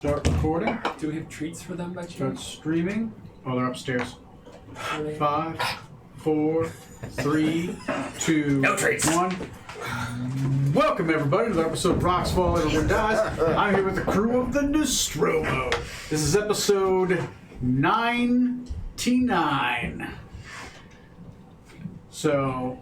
Start recording. Do we have treats for them by Start chance? streaming. Oh, they're upstairs. 5, 4, 3, 2, No treats. 1. Welcome everybody to the episode of Rocks Fall, Everyone Dies. I'm here with the crew of the Nostromo. This is episode 99. So,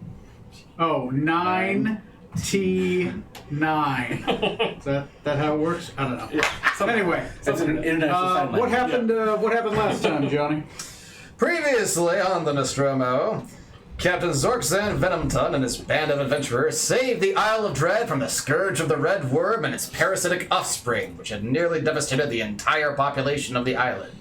9T9. Is that how it works? I don't know. Yeah. Anyway, It's an international sign what language. happened? What happened last time, Johnny? Previously on the Nostromo, Captain Zorkzan Venomton and his band of adventurers saved the Isle of Dread from the scourge of the Red Worm and its parasitic offspring, which had nearly devastated the entire population of the island.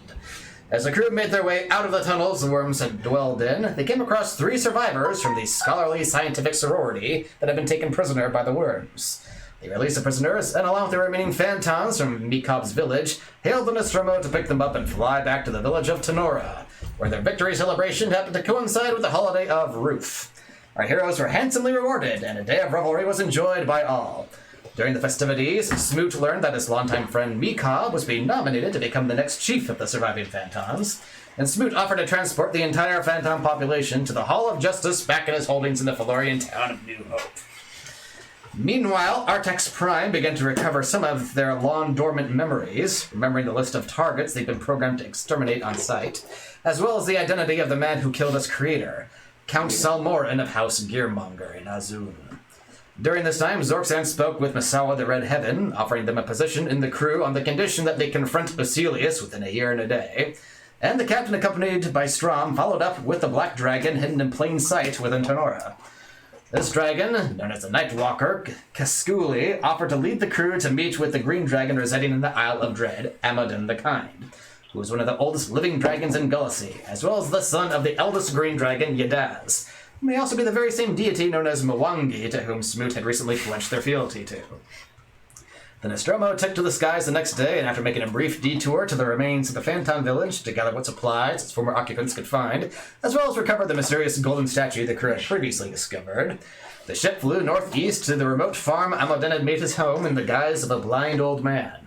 As the crew made their way out of the tunnels the worms had dwelled in, they came across 3 survivors from the scholarly scientific sorority that had been taken prisoner by the worms. They released the prisoners, and along with the remaining Phantons from Mikob's village, hailed the Nostromo to pick them up and fly back to the village of Tenora, where their victory celebration happened to coincide with the holiday of Roof. Our heroes were handsomely rewarded, and a day of revelry was enjoyed by all. During the festivities, Smoot learned that his longtime friend Mikob was being nominated to become the next chief of the surviving Phantons, and Smoot offered to transport the entire Phantom population to the Hall of Justice back in his holdings in the Felurian town of New Hope. Meanwhile, Artex Prime began to recover some of their long-dormant memories, remembering the list of targets they'd been programmed to exterminate on sight, as well as the identity of the man who killed its creator, Count Salmoran of House Gearmonger in Azul. During this time, Zorkzan spoke with Masawa the Red Heaven, offering them a position in the crew on the condition that they confront Basilius within a year and a day, and the captain, accompanied by Strom, followed up with the Black Dragon hidden in plain sight within Tenora. This dragon, known as the Nightwalker, Kaskuli, offered to lead the crew to meet with the Green Dragon residing in the Isle of Dread, Amadon the Kind, who was one of the oldest living dragons in Gullisy, as well as the son of the eldest Green Dragon, Yadaz, who may also be the very same deity known as Mwangi, to whom Smoot had recently pledged their fealty to. The Nostromo took to the skies the next day, and after making a brief detour to the remains of the Phantom village to gather what supplies its former occupants could find, as well as recover the mysterious golden statue the crew had previously discovered, the ship flew northeast to the remote farm Amadon had made his home in the guise of a blind old man.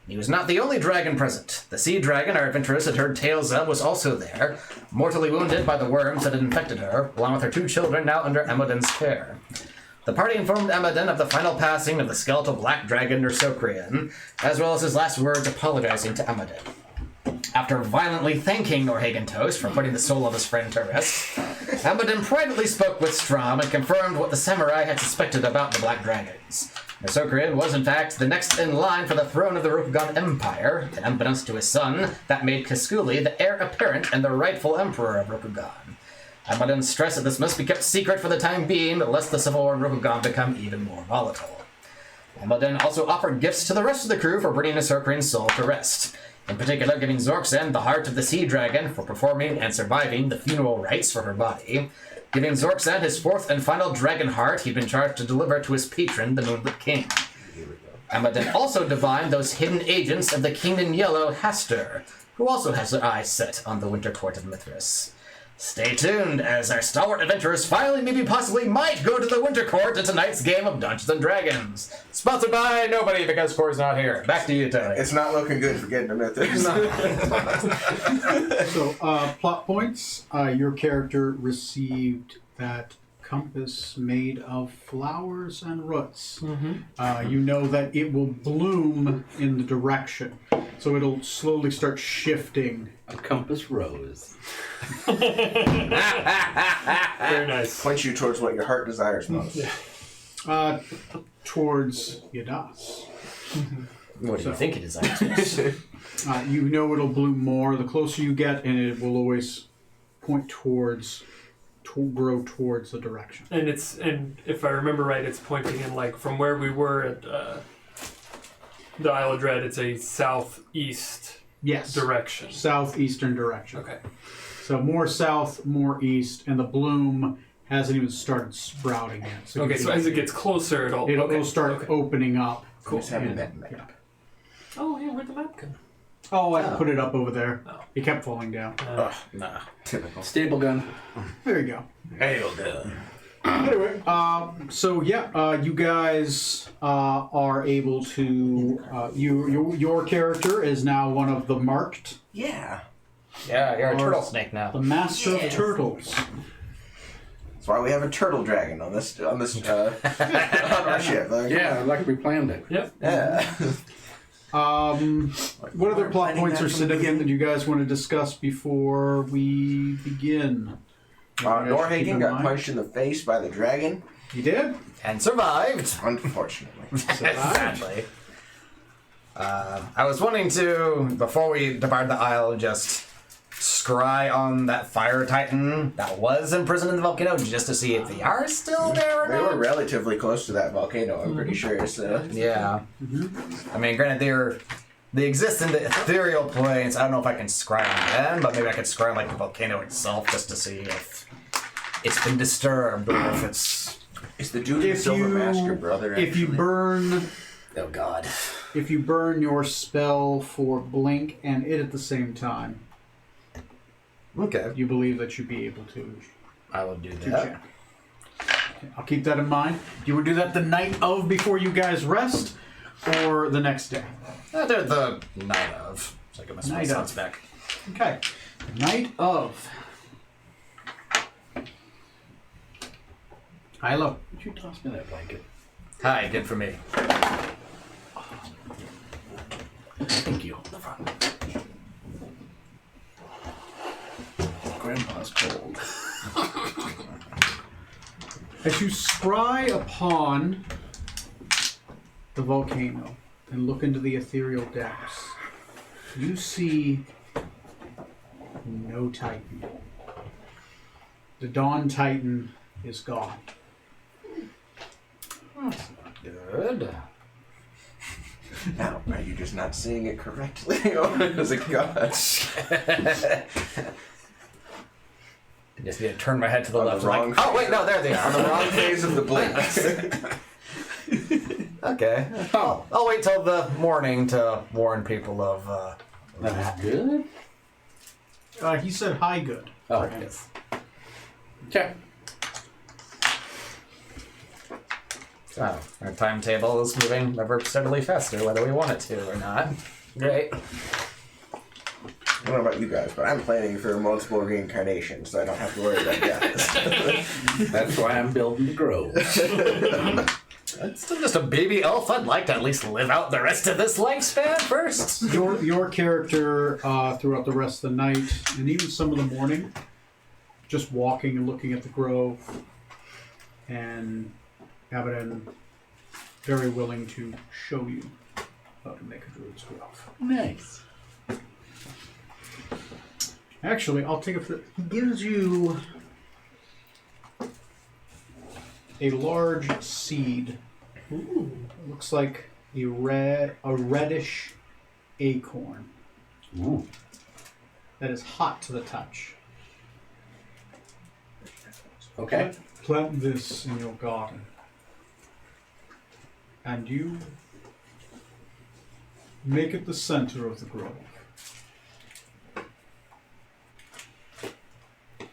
He was not the only dragon present. The sea dragon our adventurers had heard tales of was also there, mortally wounded by the worms that had infected her, along with her 2 children now under Amadon's care. The party informed Amadon of the final passing of the skeletal black dragon Nersokrian, as well as his last words apologizing to Amadon. After violently thanking Norhagentos for putting the soul of his friend to rest, Amadon privately spoke with Strom and confirmed what the samurai had suspected about the black dragons. Nersokrian was, in fact, the next in line for the throne of the Rokugan Empire, and unbeknownst to his son, that made Kaskuli the heir apparent and the rightful emperor of Rokugan. Amadon stressed that this must be kept secret for the time being, lest the civil war in Rokugan become even more volatile. Amadon also offered gifts to the rest of the crew for bringing Nersokrian's soul to rest, in particular giving Zorkzan the heart of the sea dragon for performing and surviving the funeral rites for her body, giving Zorkzan his 4th and final dragon heart he'd been charged to deliver to his patron, the Moonlit King. Amadon also divined those hidden agents of the King in Yellow, Hastur, who also has their eyes set on the Winter Court of Mithras. Stay tuned, as our stalwart adventurers finally, maybe possibly, might go to the Winter Court in tonight's game of Dungeons & Dragons. Sponsored by nobody, because Corey's not here. Back to you, Tony. It's not looking good for getting them at this. So, plot points. Your character received that compass made of flowers and roots. You know that it will bloom in the direction, so it'll slowly start shifting. A compass rose. Very nice. Points you towards what your heart desires most. Towards Yadas. What do you think it is, actually? You know it'll bloom more the closer you get, and it will always point towards, grow towards the direction. And if I remember right, it's pointing in like from where we were at the Isle of Dread. It's a southeast direction. Southeastern direction. Okay. So more south, more east, and the bloom hasn't even started sprouting yet. So Okay, so as it gets closer, it'll start opening up. Cool. Just having that map. Yeah. Oh, yeah, where'd the map go? Oh, I put it up over there. Oh. It kept falling down. Nah. Typical. Stable gun. There you go. Hail done. Anyway, so yeah, you guys are able to. Your character is now one of the marked, Yeah. Yeah, you're a Or- turtle snake now. the master of turtles. That's why we have a turtle dragon on this on our ship. Like, Yeah, like we planned it. Yep. Yeah. What other plot Planning points that are from the significant that you guys want to discuss before we begin? You guys should keep Norhagen in got mind. punched in the face by the dragon. You did? And survived. Unfortunately. Sadly. I was wanting to, before we depart the Isle, just scry on that fire titan that was imprisoned in the volcano just to see if they are still there or They were not. relatively close to that volcano, I'm pretty sure. So. Yeah. I mean, granted, they exist in the ethereal planes. I don't know if I can scry on them, but maybe I could scry on like the volcano itself just to see if it's been disturbed or if it's. It's the dude in the If silver you masker, brother. if you actually. burn Oh God. if you burn your spell for blink and it at the same time, Okay. you believe that you'd be able to I will do check. that. Okay, I'll keep that in mind. Do you want to do that the night of before you guys rest, or the next day? They're the night of. So I get my spell Night slots of. back. Okay, the night of. Hilo. Would you toss me that blanket? Hi, good for me. Thank you. Grandpa's cold. As you scry upon the volcano and look into the ethereal depths, you see no Titan. The Dawn Titan is gone. Good. Now, are you just not seeing it correctly? Or is it God? I just need to turn my head to the On the left. wrong oh wait, no, there they On the are. wrong phase of the blink. Okay. I'll wait till the morning to warn people of. That was good. He said hi good. Oh, Yes. okay. So our timetable is moving ever steadily faster, whether we want it to or not. Great. I don't know about you guys, but I'm planning for multiple reincarnations, so I don't have to worry about death. That's why I'm building the grove. It's still just a baby elf. I'd like to at least live out the rest of this lifespan first. Your character throughout the rest of the night and even some of the morning, just walking and looking at the grove, and Abaddon very willing to show you how to make a druid's grove. Nice. Actually, I'll take it for. He gives you a large seed. Ooh, looks like a reddish acorn Ooh. that is hot to the touch. Okay. Plant this in your garden, and you make it the center of the grove.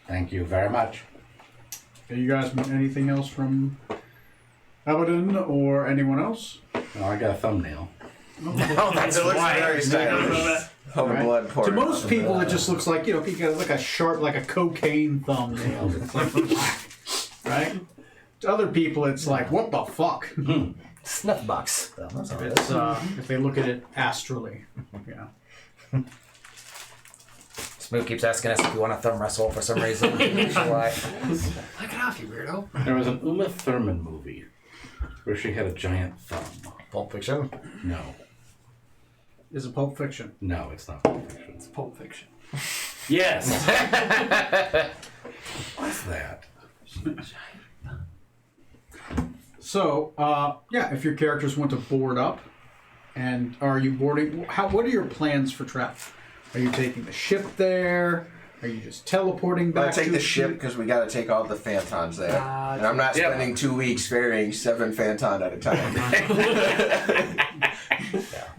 Thank you very much. Okay, you guys want anything else from Abaddon or anyone else? Oh, I got a thumbnail. Oh, that's It looks why. very stylish. All the Right. blood pouring To off most of people, it. it just looks like, you got like a sharp, like a cocaine thumbnail. It's like black, right? To other people, it's like, what the fuck? Snuff box. Well, that's all it It's, is. if they look at it astrally, yeah. Smoot keeps asking us if we want to thumb wrestle for some reason. Not sure why. Knock it off, you weirdo. There was an Uma Thurman movie where she had a giant thumb. Pulp Fiction. No. Is it Pulp Fiction? No, it's not Pulp Fiction. It's Pulp Fiction. Yes! What's that? So, yeah, if your characters want to board up, and are you boarding? What are your plans for travel? Are you taking the ship there? Are you just teleporting back? I'll take to the a ship because we got to take all the Phantons there. And I'm not yeah. spending 2 weeks ferrying 7 Phanton at a time.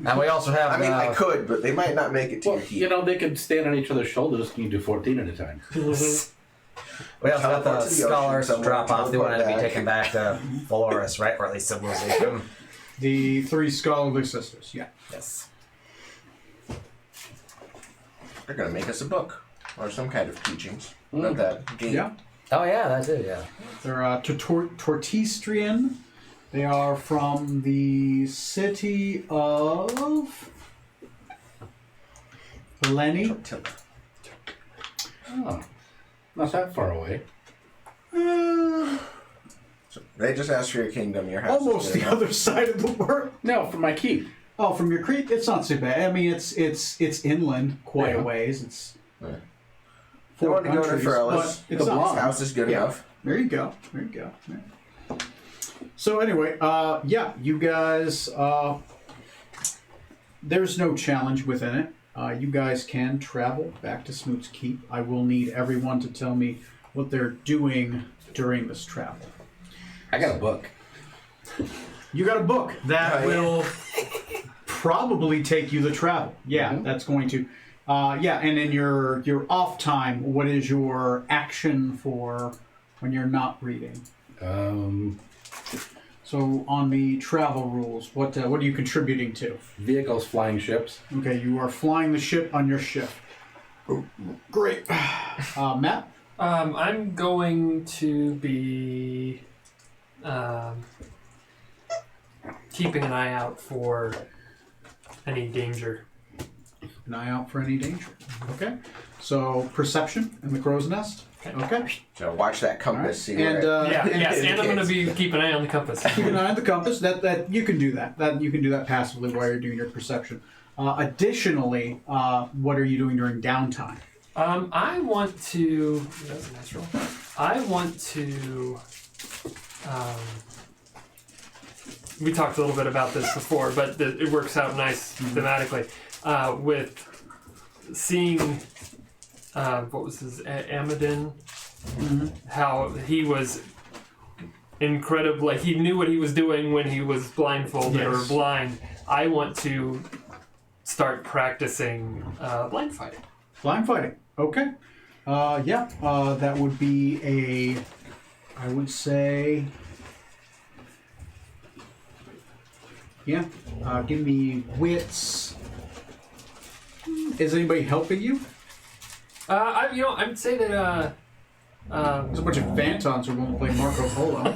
And we also have. I mean, I could, but they might not make it to Well, your heat. you know, they could stand on each other's shoulders and you do 14 at a time. We also got the Teleport to the ocean scholars to somewhere, drop off. They wanted to be teleport taken back to Valoris, right? Or at least civilization. The 3 scholarly sisters, yeah. Yes. They're gonna make us a book or some kind of teachings about that game. Yeah. Oh yeah, that too. Yeah. They're Tortistrian. They are from the city of Lenny. Tortilla. Oh, not that far away. So they just asked for your kingdom, your house. Almost the other side of the world. No, from my keep. Oh, from your creek, it's not too bad. I mean, it's inland quite a Yeah. ways. It's Yeah. They 4 want to go to countries, Ferellis. but it's The not. house is good Yeah. enough. There you go. There you go. Yeah. So anyway, yeah, you guys. There's no challenge within it. You guys can travel back to Smoot's Keep. I will need everyone to tell me what they're doing during this travel. I got a book. You got a book that Oh, yeah. will probably take you the travel. Yeah, that's going to. Yeah, and in your off time, what is your action for when you're not reading? So on the travel rules, what are you contributing to? Vehicles, flying ships. Okay, you are flying the ship on your ship. Great. Matt? I'm going to be keeping an eye out for any danger. An eye out for any danger. Okay. So perception in the crow's nest. Okay. So watch that compass. All right. See And where it Yes, and I'm going to indicates. be keep an eye on the compass. keep an eye on the compass. That you can do that. That you can do that passively while you're doing your perception. Additionally, what are you doing during downtime? I want to. That's a nice roll. I want to. We talked a little bit about this before, but it works out nice thematically with seeing. What was his Amadin? How he was incredible. Like he knew what he was doing when he was blindfolded or Yes. blind. I want to start practicing blind fighting. Blind fighting. Okay. Yeah. That would be a. I would say. Yeah. Give me wits. Is anybody helping you? I'd say that. There's a bunch of Phantons who won't play Marco Polo.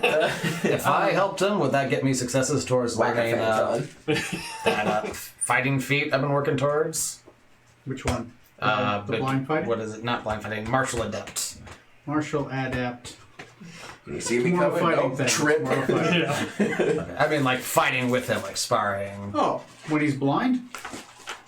If I helped him, would that get me successes towards Whack a learning phantom. that fighting feat I've been working towards? Which one? But The blind fighting? What is it? Not blind fighting. Martial adept. Martial adept. Can you see me More coming? fighting Nope. things. Trip. More fighting. Yeah. I mean, like fighting with him, like sparring. Oh, when he's blind?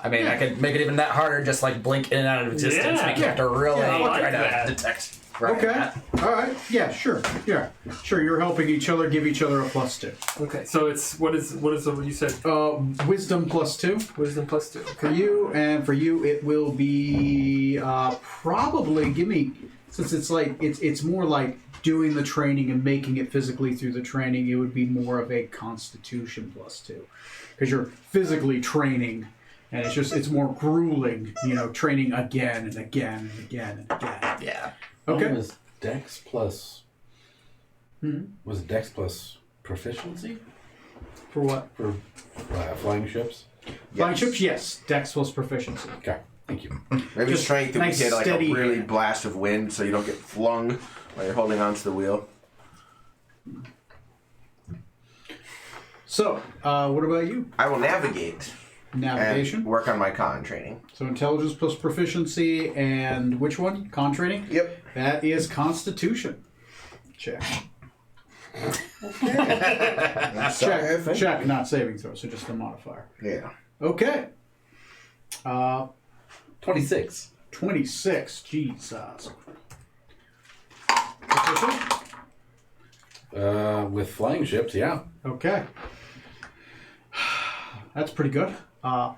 I mean, I could make it even that harder. Just like blink in and out of distance. Yeah. Make you have to really Yeah, I like try to that. detect. where I'm Okay. at. All right. Yeah. Sure. Yeah. Sure. You're helping each other. Give each other a +2. Okay, so it's what is the you said Wisdom +2 wisdom +2. for you, and for you it will be probably. Give me, since it's like it's more like doing the training and making it physically through the training. It would be more of a Constitution +2 because you're physically training. And it's more grueling, training again and again and again and again. Yeah. Okay. Mine was Dex plus. Was it Dex plus proficiency For what? for flying ships? Flying ships, yes. Dex plus proficiency. Okay, thank you. Maybe Just strength if nice, we get like a steady really hand. blast of wind so you don't get flung while you're holding onto the wheel. So, what about you? I will navigate Navigation. and work on my con training. So intelligence plus proficiency, and which one? Con training? Yep. That is Constitution. Check. Check, not saving throw, so just a modifier. Yeah. Okay. 26. 26. Jesus. Proficient? With flying ships, yeah. Okay. That's pretty good.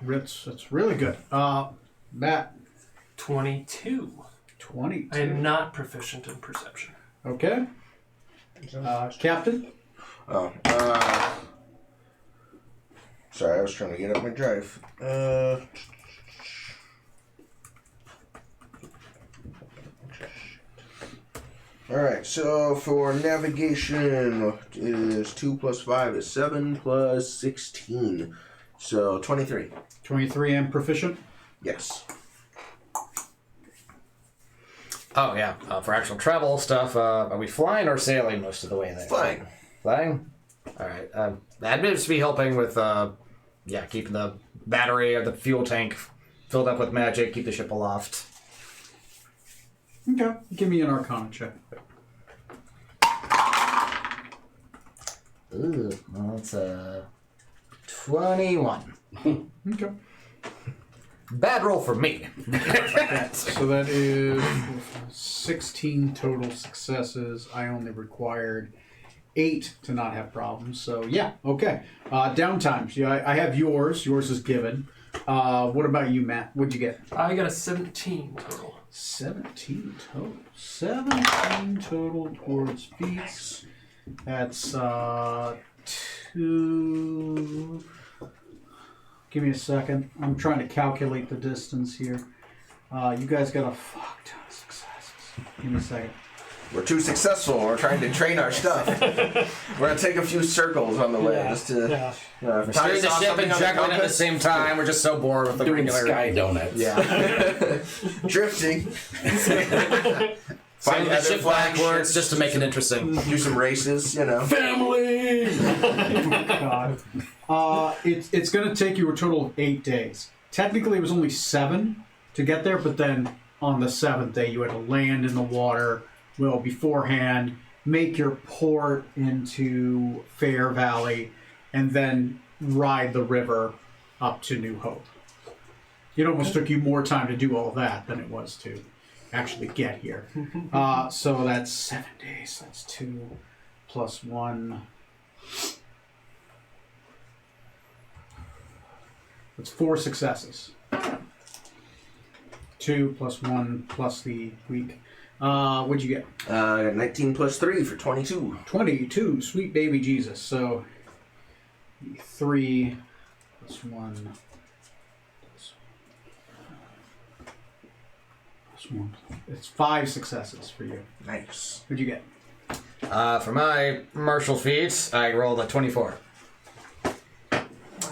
Ritz, that's really good. Matt, 22. 22. I am not proficient in perception. Okay. Captain? Oh. Sorry, I was trying to get up my drive. Alright, so for navigation is 2 plus 5 is 7 plus 16. So 23. 23 and proficient. Yes. Oh yeah, for actual travel stuff, are we flying or sailing most of the way there? Fine. Flying? Alright, that seems to be helping with, keeping the battery of the fuel tank filled up with magic, keep the ship aloft. Okay. Give me an Arcana check. Ooh, well, that's 21. Okay. Bad roll for me. So that is 16 total successes. I only required 8 to not have problems. So yeah, okay. Downtimes. Yeah, I have yours. Yours is given. What about you, Matt? What'd you get? I got a 17 total. 17 total. 17 total towards feats. That's 2. Give me a second. I'm trying to calculate the distance here. You guys got a fuck ton of successes. Give me a second. We're too successful. We're trying to train our stuff. We're gonna take a few circles on the way just to. We're steering the ship and juggling at the same time. We're just so bored with the Doing regular sky donuts. Yeah. Drifting. Find the other ship flag backwards ships. just to make it interesting. Do some races, Family! God. It's going to take you a total of 8 days. Technically, it was only 7 to get there, but then on the 7th day, you had to land in the water, beforehand, make your port into Fair Valley, and then ride the river up to New Hope. It almost took you more time to do all that than it was to actually get here. So that's 7 days. That's 2 plus 1. That's 4 successes. 2 plus 1 plus the week. What'd you get? 19 plus 3 for 22. 22. Sweet baby Jesus. So 3 plus 1 plus 1. It's 5 successes for you. Nice. What'd you get? For my martial feats, I rolled a 24.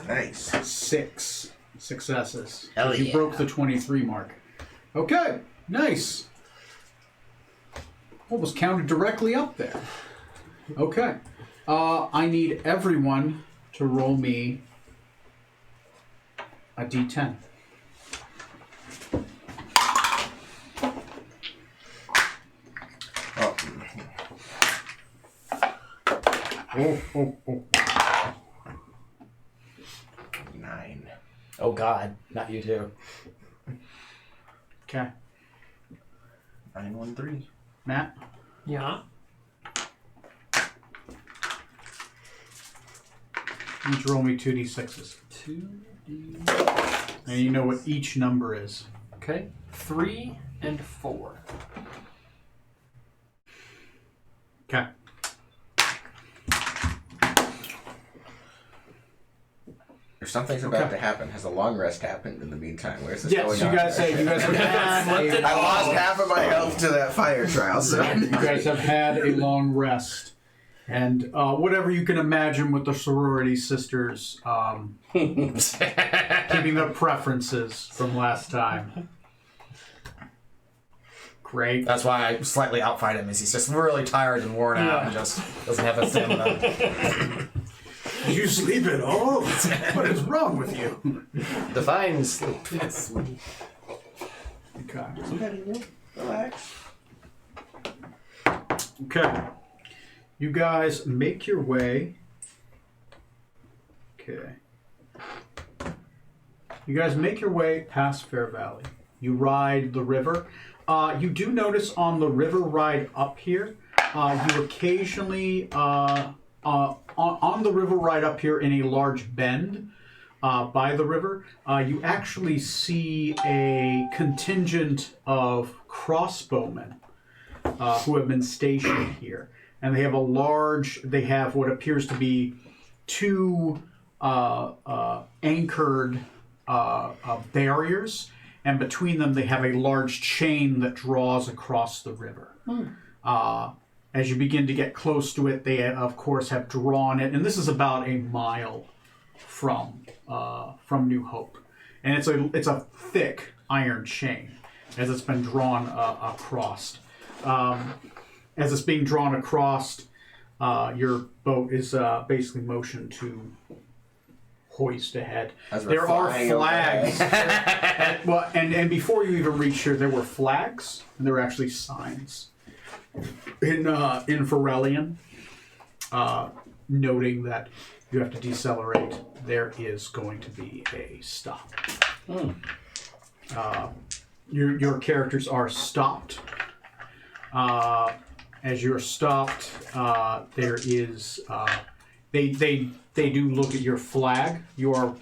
Nice. 6 successes. Hell You yeah. broke the 23 mark. Okay, nice. Almost counted directly up there. Okay. I need everyone to roll me a d10. Oh. 9. Oh god, not you too. Okay. 913. Matt? Yeah. Each roll me 2d6s. 2D. And you know what each number is. Okay. 3 and 4. Okay. If something's about to happen, has a long rest happened in the meantime? Where's this Yes, going you on? guys say you guys have had I lost half of my health to that fire trial, so. you guys have had a long rest, and whatever you can imagine with the sorority sisters, keeping their preferences from last time. Great. That's why I slightly outfight him, is he's just really tired and worn out and just doesn't have the stamina. Did you sleep at all? What is wrong with you? Define sleep. Okay. Relax. Okay. You guys make your way. Okay. You guys make your way past Fair Valley. You ride the river. You do notice on the river ride up here, you occasionally, on the river ride up here in a large bend by the river, you actually see a contingent of crossbowmen who have been stationed here. And they have they have what appears to be 2 anchored barriers, and between them they have a large chain that draws across the river. As you begin to get close to it, they of course have drawn it, and this is about a mile from New Hope, and it's a thick iron chain as it's been drawn across. As it's being drawn across, your boat is basically motioned to hoist ahead. There are flags. and before you even reach here, there were flags, and there were actually signs in Ferellian, noting that you have to decelerate. There is going to be a stop. Your characters are stopped. As you're stopped, there is they do look at your flag. You are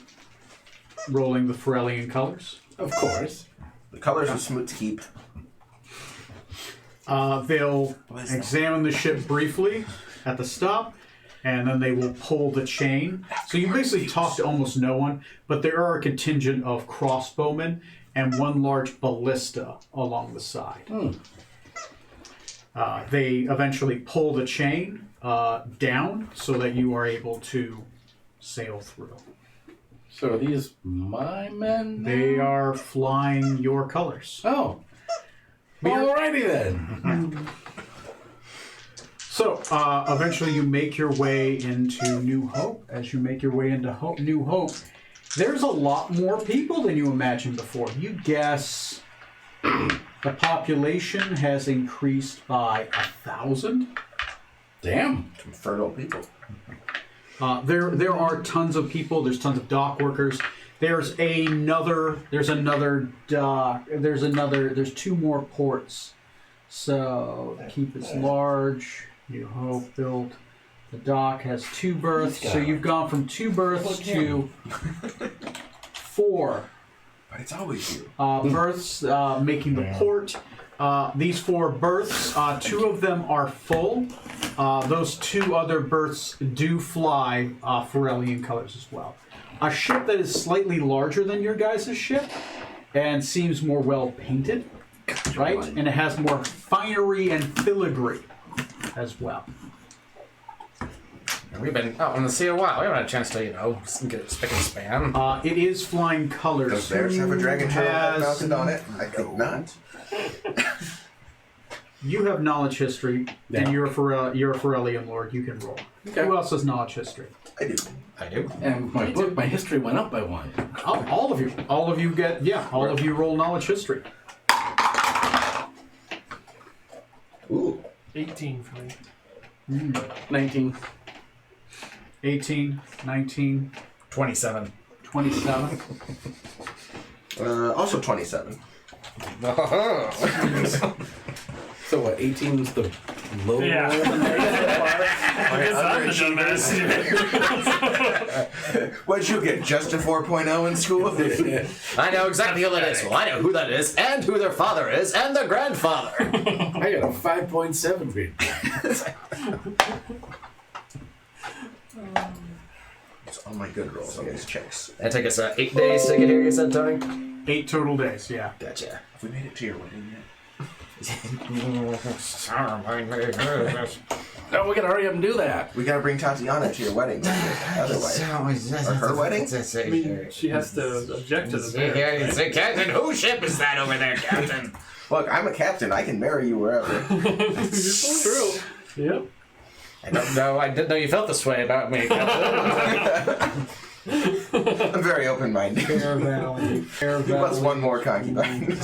rolling the Ferellian colors. Of course. The colors are smooth to keep. They'll examine the ship briefly at the stop, and then they will pull the chain. So you basically talk to almost no one, but there are a contingent of crossbowmen and one large ballista along the side. They eventually pull the chain down so that you are able to sail through. So are these my men? They are flying your colors. Oh. Alrighty then. So, eventually you make your way into New Hope. As you make your way into New Hope, there's a lot more people than you imagined before. You guess the population has increased by 1,000. Damn. Some fertile people. There are tons of people. There's tons of dock workers. There's two more ports. So keep it large. New Hope built. The dock has 2 berths. So you've gone from 2 berths to 4 But it's always you. berths, making the port. These 4 berths, 2 of them are full. Those 2 other berths do fly Ferellian colors as well. A ship that is slightly larger than your guys' ship and seems more well painted, right? And it has more finery and filigree as well. We've been out on the sea a while. We haven't had a chance to, get it spick and span. It is flying colors. Does theirs have a dragon turtle Has- mounted on it? I think not. You have knowledge history, and you're a Ferellian lord. You can roll. Okay. Who else has knowledge history? I do. I do. And my history went up by 1. All of you all of you roll knowledge history. Ooh. 18 for me. 19. 18, 19, 27. 27. Also 27. So what, 18's the low Yeah. roll? I guess I'm the dumbass. What'd you get? Just a 4.0 in school? I know exactly who that is. Well, I know who that is, and who their father is, and their grandfather. I got a 5.7 grade. It's all my good rolls on these checks. It took us 8 days to get here, you said, Tony? 8 total days, yeah. Gotcha. Have we made it to your wedding yet? No, we gotta hurry up and do that. We gotta bring Tatiana to your wedding. Otherwise. Or her wedding? I mean, she has to object to the marriage. Captain, whose ship is that over there, Captain? Look, I'm a captain. I can marry you wherever. True. Yep. I don't know. I didn't know you felt this way about me, Captain. I'm very open-minded. Fair Valley. Fair He wants Valley. one more concubine.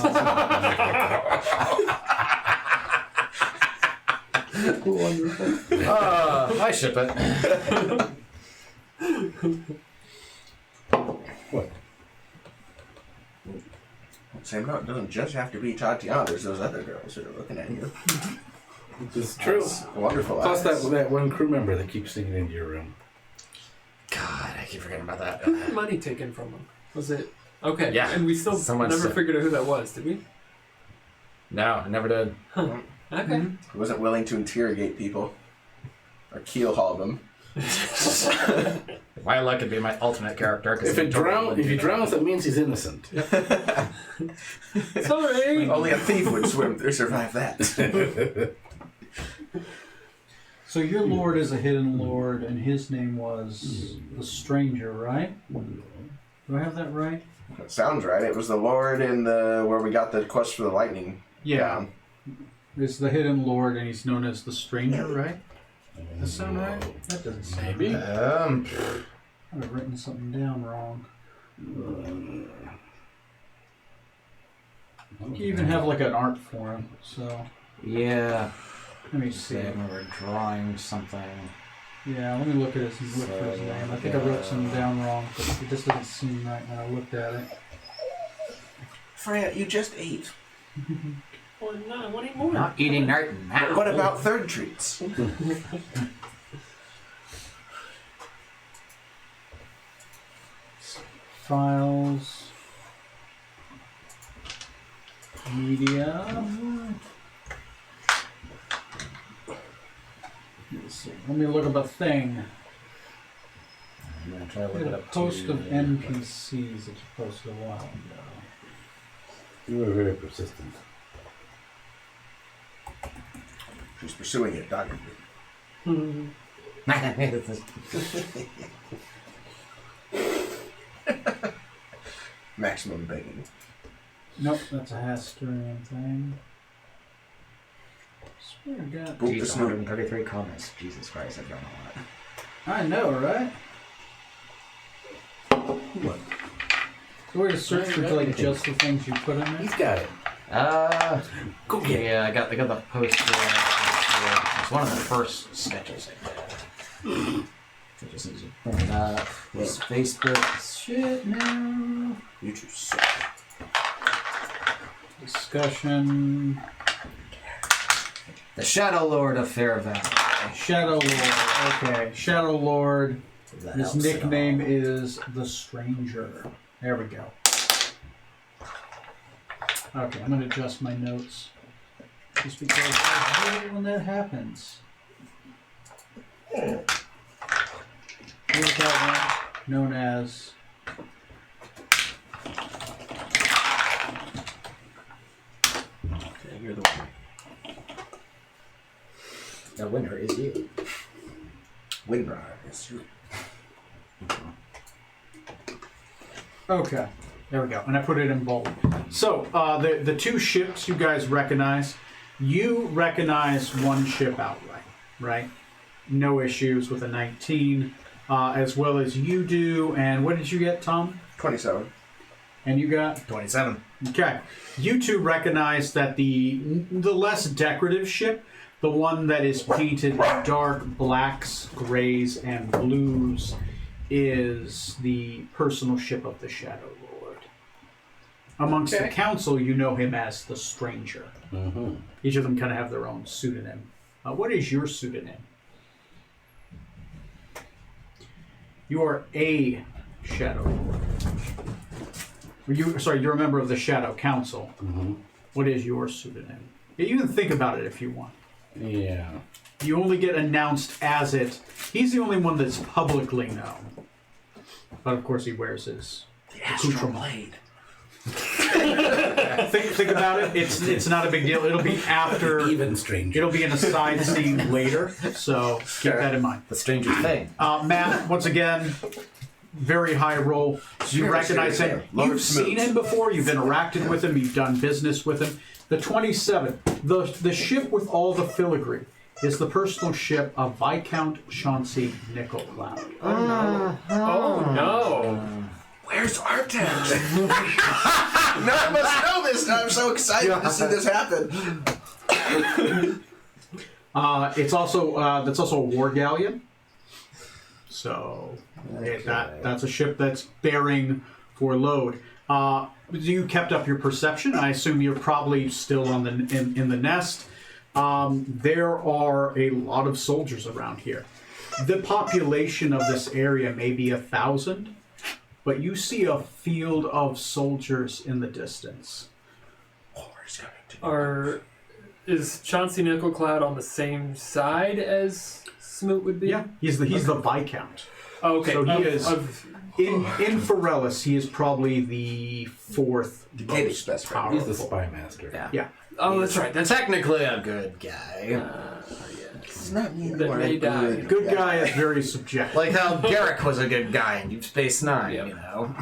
I ship it. What? Sam, no, it doesn't just have to be Tatiana. There's those other girls that are looking at you. It's true. Wonderful Plus eyes. that one crew member that keeps sneaking into your room. God, I keep forgetting about that. Who had money taken from him? Was it? Okay. Yeah. And we still Someone never said- figured out who that was, did we? No, I never did. Okay. He wasn't willing to interrogate people. Or keel haul them. My luck could be my alternate character. 'Cause If he drowns, that means he's innocent. Sorry. Only a thief would survive that. So your lord is a hidden lord, and his name was the Stranger, right? Do I have that right? That sounds right. It was the Lord in the where we got the quest for the lightning. Yeah. It's the hidden lord, and he's known as the Stranger, right? Does that sound right? That doesn't sound Maybe. right. I've written something down wrong. You even have like an art for him, so Yeah. let me see. I remember drawing something. Yeah, let me look at his name. I think I wrote something down wrong, but it just doesn't seem right when I looked at it. Freya, you just ate. Well, no, what anymore? Not eating right now. What about third treats? Files. Media. Let's see. Let me look up a thing. I'm gonna try to I look did it a up post too. of NPCs that you posted a while ago. You were very persistent. She's pursuing it doggedly. Maximum begging. Nope, that's a Hasterian thing. Swear to God. Boop Jeez, the snoot. 133 comments. Jesus Christ, I've drawn a lot. I know, right? What? The way to search for like just the things you put in there. He's got it. Go get it. Yeah, I got the poster. It's one of the first sketches I did. I just need to bring it up. This Facebook. Shit now. You two suck. Discussion. The Shadow Lord of Fairvale. Shadow Lord. Okay. Shadow Lord. If that His helps at nickname all. is the Stranger. There we go. Okay, I'm gonna adjust my notes. Just because I hate it when that happens. Here's that one, known as Okay, you're the winner. The winner is you. Winrar is you. okay. There we go, and I put it in bold. So the two ships you guys recognize, you recognize one ship outright, right? No issues with a 19, as well as you do. And what did you get, Tom? 27. And you got 27. okay. You two recognize that the less decorative ship, the one that is painted dark blacks, grays, and blues, is the personal ship of the Shadow Lord. Amongst the council, you know him as the Stranger. Mm-hmm. Each of them kind of have their own pseudonym. What is your pseudonym? You are a Shadow Lord. You're a member of the Shadow Council. Mm-hmm. What is your pseudonym? You can think about it if you want. Yeah. You only get announced as it. He's the only one that's publicly known. But of course he wears his accoutrement. Think about it. It's not a big deal. It'll be after. Even stranger. It'll be in a side scene later. So keep that in mind. The Stranger Thing. Matt, once again, very high roll. You Sure, recognize sure, him. sure. Love You've seen smooth. him before. You've interacted with him. You've done business with him. The 27, the ship with all the filigree, is the personal ship of Viscount Chauncey Nickelcloud. Oh no! Where's Artex? None of us know this, and I'm so excited to see this happen. It's also that's also a war galleon. So that's a ship that's bearing for load. You kept up your perception. I assume you're probably still on the in the nest. There are a lot of soldiers around here. The population of this area may be 1,000, but you see a field of soldiers in the distance. Is Chauncey Nickelcloud on the same side as Smoot would be? Yeah, he's the Viscount. Oh, okay. So he is Of, in Forellis. He is probably the fourth Decatur's best friend. powerful. He's the spy master. Yeah. Yeah. oh, that's right. That's Technically a good guy. yeah. It's not me That anymore. may die. Good guy is very subjective. Like how Garrick was a good guy in Deep Space Nine, Yep. you know?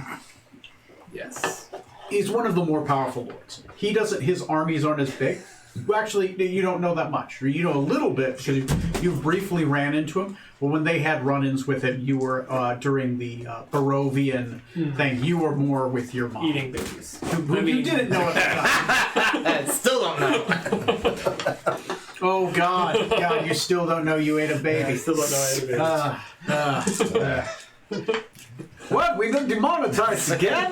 Yes. He's one of the more powerful lords. He doesn't. His armies aren't as big. Well, actually, you don't know that much. Or you know a little bit because you briefly ran into him. But when they had run-ins with him, you were during the Barovian thing. You were more with your mom. Eating babies. You didn't know at the time. I still don't know. Oh God, God! You still don't know you ate a baby. I still don't know any babies. What? We've been demonetized again?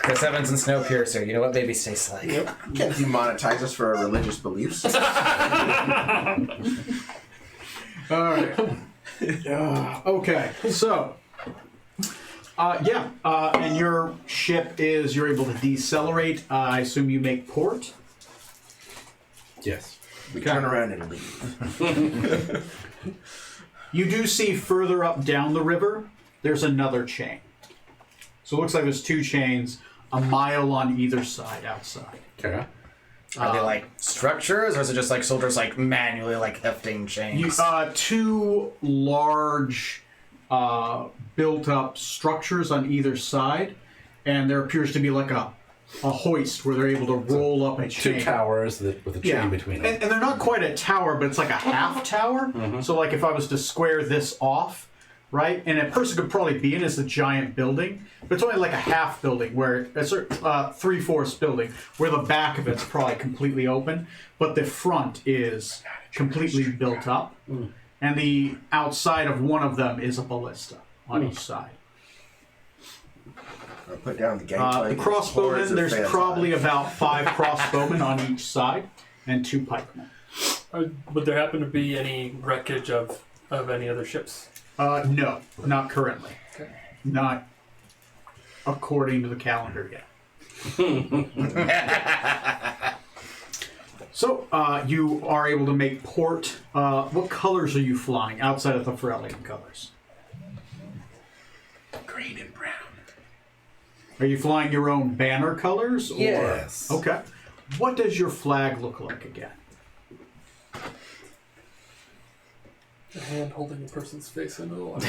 Chris Evans and Snowpiercer, you know what babies taste like. You can't demonetize us for our religious beliefs. All right. Okay. So, and your ship you're able to decelerate. I assume you make port. Yes. We turn around and leave. You do see further up down the river, there's another chain. So it looks like there's two chains, a mile on either side outside. Okay. Are they like structures, or is it just like soldiers like manually like hefting chains? Two large built-up structures on either side, and there appears to be like a hoist where they're able to roll up a chain. Two towers with a chain between them. And they're not quite a tower, but it's like a half tower. So like if I was to square this off, right, and a person could probably be in as a giant building, but it's only like a half building where it's a 3/4 building where the back of it's probably completely open, but the front is completely built up, and the outside of one of them is a ballista on each side. I'll put down the gangplank. The crossbowmen, Hordes of there's fans probably on. about 5 crossbowmen on each side, and 2 pikemen. Would there happen to be any wreckage of any other ships? No, not currently. Okay. Not according to the calendar yet. So, you are able to make port. What colors are you flying outside of the Ferellian colors? Green and brown. Are you flying your own banner colors? Or? Yes. Okay. What does your flag look like again? A hand holding a person's face into the water.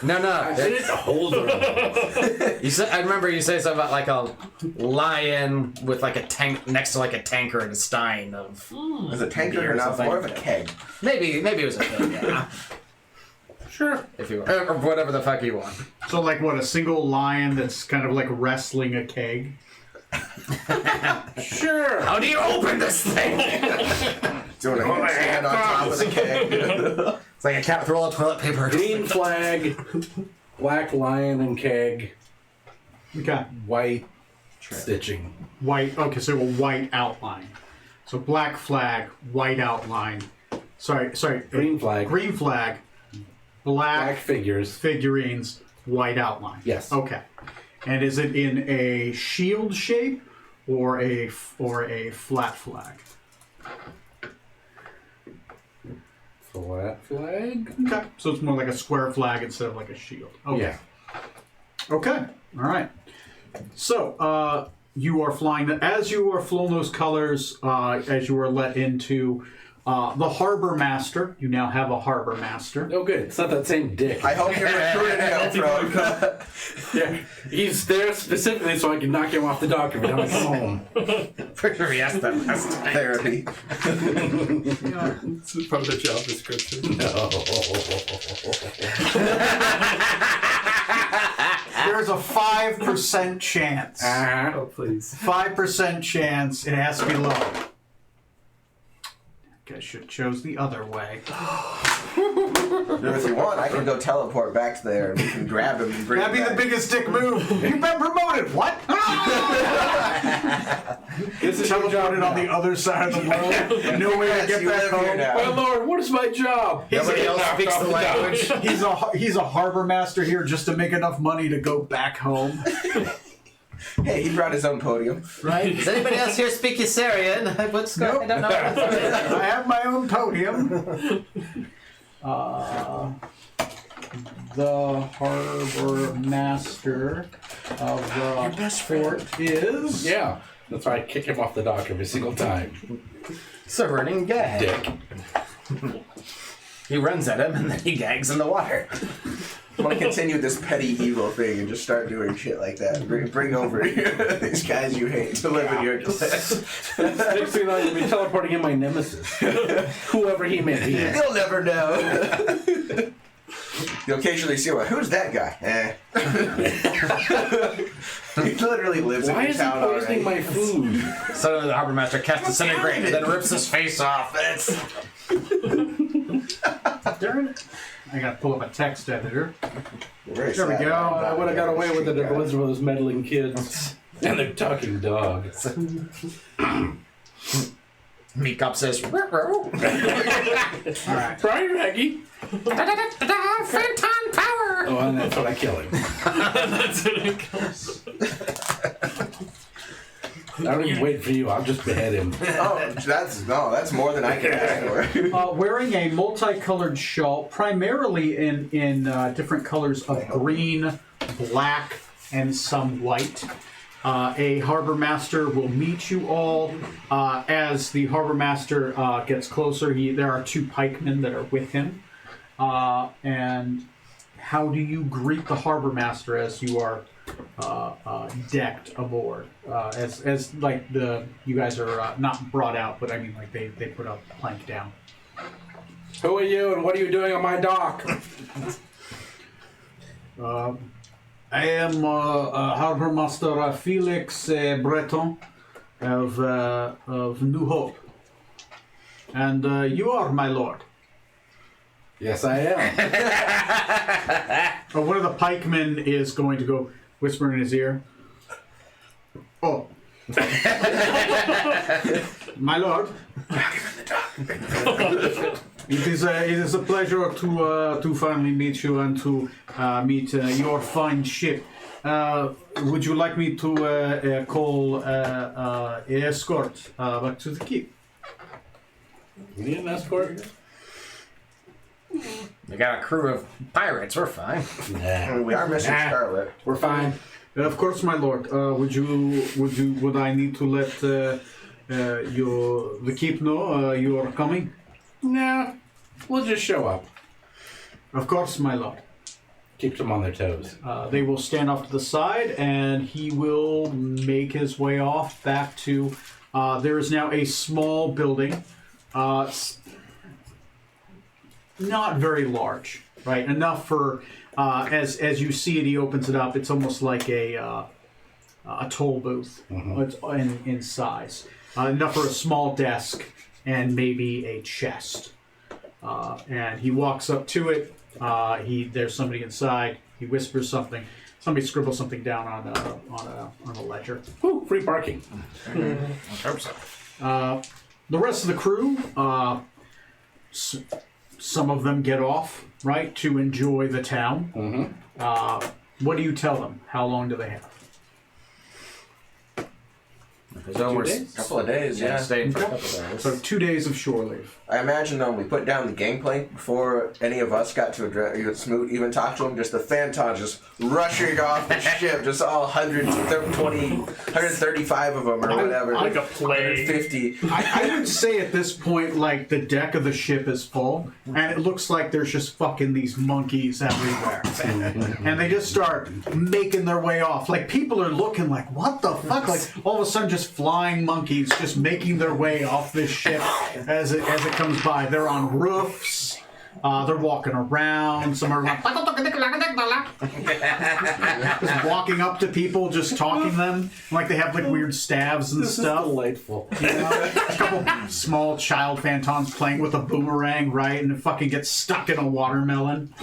No. I didn't hold her. You said, I remember you say something about like a lion with like a tank next to like a tanker and a stein of. Is a tanker Beer or or not something. more of a keg? Maybe it was a thing. Yeah. Sure. If you want, or whatever the fuck you want. So, like, what, a single lion that's kind of like wrestling a keg? Sure. How do you open this thing? Doing a handstand on top of the keg. It's like a cat with a roll of toilet paper. Green flag, black lion and keg, Okay. white stitching. White, okay, so a white outline. So black flag, white outline. Sorry. Green flag. Green flag, Black black figures. figurines, white outline. Yes. Okay. And is it in a shield shape or a flat flag? Flat flag? Okay. So it's more like a square flag instead of like a shield. Okay. Yeah. Okay. All right. So, you are flying as you are flown those colors, as you are let into the harbor master. You now have a harbor master. Oh, good. It's not that same dick. I hope you're recruiting him from Yeah. He's there specifically so I can knock him off the dock every time I come home. For sure, he asked that last time. therapy. This is part of the job description. No. There's a 5% chance. Oh, please. 5% chance. It has to be low. I should have chose the other way. If you want, I can go teleport back to there and we can grab him and bring That'd be him the back. biggest dick move. You've been promoted. What? This is your job Teleported on the now. other side of the world. No way Yes, to get you back live here home. now. My lord, what is my job? Nobody else speaks the language. He's a harbor master here just to make enough money to go back home. Hey, he brought his own podium. Right? Does anybody else here speak Ysarian? What's going? I don't know. I have my own podium. The harbor master of the fort is. Yeah. That's why I kick him off the dock every single time. It's a running gag. Dick. He runs at him and then he gags in the water. I want to continue this petty evil thing and just start doing shit like that. Bring over these guys you hate to live in your class. Next thing you know, you'll be teleporting in my nemesis. Whoever he may be. You'll never know. You'll occasionally see one. Who's that guy? He literally lives Why in is your he town poisoning already. my food? Suddenly the harbor master casts disintegrate and then rips his face off. Darn it. I gotta pull up a text editor. Very There we sad go. about I that. would have got away with it if it Yeah. wasn't for those meddling kids. And their talking dog. Meat Cop says, "Ruh-roh." Alright. Brian Raggy. Phantom power! Oh, and that's what I kill him. That's what it comes. I don't even wait for you. I'll just behead him. Oh, that's more than I can ask for. Wearing a multicolored shawl, primarily in different colors of green, black, and some white. A harbor master will meet you all. As the harbor master gets closer, there are 2 pikemen that are with him. And how do you greet the harbor master as you are decked aboard? As like you guys are not brought out, but I mean like they put a plank down. Who are you and what are you doing on my dock? I am Harbor Master Felix Breton of New Hope, and you are my lord. Yes, I am. One of the pikemen is going to go whisper in his ear. Oh, my lord. It is a pleasure to finally meet you and to meet your fine ship. Would you like me to call escort back to the keep? You need an escort? We got a crew of pirates, we're fine. Nah. We are missing Nah. Scarlet. We're fine. Of course, my lord. Would I need to let the keep know you are coming? Nah. We'll just show up. Of course, my lord. Keeps them on their toes. They will stand off to the side, and he will make his way off back to. There is now a small building, not very large, right? Enough for as you see it, he opens it up. It's almost like a toll booth. It's in size, enough for a small desk and maybe a chest. And he walks up to it. There's somebody inside. He whispers something. Somebody scribbles something down on a ledger. Woo, free parking. I hope so. The rest of the crew, some of them get off, right, to enjoy the town. What do you tell them? How long do they have? So we're A couple of days, yeah. staying for a couple of days. So 2 days of shore leave. I imagine though, we put down the gangplank before any of us got to address, Smoot even talk to him. Just the Phantons just rushing off the ship, just all 135 of them or whatever. Like a plague. 150. I would say at this point, like, the deck of the ship is full, and it looks like there's just fucking these monkeys everywhere. And they just start making their way off. Like, people are looking like, what the fuck? Like, all of a sudden, just flying monkeys just making their way off this ship as it comes by. They're on roofs. They're walking around. Some are like, just walking up to people, just talking to them. Like they have like weird staves and This stuff. is delightful. You know? A couple small child phantons playing with a boomerang, right? And it fucking gets stuck in a watermelon.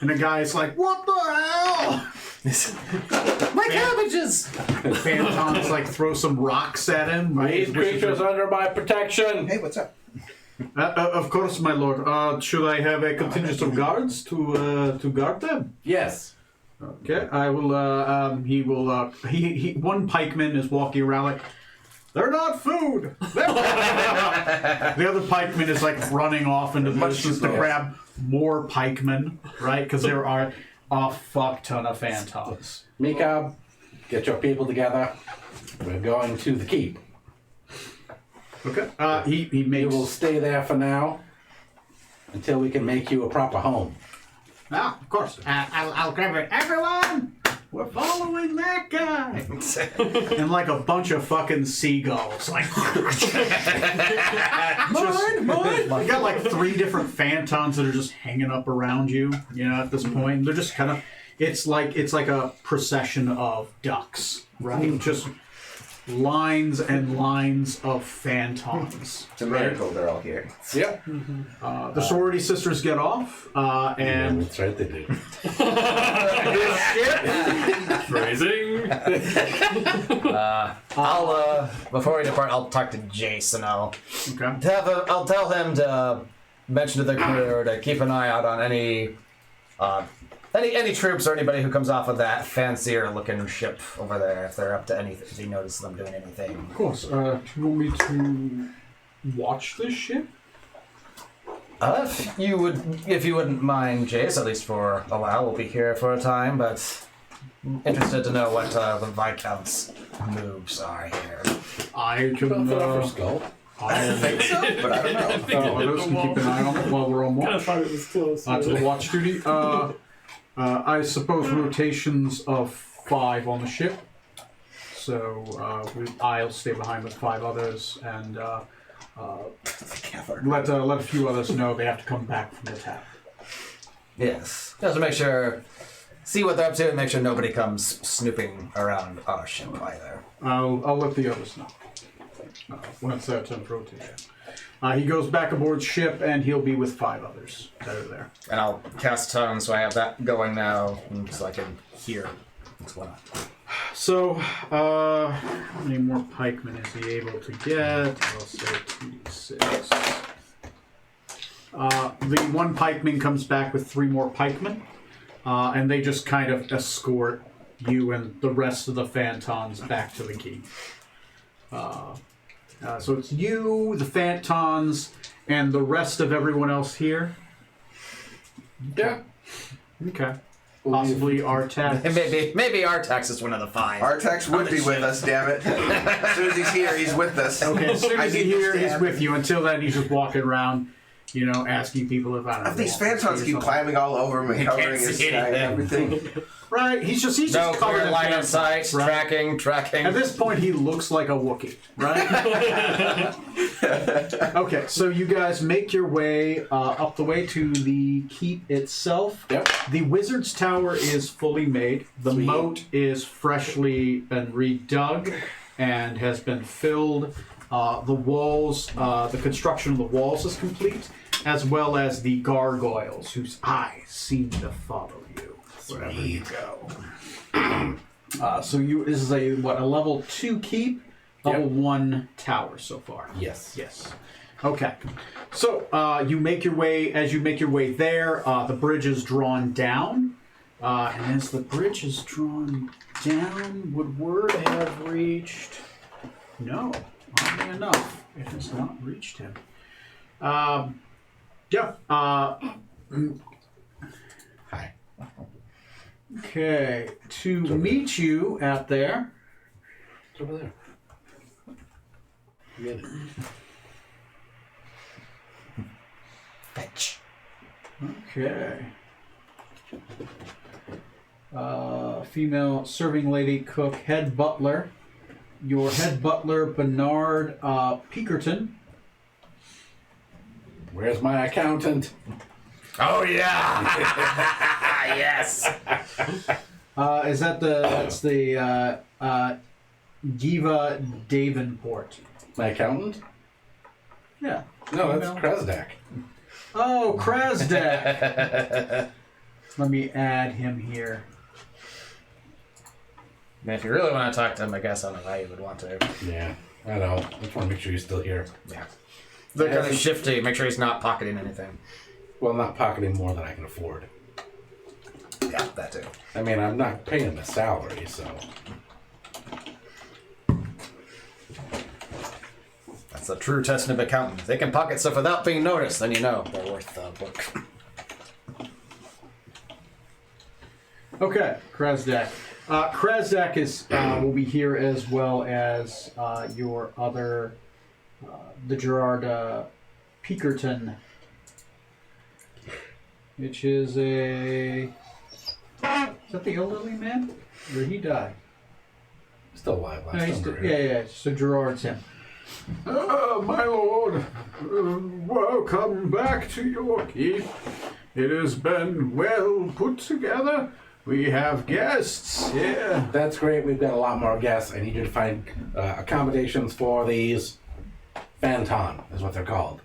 And the guy's like, what the hell? My cabbages! Phantons like throw some rocks at him. Right? These creatures are under my protection. Hey, what's up? Of course, my lord. Should I have a contingent of guards to guard them? Yes. Okay, I will. He will. One pikeman is walking around like, they're not food. The other pikeman is like running off into the distance to grab more pikemen, right? Because there are a fuck ton of phantons. Mika, get your people together. We're going to the keep. Okay. He You makes. will stay there for now. until we can make you a proper home. Ah, of course. I'll grab it. Everyone, we're following that guy. And like a bunch of fucking seagulls, like mine. You got like 3 different phantons that are just hanging up around you. You know, at this point, they're just kind of. It's like a procession of ducks, right? Just lines and lines of phantons. It's a miracle they're all here. Yep. The sorority sisters get off, and That's right, they do. Phrasing. I'll before we depart, I'll talk to Jason. I'll tell him to mention to the crew to keep an eye out on any troops or anybody who comes off of that fancier looking ship over there, if they're up to anything, if he notices them doing anything. of course. Do you want me to watch this ship? If you wouldn't mind, Jace, at least for a while, we'll be here for a time, but interested to know what the Viscount's moves are here. I can. Skull. I think so, but I don't know. others can keep an eye on it while we're on I watch. thought it was still. To the watch duty. I suppose rotations of 5 on the ship. So I'll stay behind with 5 others and let a few others know they have to come back from the attack. Yes, just to make sure, see what they're up to, and make sure nobody comes snooping around our ship either. I'll let the others know when it's their turn for rotation. He goes back aboard ship and he'll be with 5 others that are there. And I'll cast tongue, so I have that going now, so I can hear what's going on. So, how many more pikemen is he able to get? I'll say 2d6. The 1 pikeman comes back with 3 more pikemen, and they just kind of escort you and the rest of the phantons back to the keep. So it's you, the phantons, and the rest of everyone else here. Yeah. Okay. Possibly Artax. Maybe Artax is one of the 5. Artax would be with us, damn it. As soon as he's here, he's with us. Okay, as soon I as need he's to here, he's stand. with you. Until then, he's just walking around, you know, asking people if I don't know. If these want to see phantons or keep something. climbing all over him and He covering can't his see sky and everything. Right, he's just No covered clear in line of phantons, sight, right? tracking. At this point, he looks like a Wookiee, right? Okay, so you guys make your way up the way to the keep itself. Yep. The Wizard's Tower is fully made. The moat is freshly been redug and has been filled. The walls, the construction of the walls is complete, as well as the gargoyles, whose eyes seem to follow you wherever you go. So this is a level 2 keep, level 1 tower so far. Yes. Yes. Okay. So you make your way. As you make your way there, the bridge is drawn down, and as the bridge is drawn down, would word have reached? No, oddly enough, it has not reached him. Yeah. Hi. Okay. To meet you out there. It's over there. Get it. Fetch. Okay. Female serving lady, cook, head butler. Your head butler, Bernard Peakerton. Where's my accountant? Oh yeah! Yes. That's the Giva Davenport. My accountant? Yeah. No, that's Krasdak. Oh, Krasdak. Let me add him here. Man, if you really want to talk to him, I guess I don't know how you would want to. Yeah, I know. I just want to make sure he's still here. Yeah. They're kind of shifty. Make sure he's not pocketing anything. Well, I'm not pocketing more than I can afford. Yeah, that too. I mean, I'm not paying him a salary, so... That's a true test of accountant. If they can pocket stuff without being noticed, then you know they're worth the book. Okay, Krasdak. Krasdak will be here as well as your other, the Gerard Peakerton. which is a... Is that the elderly man? Or did he die? Still alive last No, he's time. still, yeah. So Gerard's him. My lord, welcome back to your keep. It has been well put together. We have guests here. That's great. We've got a lot more guests. I need you to find accommodations for these. Phantom is what they're called.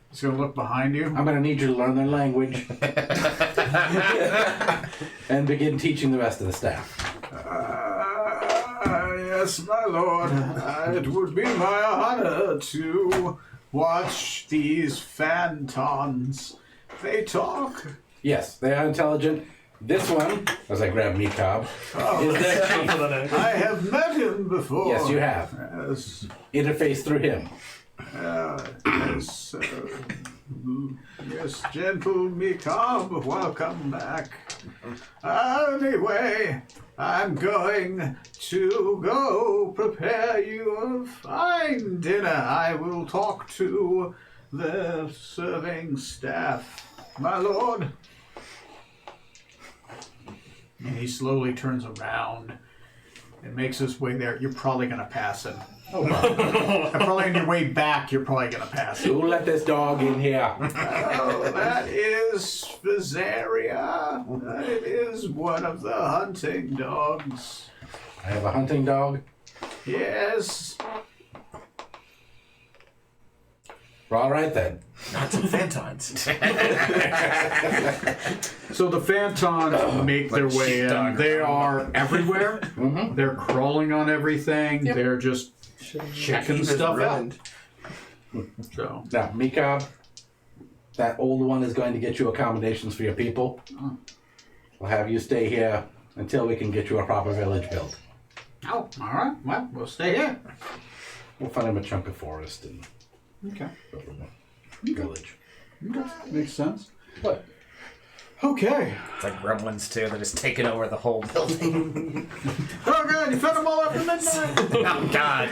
He's gonna look behind you. I'm going to need you to learn their language and begin teaching the rest of the staff. Yes, my lord. It would be my honor to watch these phantons. They talk. Yes, they are intelligent. This one, as I grab Meatcob, is their chief. I have met him before. Yes, you have. Yes. Interface through him. Yes, yes, gentle Mekob, welcome back. Anyway, I'm going to go prepare you a fine dinner. I will talk to the serving staff, my lord. And he slowly turns around and makes his way there. You're probably going to pass him. Oh, well. Probably on your way back, you're probably going to pass him. Who let this dog in here? Oh, that is Visaria. It is one of the hunting dogs. I have a hunting dog. Yes. Well, all right then. Not some phantons. So the phantons make their way in. sheepdog. They are everywhere. Mm-hmm. They're crawling on everything. Yep. They're just checking stuff out. So Now, Meatcob, that old one is going to get you accommodations for your people. We'll have you stay here until we can get you a proper village built. oh, all right. Well, we'll stay here. We'll find him a chunk of forest and Okay. build him a village. Okay. Makes sense. What? Okay. It's like Gremlins too. They're just taking over the whole building. Oh god, you fed them all after midnight. Oh God!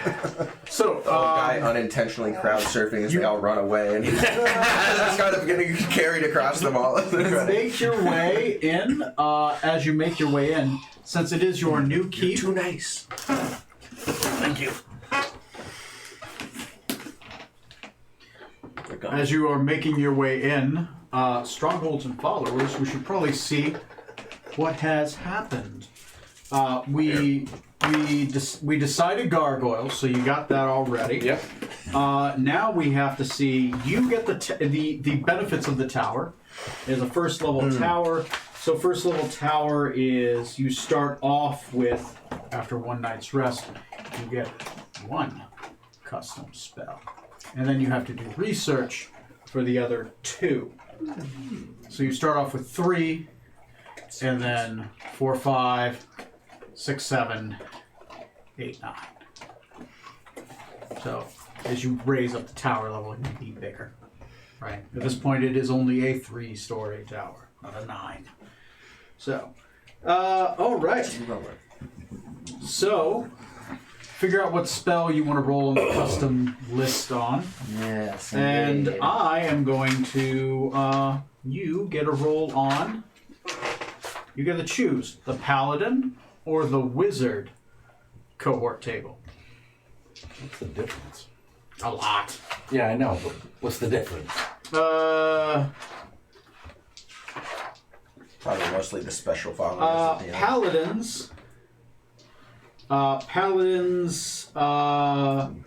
So, The guy unintentionally crowd surfing as they all run away, and he's kind of getting carried across them all. make your way in. As you make your way in, since it is your new keep, Too nice. Thank you. as you are making your way in, strongholds and followers, we should probably see what has happened. We decided gargoyles, so you got that already. Yep. Now we have to see you get the benefits of the tower. There's a first level tower. So first level tower is you start off with, after one night's rest, you get one custom spell. And then you have to do research for the other two. So you start off with 3, and then 4, 5, 6, 7, 8, 9. So as you raise up the tower level, it can be bigger. Right? At this point, it is only a 3-story tower, not a 9. So, all right. So, figure out what spell you want to roll on the custom list on. Yes. And indeed. I am going to, you get a roll on, you get to choose the Paladin or the Wizard cohort table. What's the difference? A lot. Yeah, I know, but what's the difference? Probably mostly the special followers at the end. Paladins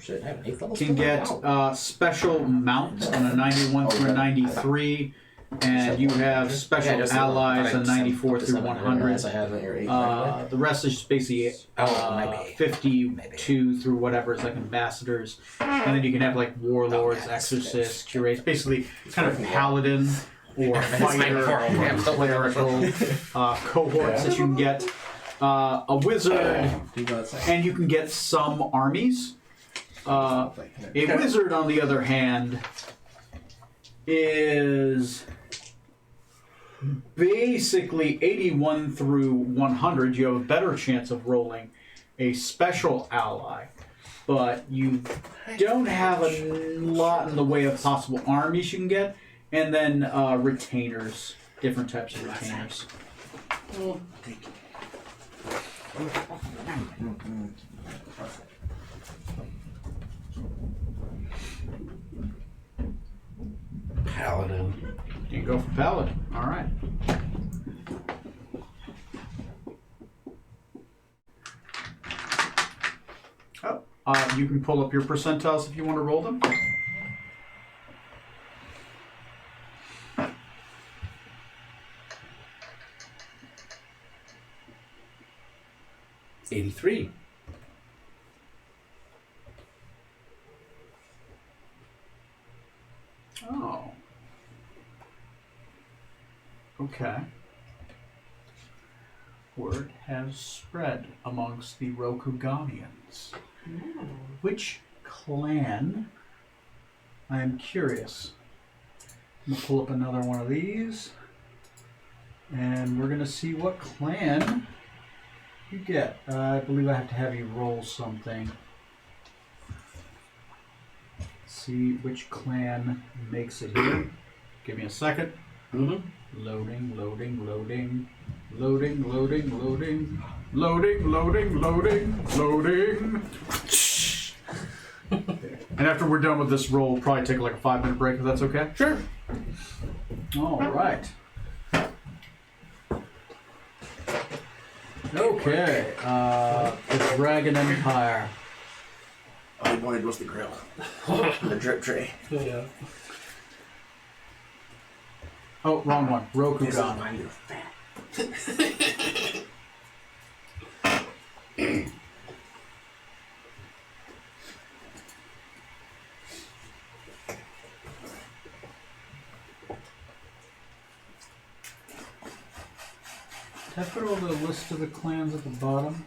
Should have an 8th level can spell get now. special mount on a 91 through a 93, and you have special just allies a I 94 through didn't realize 100. I had it. Your 8 The rest is basically maybe. 52 through whatever is like ambassadors, and then you can have like warlords, exorcists, curates, basically kind of paladin or fighter clerical cohorts that you can get. A wizard, and you can get some armies. A wizard, on the other hand, is basically 81 through 100. You have a better chance of rolling a special ally, but you don't have a lot in the way of possible armies you can get, and then retainers different types of retainers. Paladin. You can go for Paladin. All right. You can pull up your percentiles if you want to roll them. $83. Oh. Okay. Word has spread amongst the Rokuganians. Which clan? I am curious. I'm gonna pull up another one of these, and we're gonna see what clan you get. I believe I have to have you roll something. See which clan makes it here. Give me a second. Mm-hmm. Loading, loading, loading, loading, loading, loading, loading, loading, loading, loading. And after we're done with this roll, we'll probably take like a 5-minute break if that's okay. Sure. All right. Okay. The Dragon Empire. All I wanted was the grill. The drip tray. Yeah. Oh, wrong one. This is Rokugan. why you're fat. Did I put all the list of the clans at the bottom?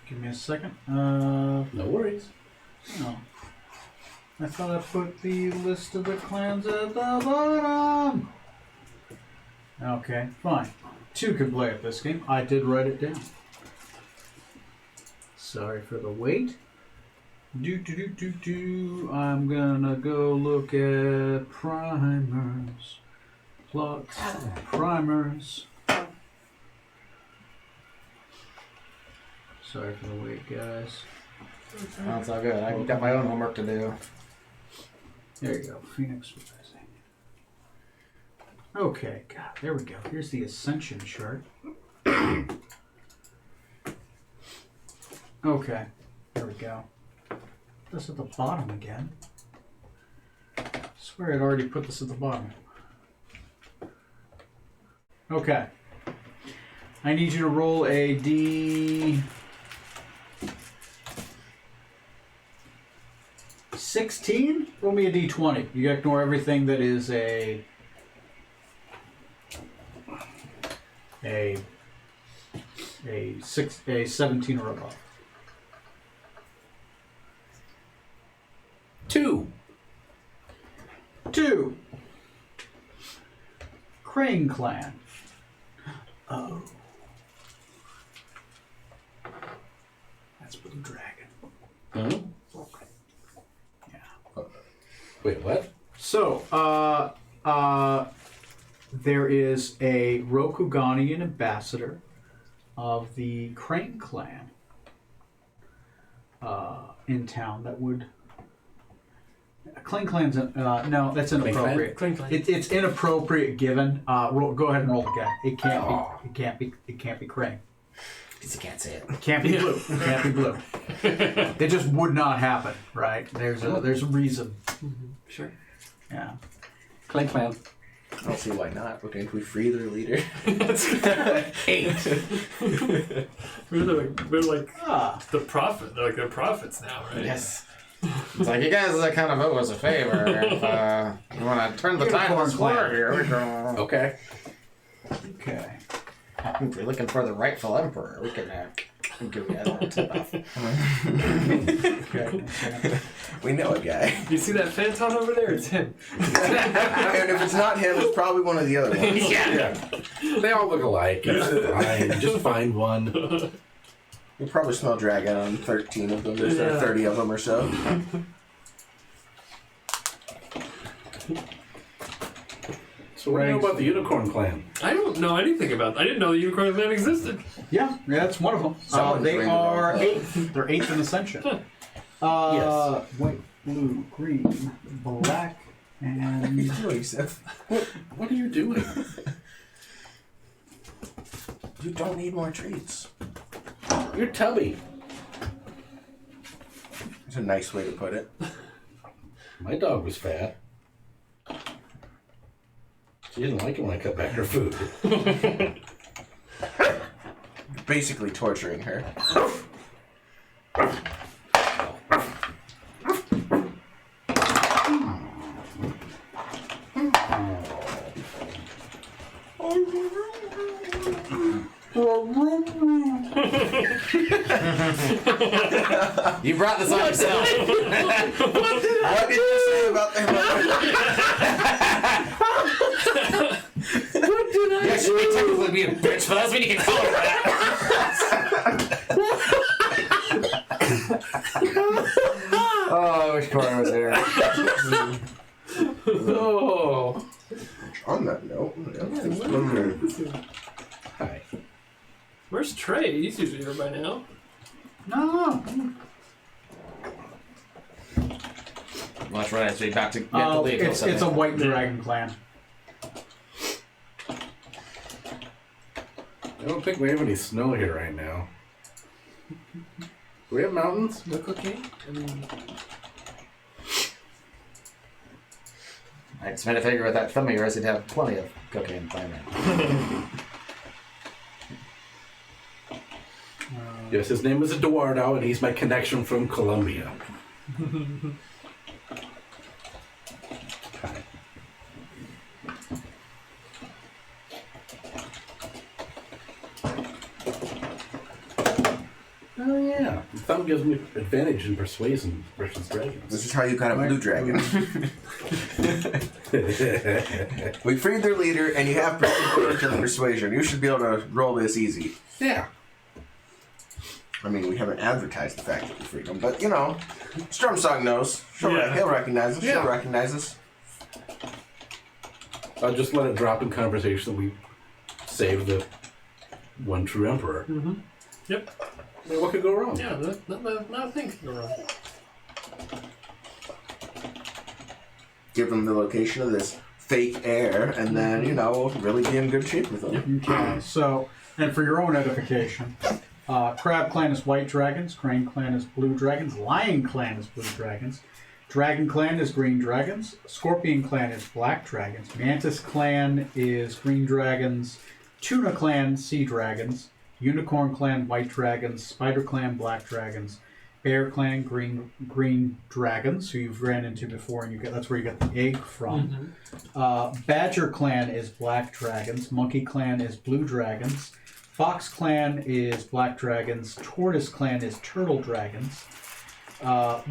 Give me a second. No worries. No. I thought I put the list of the clans at the bottom. Okay, fine. 2 can play at this game. I did write it down. Sorry for the wait. I'm gonna go look at primers. Plots. Primers. Sorry for the wait, guys. That's all good. I've got my own homework to do. There you go. Phoenix Rising. Okay, God, there we go. Here's the Ascension chart. Okay, there we go. This at the bottom again. I swear I'd already put this at the bottom. Okay. I need you to roll a D16? Roll me a D20. You ignore everything that is a 17 or above. 2. 2. Crane Clan. Oh. That's Blue Dragon. Hmm? Yeah. Wait, what? So, there is a Rokuganian ambassador of the Crane Clan in town that would... Clan Clan's... no, that's inappropriate. Clan Clan. It's inappropriate given. Go ahead and roll again. It can't be Crane. Because you can't say it. It can't be blue. It can't be blue. It just would not happen, right? There's a reason. Sure. Yeah. Clan Clan. I don't see why not. Okay, if we free their leader. 8. We're like Ah. the prophet. They're like the prophets now, right? Yes. It's like, you guys kind of owe us a favor. If you want to turn the tide of this war here, we go. Okay. Okay. If you're looking for the rightful emperor, we can give you a little tip off. Okay. We know a guy. You see that Phantom over there? It's him. And if it's not him, it's probably one of the other ones. Yeah. They all look alike. It's fine. Just find one. You probably smell dragon on 13 of them. There's Yeah. 30 of them or so. So what do you know about the Unicorn Clan? I don't know anything about that. I didn't know the Unicorn Clan existed. Yeah, that's one of them. Someone's They bringing are them. 8th. They're 8th in Ascension. Yes. White, blue, green, black, and What are you doing? You don't need more treats. You're tubby. That's a nice way to put it. My dog was fat. She didn't like it when I cut back her food. Basically torturing her. You brought this on yourself. What did you say about their mother? Yeah, she may technically be a bitch, but that's when you can call her that. Oh, I wish Cora was there. Oh. On that note, Hi. Where's Trey? He's usually here by now. no. Well, that's right. So you're about to get the Oh, lead. it's a white dragon clan. I don't think we have any snow here right now. Do we have mountains? No cooking? I just made a figure with that thumb of yours, you'd have plenty of cocaine playing around. Yes, his name is Eduardo, and he's my connection from Colombia. Hi. Oh yeah, thumb gives me advantage in persuasion versus dragons. this is how you got a blue dragon. We freed their leader, and you have persuasion. You should be able to roll this easy. Yeah. I mean, we haven't advertised the fact that we freed him, but you know, Stormsong knows. Yeah. He'll recognize us. Yeah. She'll recognize us. I'll just let it drop in conversation that we saved the one true emperor. Mm-hmm. Yep. I mean, what could go wrong? Yeah, not a thing can go wrong. Give them the location of this fake heir, and then, you know, really be in good shape with them. Okay, so, and for your own edification, Crab Clan is white dragons, Crane Clan is blue dragons, Lion Clan is blue dragons, Dragon Clan is green dragons, Scorpion Clan is black dragons, Mantis Clan is green dragons, Tuna Clan sea dragons, Unicorn Clan white dragons, Spider Clan black dragons, Bear Clan green dragons, who you've ran into before, and that's where you got the egg from. Badger Clan is black dragons, Monkey Clan is blue dragons, Fox Clan is black dragons, Tortoise Clan is turtle dragons,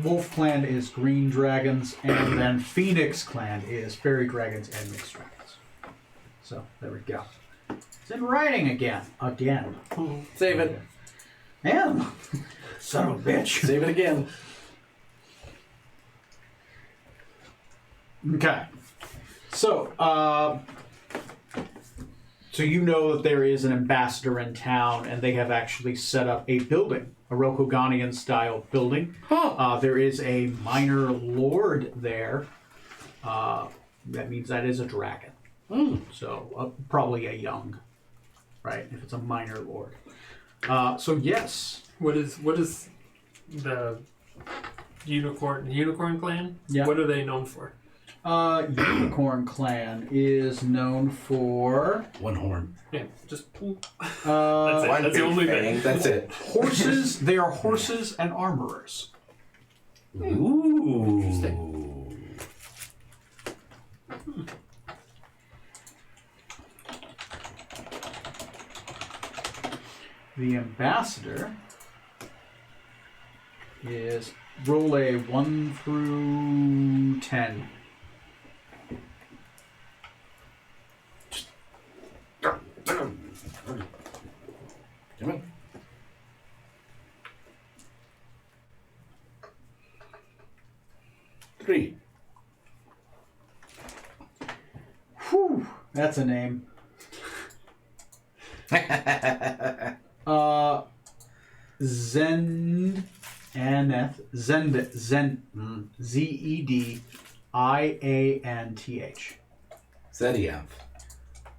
Wolf Clan is green dragons, and then Phoenix Clan is fairy dragons and mixed dragons. So there we go. It's in writing again. Save it. Man, son of a bitch. Save it again. Okay. So, so you know that there is an ambassador in town, and they have actually set up a building, a Rokuganian style building. There is a minor lord there. That means that is a dragon. So probably a young, right? If it's a minor lord. So yes. What is the Unicorn Clan? Yeah. What are they known for? Unicorn Clan is known for One horn. Yeah, just that's it. horses. That's the only thing. That's it. They are horses and armorers. Ooh. The ambassador is roll a 1 through 10. Come on. that's a name. Zendanthe, Zedianth. Zedianth.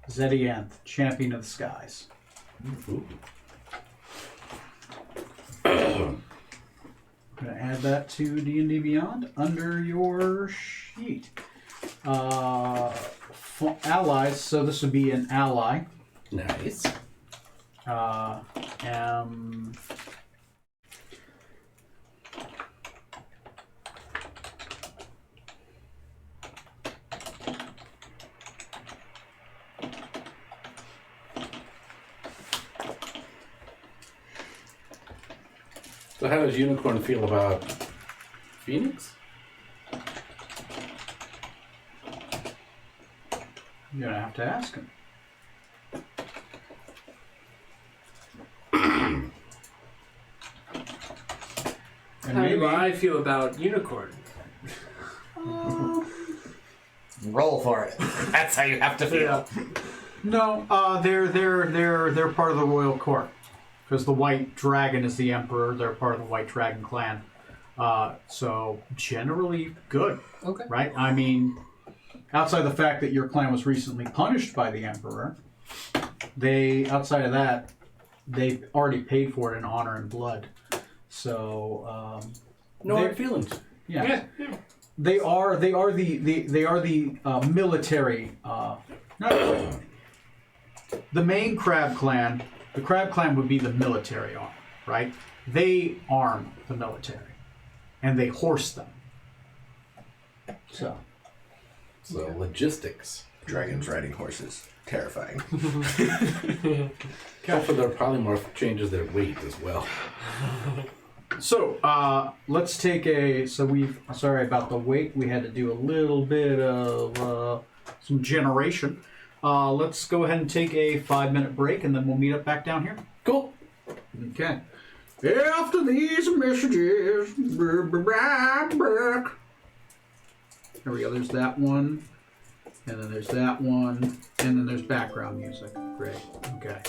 Zedianth, Champion of the Skies. Ooh. I'm gonna add that to D&D Beyond under your sheet. Allies, so this would be an ally. Nice. So how does Unicorn feel about Phoenix? You're gonna have to ask him. And How maybe do I feel about Unicorn? Roll for it. That's how you have to feel. no, they're part of the royal court because the White Dragon is the emperor. They're part of the White Dragon clan. So generally good. Okay. Right? I mean, outside the fact that your clan was recently punished by the emperor, outside of that, they've already paid for it in honor and blood. So No they're- hard feelings. yeah. They are the military. Not the main Crab Clan. The Crab Clan would be the military arm, right? They arm the military, and they horse them. So Logistics. Dragons riding horses. Terrifying. Careful, their polymorph changes their weight as well. So, let's take sorry about the wait. We had to do a little bit of some generation. Let's go ahead and take a 5-minute break, and then we'll meet up back down here. Cool. Okay. After these messages, there we go. There's that one, and then there's that one, and then there's background music. Great. Okay.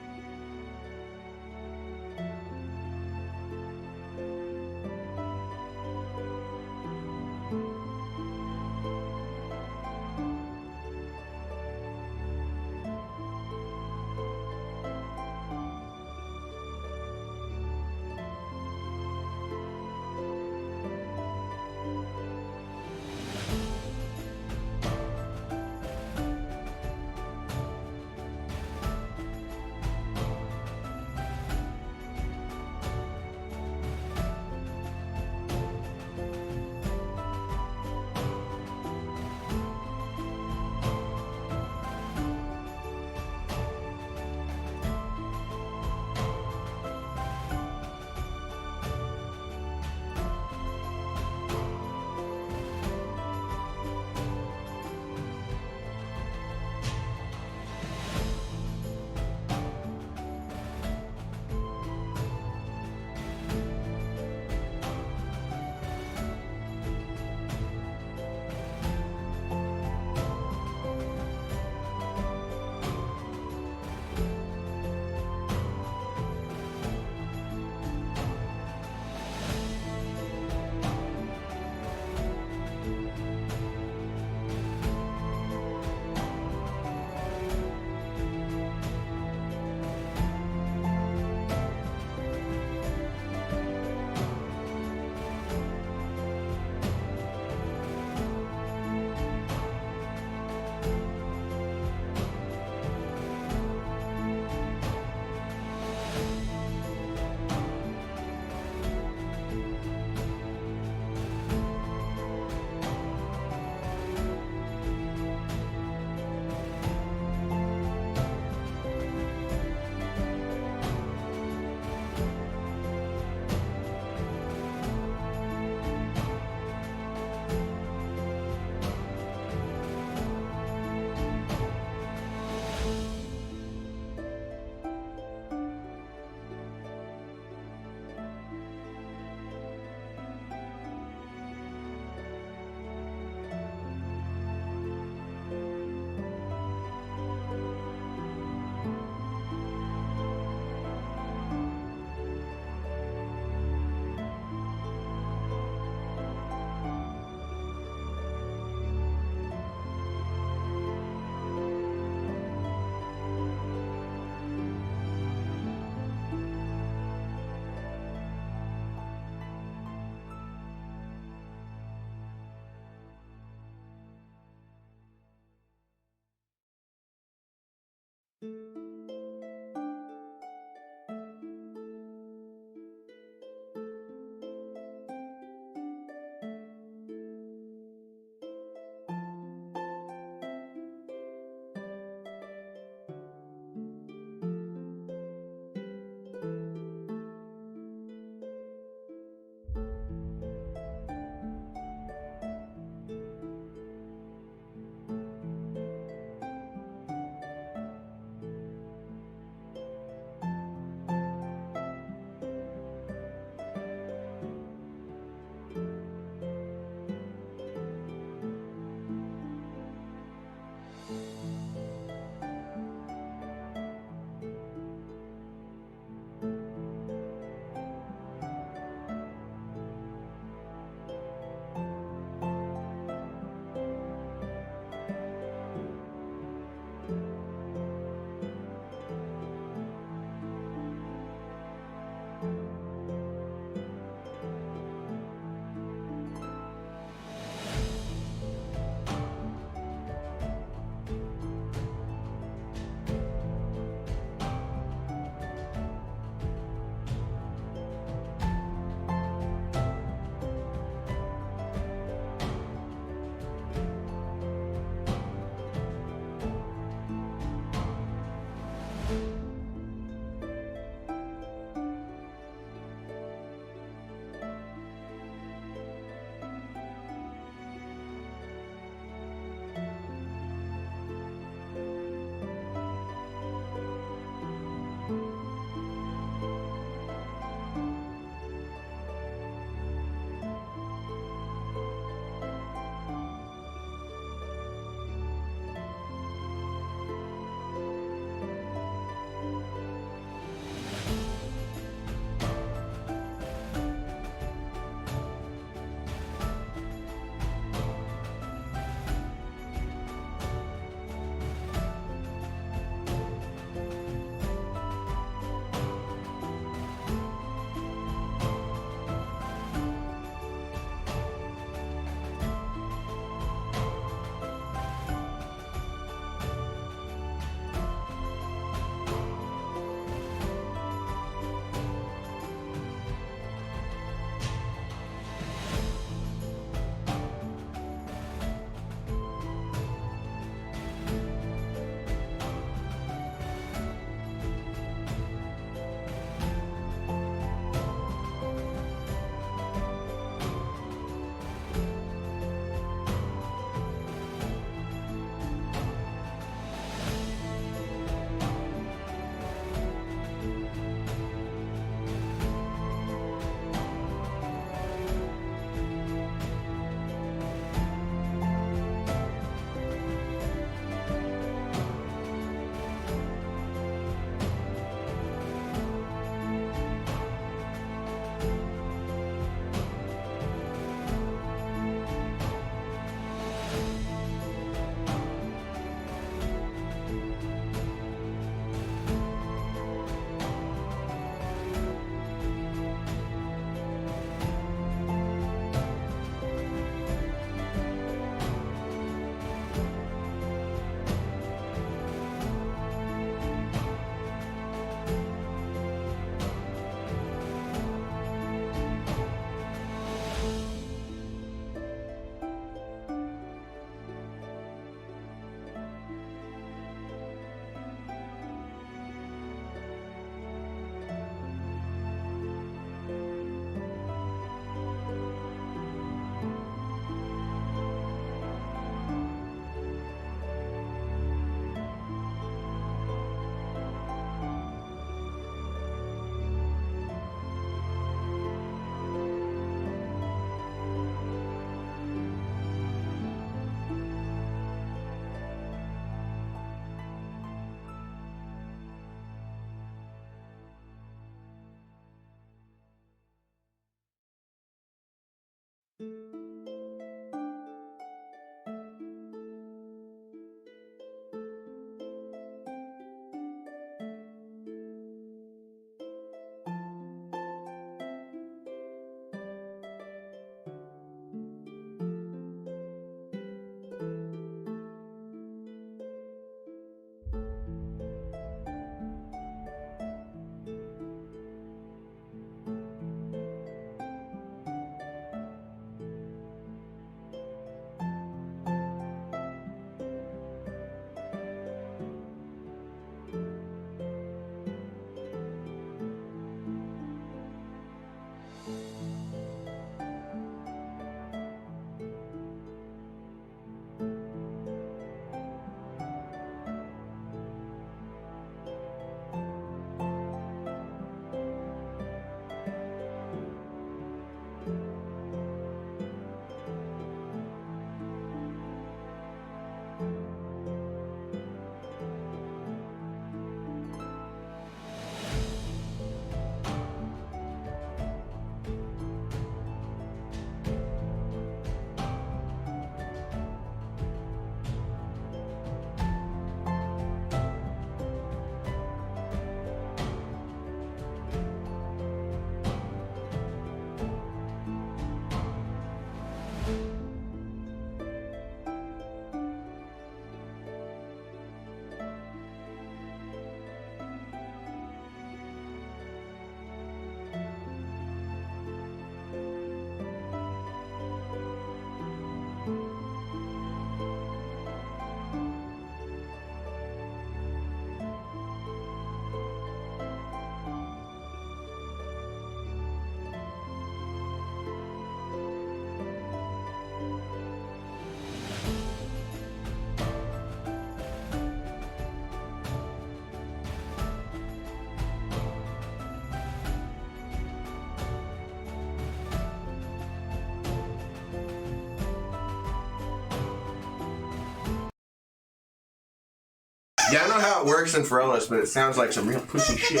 Yeah, I don't know how it works in Ferellis, but it sounds like some real pussy shit.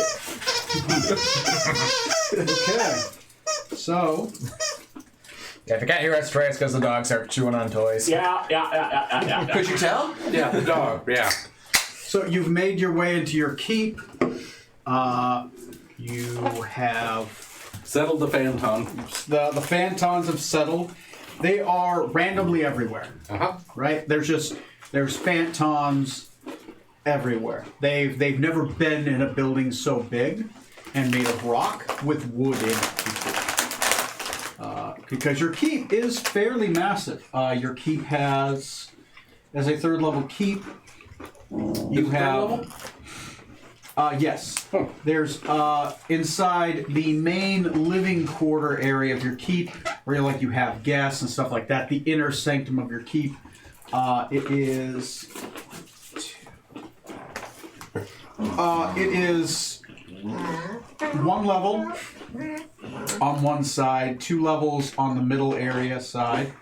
Okay. So, Yeah, if you can't hear us, Trey, it's because the dogs are chewing on toys. Yeah. Could you tell? Yeah, the dog. Yeah. so you've made your way into your keep. You have Settled the Phantom. the Phantons have settled. They are randomly everywhere. Uh-huh. Right? There's Phantons everywhere. They've never been in a building so big and made of rock with wood in it before. Because your keep is fairly massive. Your keep has, as a third level keep, you have. Yes. Huh. There's inside the main living quarter area of your keep, where you have guests and stuff like that. The inner sanctum of your keep. It is one level on one side, 2 levels on the middle area side.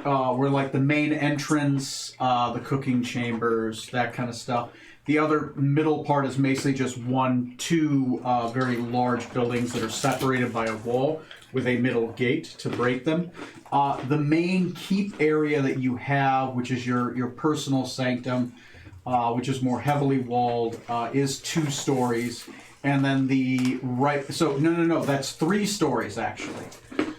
Where like the main entrance, the cooking chambers, that kind of stuff. The other middle part is basically just 2 very large buildings that are separated by a wall with a middle gate to break them. The main keep area that you have, which is your personal sanctum, which is more heavily walled, is 2 stories. And then that's 3 stories actually.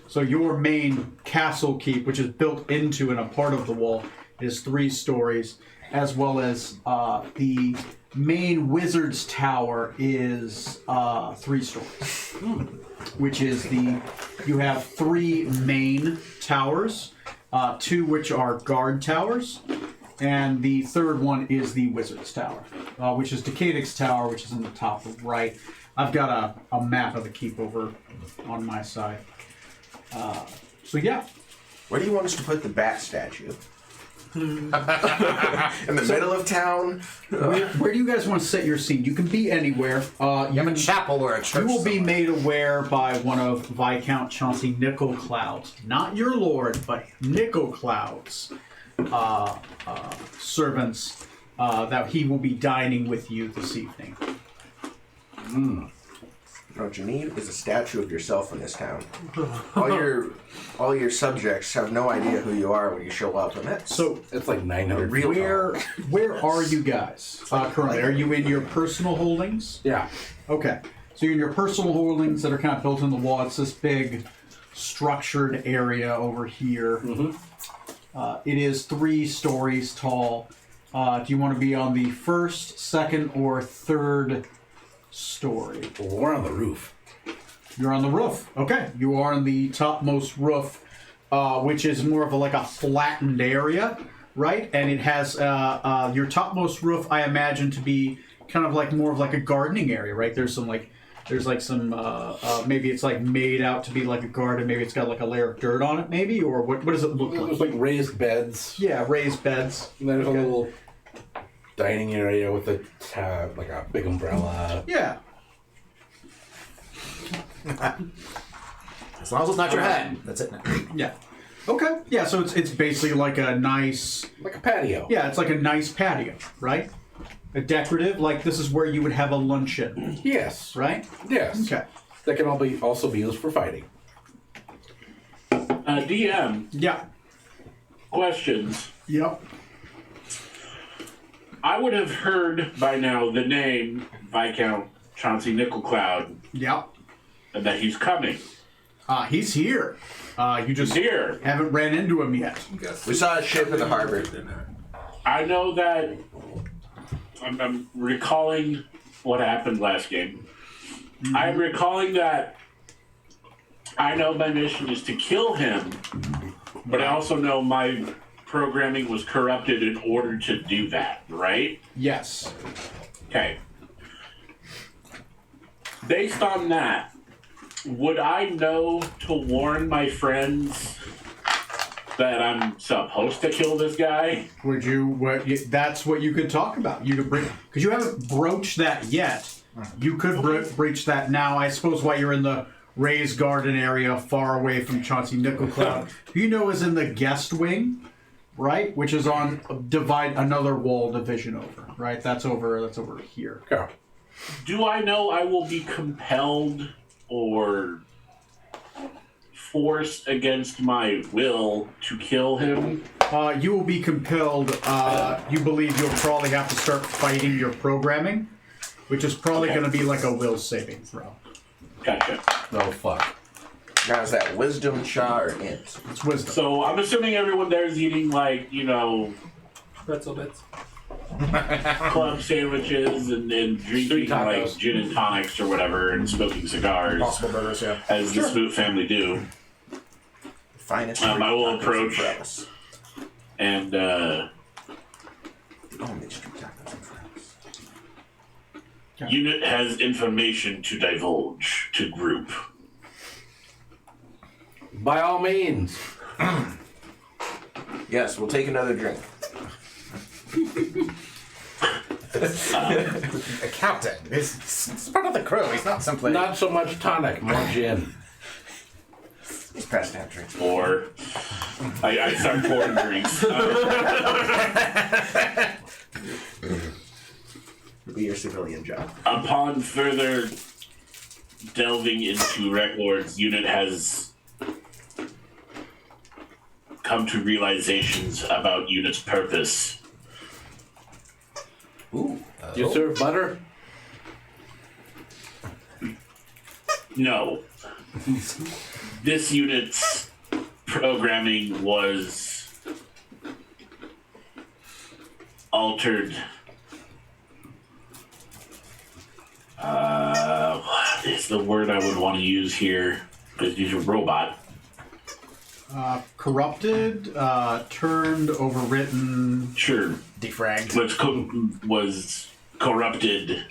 So your main castle keep, which is built into and a part of the wall, is 3 stories, as well as the main wizard's tower is 3 stories. Which is you have 3 main towers, 2 which are guard towers, and the third one is the wizard's tower, which is Decadix Tower, which is in the top right. I've got a map of the keep over on my side. So yeah. Where do you want us to put the bat statue? In the middle of town? Where do you guys want to set your scene? You can be anywhere. You have a chapel or a church. You will be somewhere. made aware by one of Viscount Chauncey Nickelcloud's, not your lord, but Nickelcloud's servants, that he will be dining with you this evening. What you need is a statue of yourself in this town. All your subjects have no idea who you are when you show up, and that's So, It's like 900 feet where are you guys currently? Are you in your personal holdings? Yeah. Okay. So you're in your personal holdings that are kind of built in the wall. It's this big structured area over here. It is 3 stories tall. Do you want to be on the first, second, or third story? Well, we're on the roof. You're on the roof. Okay. You are on the topmost roof, which is more of a flattened area, right? And it has your topmost roof, I imagine, to be kind of like more of like a gardening area, right? There's some maybe it's like made out to be like a garden. Maybe it's got like a layer of dirt on it, maybe, or what does it look There's like? like raised beds. Yeah, raised beds. And there's a little dining area with a big umbrella. Yeah. As long as it's not your head. That's it now. Yeah. Okay. Yeah, so it's basically like a nice... Like a patio. Yeah, it's like a nice patio, right? A decorative, like this is where you would have a luncheon, Yes. right? Yes. Okay. That can also be used for fighting. DM, Yeah. questions. Yep. I would have heard by now the name Viscount Chauncey Nickelcloud Yep. and that he's coming. He's here. You just Here, haven't ran into him yet. we saw a ship in the harbor. I know that I'm recalling what happened last game. I'm recalling that I know my mission is to kill him, but I also know my programming was corrupted in order to do that, right? Yes. Okay. Based on that, would I know to warn my friends that I'm supposed to kill this guy? Would you? That's what you could talk about. You could bring because you haven't broached that yet. You could breach that now. I suppose while you're in the raised garden area, far away from Chauncey Nickelcloud, who you know is in the guest wing. right? Which is on another wall division over, right? That's over here. Go. Do I know I will be compelled or forced against my will to kill him? You will be compelled. You believe you'll probably have to start fighting your programming, which is probably Okay. going to be like a will saving throw. Gotcha. Oh, fuck. Now, is that wisdom, cha, or int? It's wisdom. So I'm assuming everyone there is eating, like, Pretzel bits. club sandwiches and drinking, like, tacos. gin and tonics or whatever and smoking cigars, Possible burgers, yeah. as the Smoot family do. Finest. I will street tacos approach. in Ferris. And, The only street tacos in Ferris. unit has information to divulge to group. By all means. Yes, we'll take another drink. Captain, he's part of the crew. He's not simply. Not so much tonic, more gin. He's passing out drinks. Or I start pouring drinks. It'll be your civilian job. Upon further delving into Recklord's, unit has come to realizations about unit's purpose. Ooh. You serve butter? No. This unit's programming was altered. What is the word I would want to use here? Because he's a robot. Corrupted, turned, overwritten. Sure. Defragged. Was corrupted.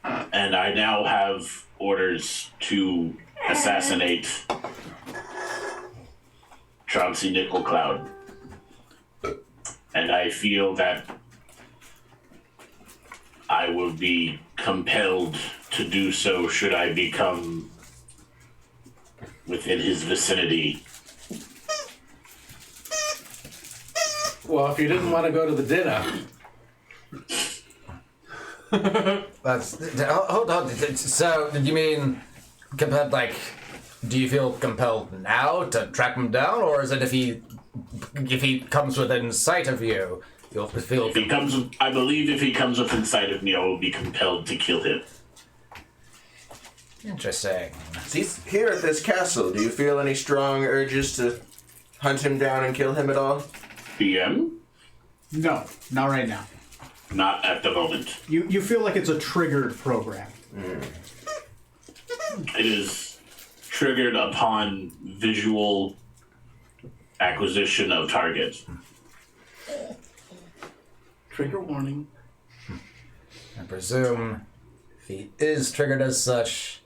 And I now have orders to assassinate Chauncey Nickelcloud. And I feel that I will be compelled to do so should I become within his vicinity. Well, if you didn't want to go to the dinner, Hold on. So, you mean compelled? Like, do you feel compelled now to track him down, or is it if he comes within sight of you, you'll feel? If he comes, I believe if he comes within sight of me, I will be compelled to kill him. Interesting. He's here at this castle. Do you feel any strong urges to hunt him down and kill him at all? PM? No, not right now. Not at the moment. You feel like it's a triggered program. It is triggered upon visual acquisition of target. trigger warning. I presume if he is triggered as such,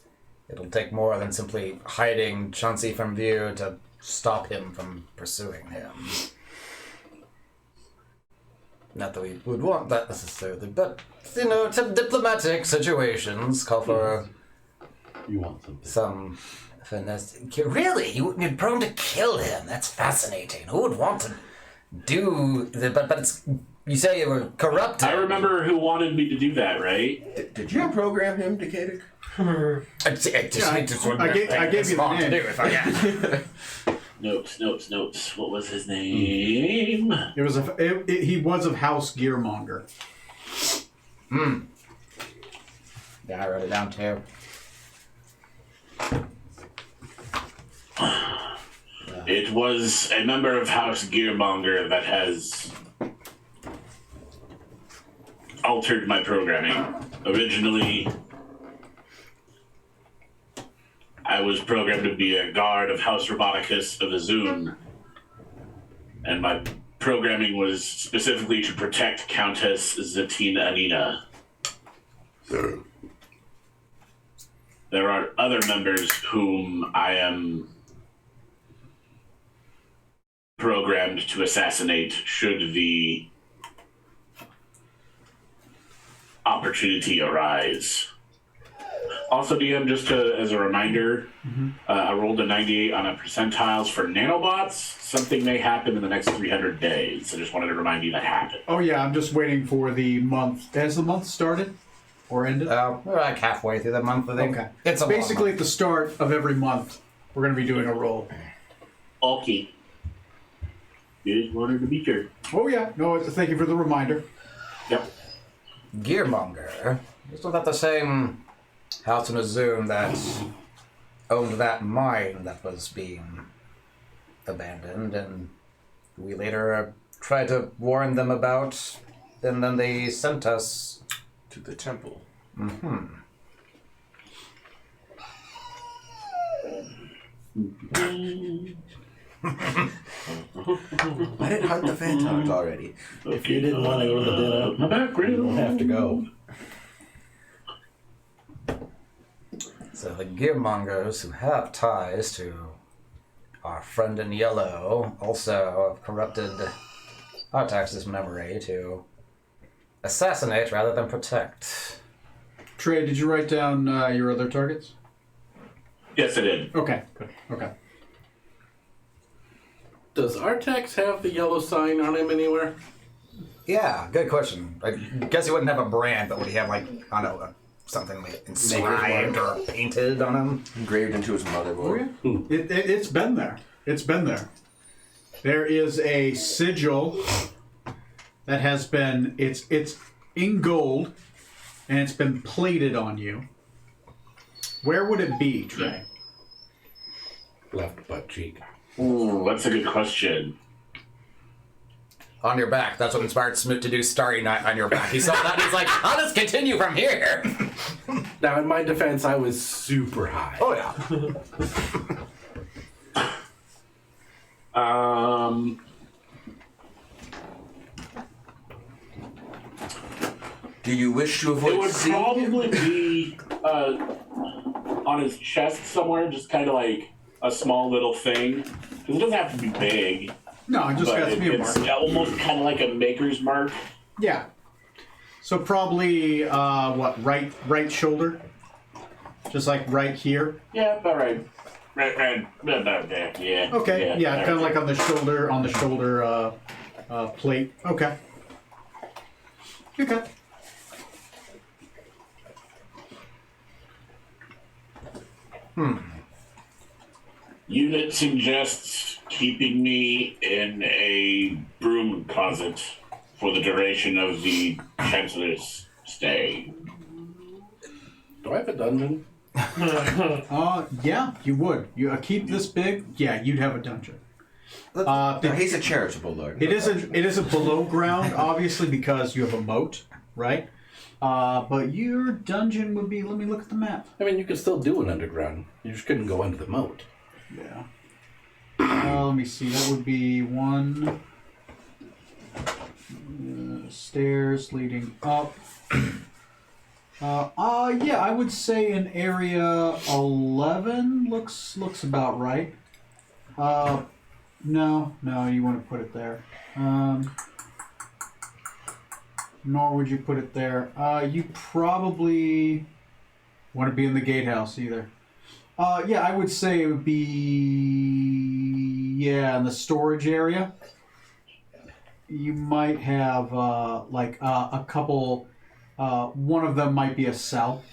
it'll take more than simply hiding Chauncey from view to stop him from pursuing him. Not that we would want that necessarily, but, diplomatic situations call for You want something. some finesse. Really? You're prone to kill him? That's fascinating. Who would want to do that? But it's, you say you were corrupted. I remember who wanted me to do that, right? Did you program him, Decatur? I gave you the name. to do if I can. Notes. What was his name? It was he was of House Gearmonger. Yeah, I wrote it down too. It was a member of House Gearmonger that has altered my programming. Originally, I was programmed to be a guard of House Roboticus of Azun, and my programming was specifically to protect Countess Zatina Anina. There are other members whom I am programmed to assassinate should the opportunity arise. Also, DM, just as a reminder, I rolled a 98 on a percentiles for nanobots. Something may happen in the next 300 days. I just wanted to remind you that happened. Oh yeah, I'm just waiting for the month. Has the month started or ended? We're like halfway through the month, I think. Okay. It's a Basically, long at the start of every month, we're going to be doing a roll. Okay. Just wanted to be sure. Oh yeah, no, thank you for the reminder. Yep. month. Gearmonger. Isn't that the same house in Azum that owned that mine that was being abandoned, and we later tried to warn them about, and then they sent us To the temple. I didn't hunt the Phantoms already. If you didn't want to go to the dinner, My back you don't have to go. So the gearmongers who have ties to our friend in yellow also have corrupted Artax's memory to assassinate rather than protect. Trey, did you write down your other targets? Yes, I did. Okay, good. Okay. Does Artax have the yellow sign on him anywhere? Yeah, good question. I guess he wouldn't have a brand, but would he have, like, I don't know, something like inscribed or painted on him? Engraved into his Oh motherboard. yeah. It's been there. It's been there. There is a sigil that has been it's in gold and it's been plated on you. Where would it be, Trey? Left butt cheek. Ooh, that's a good question. On your back. That's what inspired Smoot to do Starry Night on your back. He saw that and he's like, I'll just continue from here. Now, in my defense, I was super high. Oh, yeah. Do you wish to It avoid would seeing him? probably be on his chest somewhere, just kind of like a small little thing. 'Cause it doesn't have to be big, No, it just but got to be a it's mark. almost kind of like a maker's mark. Yeah. So probably right shoulder? Just like right here. Yeah, about right. Right, about there. Yeah. Okay. Yeah, kind of right. like on the shoulder plate. Okay. Okay. Unit suggests keeping me in a broom closet for the duration of the Chancellor's stay. Do I have a dungeon? Yeah, you would. You keep this big. Yeah, you'd have a dungeon. He's a charitable lord. It isn't below ground, obviously, because you have a moat, right? But your dungeon would be. Let me look at the map. I mean, you could still do an underground. You just couldn't go into the moat. Yeah. Let me see. That would be one stairs leading up. Yeah, I would say in area 11 looks about right. No, you want to put it there. Nor would you put it there. You probably want to be in the gatehouse either. Yeah, I would say it would be in the storage area. You might have like a couple. One of them might be a cell.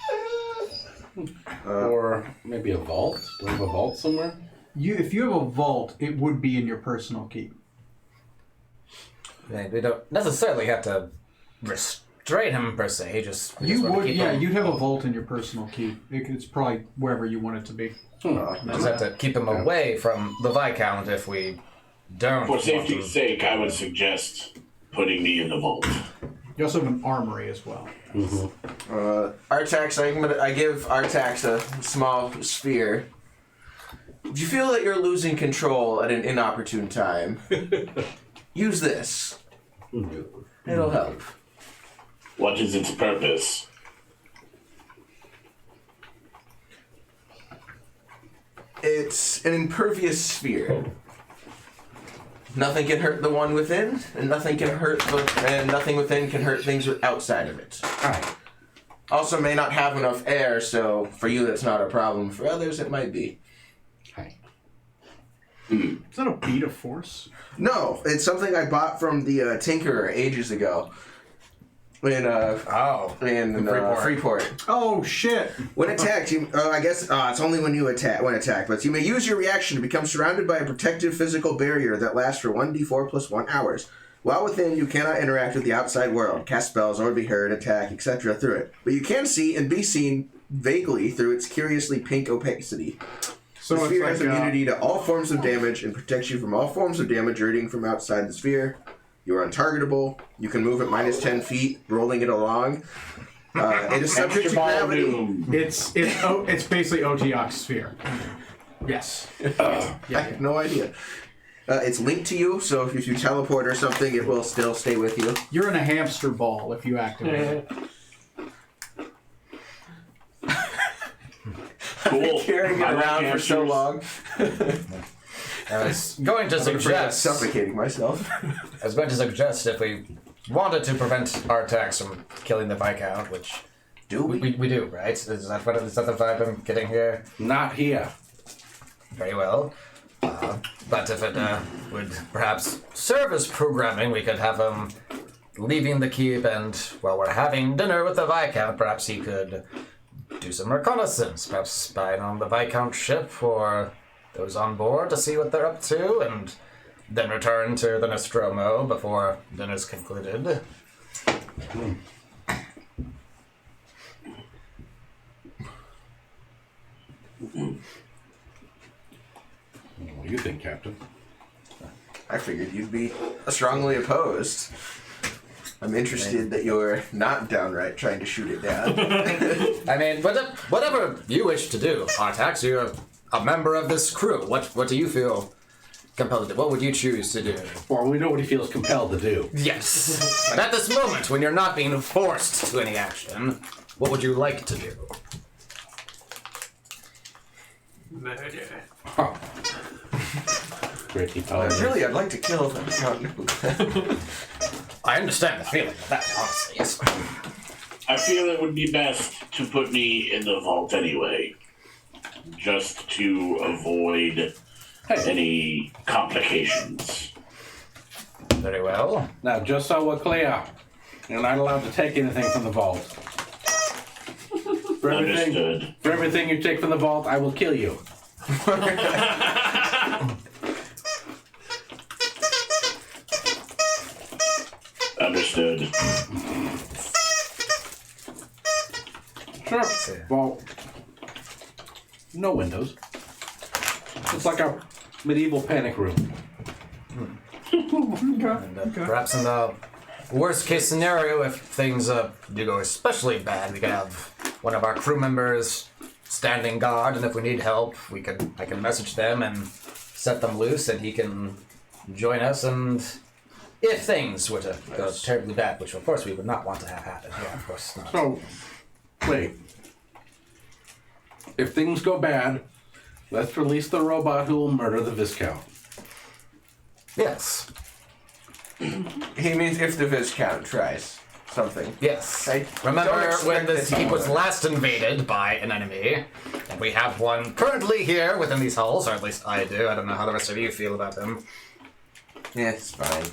Or maybe a vault. Do we have a vault somewhere? If you have a vault, it would be in your personal keep. We don't necessarily have to restrain him, per se. We just You want to would, keep yeah. him, You'd have a vault in your personal keep. It's probably wherever you want it to be. we just have to keep him away from the Viscount if we don't. For want safety's him. sake, I would suggest putting me in the vault. You also have an armory as well. Artax, I give Artax a small sphere. Do you feel that you're losing control at an inopportune time? Use this. It'll help. What is its purpose? It's an impervious sphere. Nothing can hurt the one within, and nothing within can hurt things outside of it. Alright. Also may not have enough air, so for you that's not a problem. For others it might be. Hi. Is that a bead of force? No, it's something I bought from the Tinkerer ages ago. In Freeport. Oh shit! When attacked, I guess it's only when attacked. But you may use your reaction to become surrounded by a protective physical barrier that lasts for 1d4 plus 1 hours. While within, you cannot interact with the outside world, cast spells, or be heard, attack, etc. through it. But you can see and be seen vaguely through its curiously pink opacity. So The it's sphere like has immunity to all forms of damage and protects you from all forms of damage radiating from outside the sphere. You are untargetable. You can move at minus 10 feet, rolling it along. It is subject to gravity. It's basically Otiok's sphere. Yes. I have no idea. It's linked to you, so if you teleport or something, it will still stay with you. You're in a hamster ball if you activate it. Cool. Carrying it I like around for so hamsters. long. I was going to I'm afraid I'm suggest. suffocating myself. I was going to suggest if we wanted to prevent Artax from killing the Viscount, which Do we? we do, right? Is that the vibe I'm getting here? Not here. Very well. But if it would perhaps serve as programming, we could have him leaving the keep, and while we're having dinner with the Viscount, perhaps he could do some reconnaissance, perhaps spying on the Viscount ship or those on board to see what they're up to, and then return to the Nostromo before dinner's concluded. What do you think, Captain? I figured you'd be strongly opposed. I'm interested that you're not downright trying to shoot it down. I mean, whatever you wish to do, Artax, you're a member of this crew. What do you feel compelled to do? What would you choose to do? Well, we know what he feels compelled to do. Yes. But at this moment, when you're not being forced to any action, what would you like to do? Murder. Huh. Great intelligence. Really, I'd like to kill Viscount Nuke. I understand the feeling of that, honestly. Yes. I feel it would be best to put me in the vault anyway, just to avoid any complications. Very well. Now, just so we're clear, you're not allowed to take anything from the vault. For Understood. everything you take from the vault, I will kill you. Understood. Sure. Well, no windows. It's like a medieval panic room. And perhaps in the worst case scenario, if things do go especially bad, we could have one of our crew members standing guard, and if we need help, I can message them and set them loose, and he can join us. And if things were to go terribly bad, which of course we would not want to have happen, yeah, of course not. So, wait. If things go bad, let's release the robot who will murder the Viscount. Yes, He means if the Viscount tries something. yes. I Remember don't expect when it to he was happen. last invaded by an enemy, and we have one currently here within these halls, or at least I do. I don't know how the rest of you feel about him. Yeah, it's fine.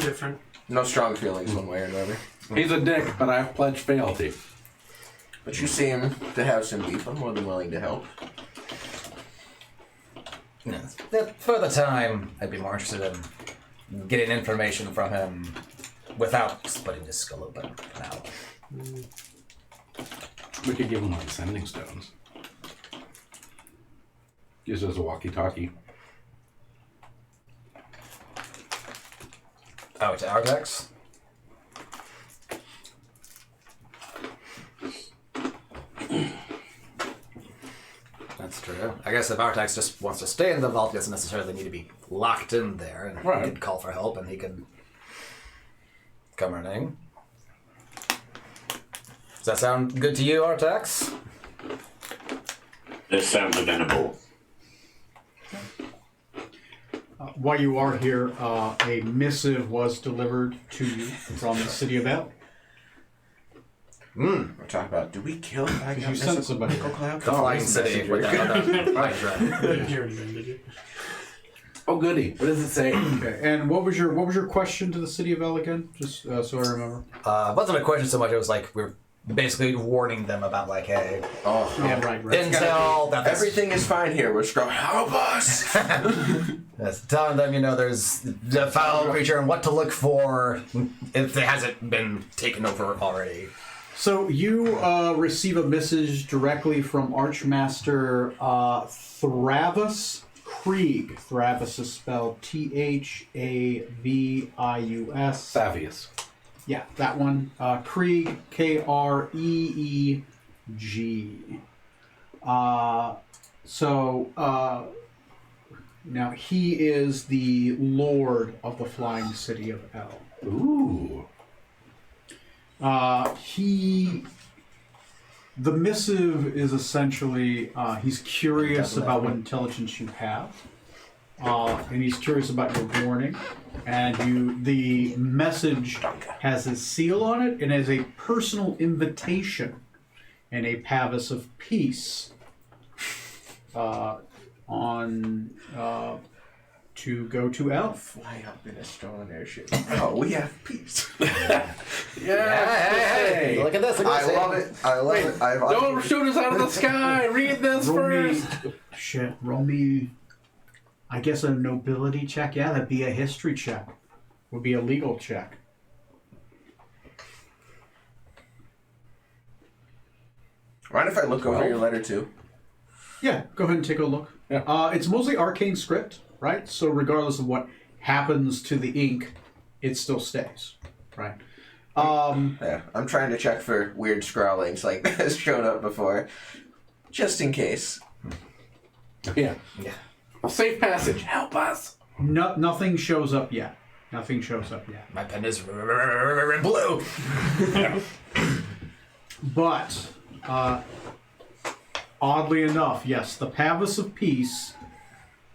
Different. No strong feelings one way or another. He's a dick, but I've pledged fealty. But you seem to have some beef. I'm more than willing to help. Yes. For the time, I'd be more interested in getting information from him without splitting his skull open now. We could give him like sending stones. Use it as a walkie-talkie. Oh, to Artax? That's true. I guess if Artax just wants to stay in the vault, he doesn't necessarily need to be locked in there, and Right. he can call for help, and he can come running. Does that sound good to you, Artax? This sounds amenable. While you are here, a missive was delivered to you from the city of El. We're talking about, do we kill that guy? You sent somebody. The flying city with the Hydra. You didn't hear anything, did you? Oh, goody. What does it say? Okay. And what was your question to the city of El again? Just so I remember. It wasn't a question so much. It was like we're basically warning them about like, hey, Oh, Yeah, right. intel. That everything is fine here. We're just going, help us! Yes, telling them, there's the foul creature and what to look for if it hasn't been taken over already. So you receive a message directly from Archmaster Thravis Krieg. Thravis is spelled Thavius. Savius. Yeah, that one. Krieg, Kreeg. Now he is the Lord of the Flying City of El. Ooh. The missive is essentially, he's curious about what intelligence you have, and he's curious about your warning, and the message has his seal on it and has a personal invitation and a pavis of peace to go to El. Fly up in a stolen airship. Oh, we have peace. Hey, look at this. Look at I this. love it. I love it. Don't shoot us out of the sky. Read this first. Roll me, I guess, a nobility check. Yeah, that'd be a history check. Would be a legal check. Mind if I look over your letter too? Yeah, go ahead and take a look. Yeah. It's mostly arcane script, right? So regardless of what happens to the ink, it still stays, right? Yeah, I'm trying to check for weird scrawlings like that has shown up before, just in case. Yeah. Safe passage. Help us. Nothing shows up yet. Nothing shows up yet. My pen is blue. But, oddly enough, yes, the Pavis of Peace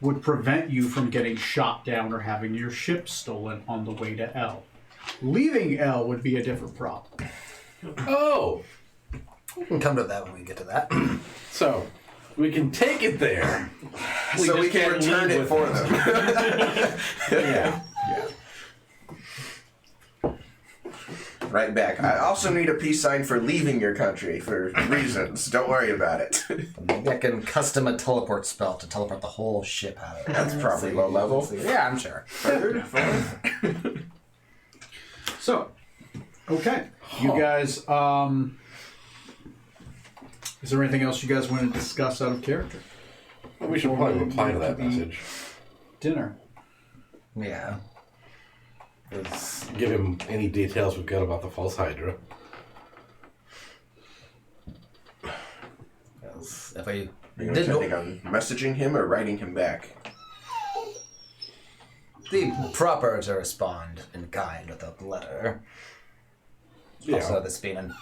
would prevent you from getting shot down or having your ship stolen on the way to El. Leaving El would be a different problem. Oh. We can come to that when we get to that. So, we can take it there. So we just can can't return leave it with for them. Yeah. Right back. I also need a peace sign for leaving your country for reasons. Don't worry about it. Maybe I can custom a teleport spell to teleport the whole ship out of it. That's probably low level. Yeah, I'm sure. Third, fourth. So, okay. You guys, is there anything else you guys want to discuss out of character? Well, we should probably reply to that message. Dinner. Yeah. Give him any details we've got about the false Hydra. If I Are you did intending on messaging him or writing him back? be proper to respond in kind with a letter. Yeah. Also, this being an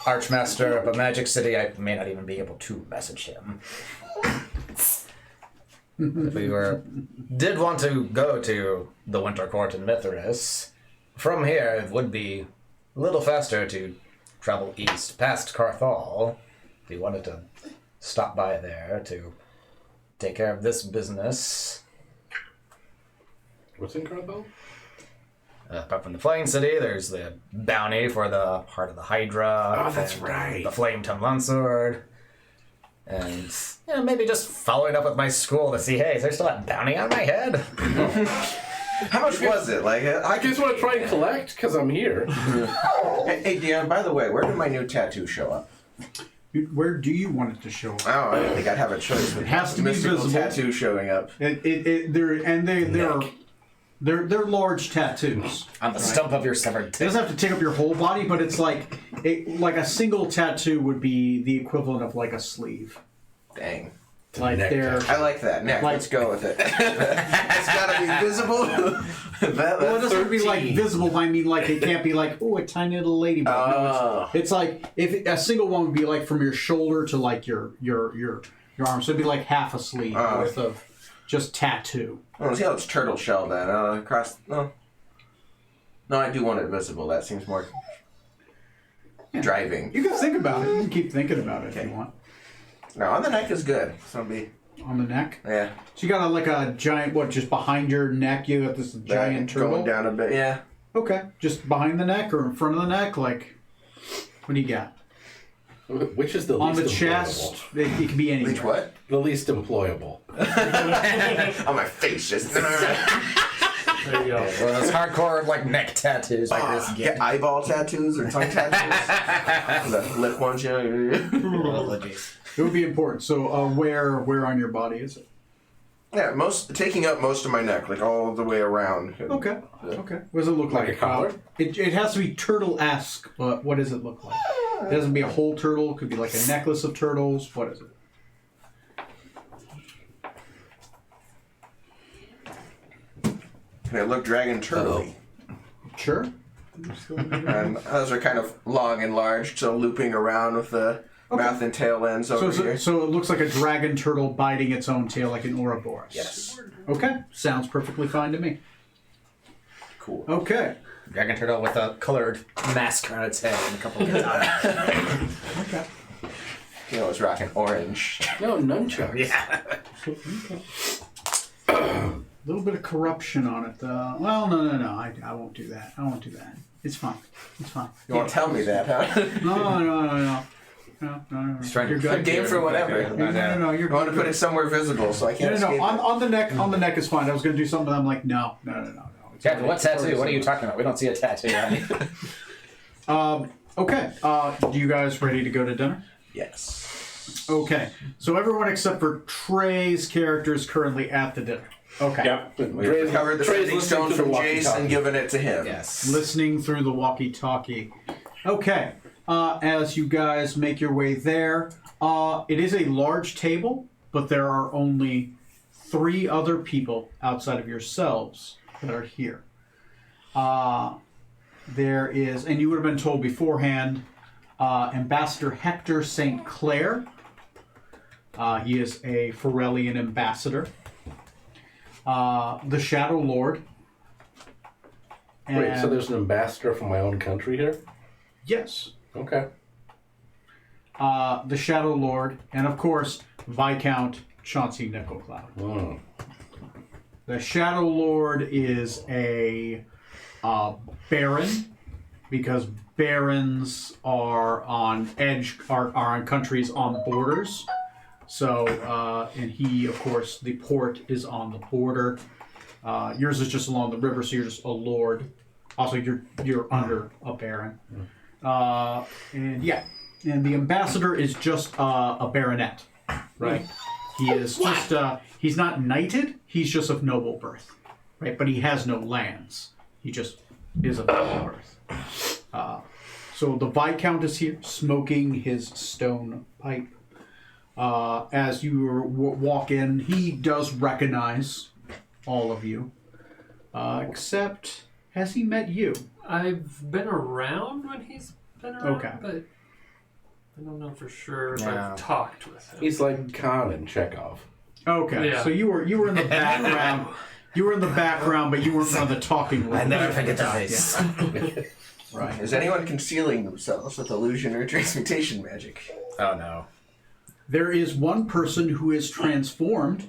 Archmaster of a magic city, I may not even be able to message him. If we did want to go to the Winter Court in Mithras, from here it would be a little faster to travel east past Carthal. If we wanted to stop by there to take care of this business. What's in Carthel? Apart from the Flying City, there's the bounty for the Heart of the Hydra. Oh, that's and right. The Flame Tongue Longsword. And maybe just following up with my school to see, hey, is there still that bounty on my head? How much was it? Like, I just want to try and collect because I'm here. Hey, Dion, by the way, where did my new tattoo show up? Where do you want it to show up? Oh, I don't think I'd have a choice with It has to be mystical visible. tattoo showing up. They're large tattoos. On the stump of your severed It tip. doesn't have to take up your whole body, but it's like a single tattoo would be the equivalent of like a sleeve. Dang. Like neck they're. I like that. Neck, Like- let's go with it. It's gotta be visible. Well, it doesn't have to be like 13. visible. I mean, like it can't be like, oh, a tiny little ladybug. No, it's like if a single one would be like from your shoulder to like your arm, so it'd be like half a sleeve worth of just tattoo. Oh, see how it's turtle shell then? Across. No, I do want it visible. That seems more. driving. You can think about it. You can keep thinking about it if you want. No, on the neck is good. So be On the neck. yeah. So you got like a giant, what, just behind your neck? You got this giant turtle? Going down a bit. Yeah. Okay. Just behind the neck or in front of the neck? Like, what do you got? Which is the On least the chest? It can be anywhere. Which what? The least employable. On my face, just. There you go. Well, those hardcore like neck tattoos like this. Get eyeball tattoos or tongue tattoos. The lip ones, you know. It would be important. So, where on your body is it? Yeah, taking up most of my neck, like all the way around. Okay. Okay. What does it look like? Like a collar? It has to be turtle-esque, but what does it look like? It doesn't be a whole turtle. It could be like a necklace of turtles. What is it? Can it look dragon turtle-y? Sure. And those are kind of long and large, so looping around with the mouth and tail ends over here. So it looks like a dragon turtle biting its own tail like an Ouroboros. Yes. Okay. Sounds perfectly fine to me. Cool. Okay. Dragon turtle with a colored mask around its head and a couple of katanas. Okay. You know, it's rocking orange. No, nunchucks. Yeah. A little bit of corruption on it. Well, no. I won't do that. I won't do that. It's fine. It's fine. You won't tell me that, huh? No. He's trying to You're good. A game for whatever. No. You're I want to good. put it somewhere visible so I can't No. escape it. On the neck is fine. I was going to do something. I'm like, no. It's Yeah, already- what it's already tattoo? What are you somewhere. talking about? We don't see a tattoo. Right? Okay. You guys ready to go to dinner? Yes. Okay. So everyone except for Trey's character is currently at the dinner. Okay. Yep. Trey's, Covered the Trey's sending listening stone to the from Jace walkie-talkie. and giving it to him. Yes. Listening through the walkie-talkie. Okay. As you guys make your way there, it is a large table, but there are only 3 other people outside of yourselves that are here. There is, and you would have been told beforehand, Ambassador Hector St. Clair. He is a Ferellian ambassador. The Shadow Lord. Wait, so there's an ambassador from my own country here? Yes. Okay. The Shadow Lord, and of course, Viscount Chauncey Nickelcloud. Mm. The Shadow Lord is a baron, because barons are on on countries on borders. So, and he, of course, the port is on the border. Yours is just along the river, so you're just a lord. Also, you're under a baron. And the ambassador is just a baronet, right? He is just he's not knighted. He's just of noble birth, right? But he has no lands. He just is of noble birth. So the Viscount is here, smoking his stone pipe. As you walk in, he does recognize all of you, except has he met you? I've been around when he's been around, Okay. but I don't know for sure if Yeah. I've talked with him. He's like Khan and Chekhov. Okay, Yeah. so you were in the background. You were in the background, but you weren't one of the talking ones. I never forget the face. Right. Is anyone concealing themselves with illusion or transmutation magic? Oh no. There is one person who is transformed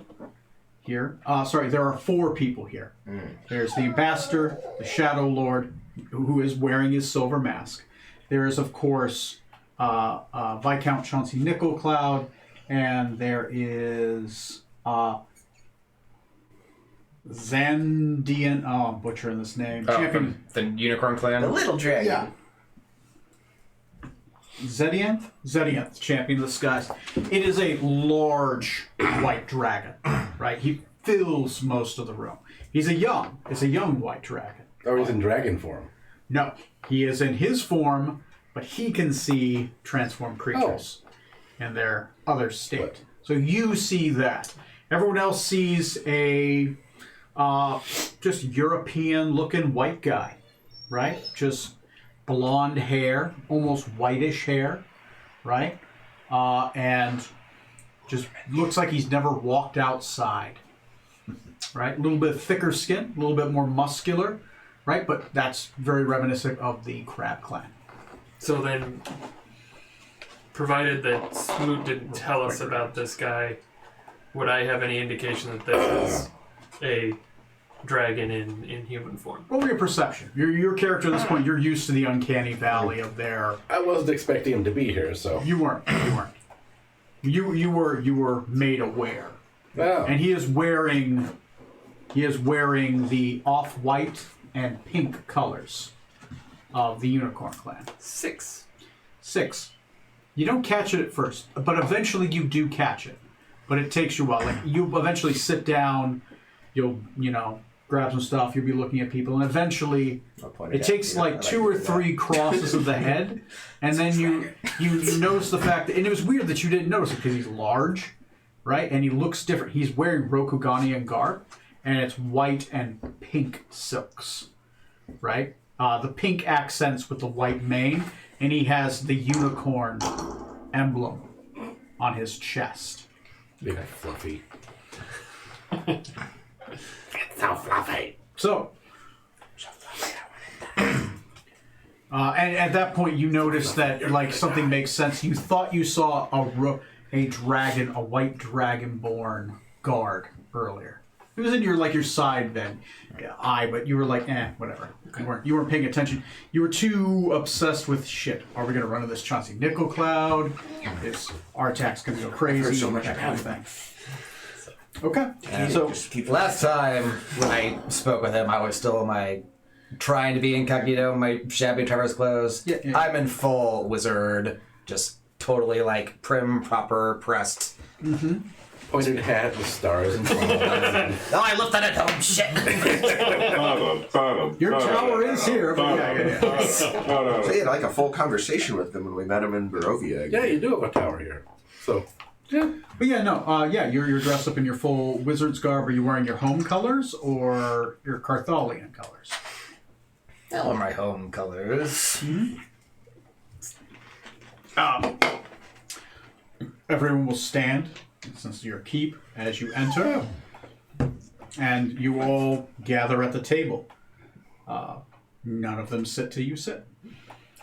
here. Sorry, there are 4 people here. There's the ambassador, the Shadow Lord, who is wearing his silver mask. There is, of course, Viscount Chauncey Nickelcloud, and there is Zandian. Oh, I'm butchering this name. Oh, Champion from the Unicorn Clan. The little dragon. Yeah. Zedianth? Zedianth, champion of the skies. It is a large white dragon, right? He fills most of the room. It's a young white dragon. Or he's in dragon form. No, he is in his form, but he can see transformed creatures in their other state. So you see that. Everyone else sees a just European-looking white guy, right? Just blonde hair, almost whitish hair, right? And just looks like he's never walked outside, right? A little bit thicker skin, a little bit more muscular, right? But that's very reminiscent of the Crab Clan. So then, provided that Smoot didn't tell us about this guy, would I have any indication that this is a dragon in human form? Roll your perception. Your character at this point, you're used to the uncanny valley of their. I wasn't expecting him to be here, so. You weren't. You were made aware, Oh. and he is wearing the off-white and pink colors of the Unicorn Clan. 6. 6. You don't catch it at first, but eventually you do catch it. But it takes you a while. Like you eventually sit down, you'll grab some stuff, you'll be looking at people, and eventually it takes like 2 or 3 crosses of the head, and then you notice the fact that, and it was weird that you didn't notice it because he's large, right? And he looks different. He's wearing Rokuganian garb, and it's white and pink silks, right? The pink accents with the white mane, and he has the unicorn emblem on his chest. Big fluffy. It's so fluffy. So, and at that point, you notice that like something makes sense. You thought you saw a dragon, a white dragonborn guard earlier. It was in your side eye, but you were like, whatever. You weren't paying attention. You were too obsessed with shit. Are we gonna run into this Chauncey Nickel cloud? Is Artax gonna go crazy? so much that kind of about thing. Okay, so Just keep Last time when I spoke with him, I was still in my trying to be incognito, my shabby Trevor's clothes. Yeah. I'm in full wizard, just totally like prim, proper, pressed. Pointed hat with stars and Oh, I looked at it. Oh shit! your tower is here. But yeah. So we had like a full conversation with them when we met him in Barovia. Yeah, you do have a tower here. So, yeah. But you're dressed up in your full wizard's garb. Are you wearing your home colors or your Carthalian colors? All my home colors. Everyone will stand, since you're keep, as you enter. And you all gather at the table. None of them sit till you sit.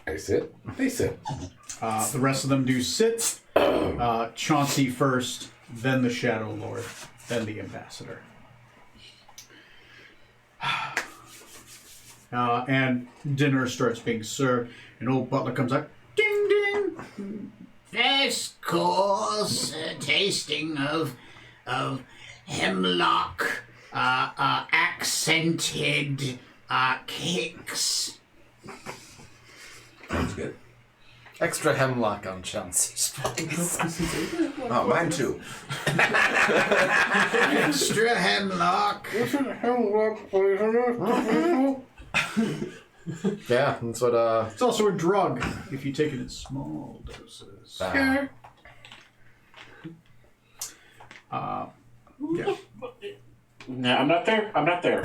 I sit. They sit. The rest of them do sit. Chauncey first, then the Shadow Lord, then the Ambassador. And dinner starts being served. An old butler comes out. Ding, ding. First course, tasting of hemlock, accented cakes. Sounds good. Extra hemlock on Chauncey's face. Oh, mine too. Extra hemlock. Yeah, that's what. It's also a drug if you take it in small doses. Yeah. No, I'm not there. I'm not there.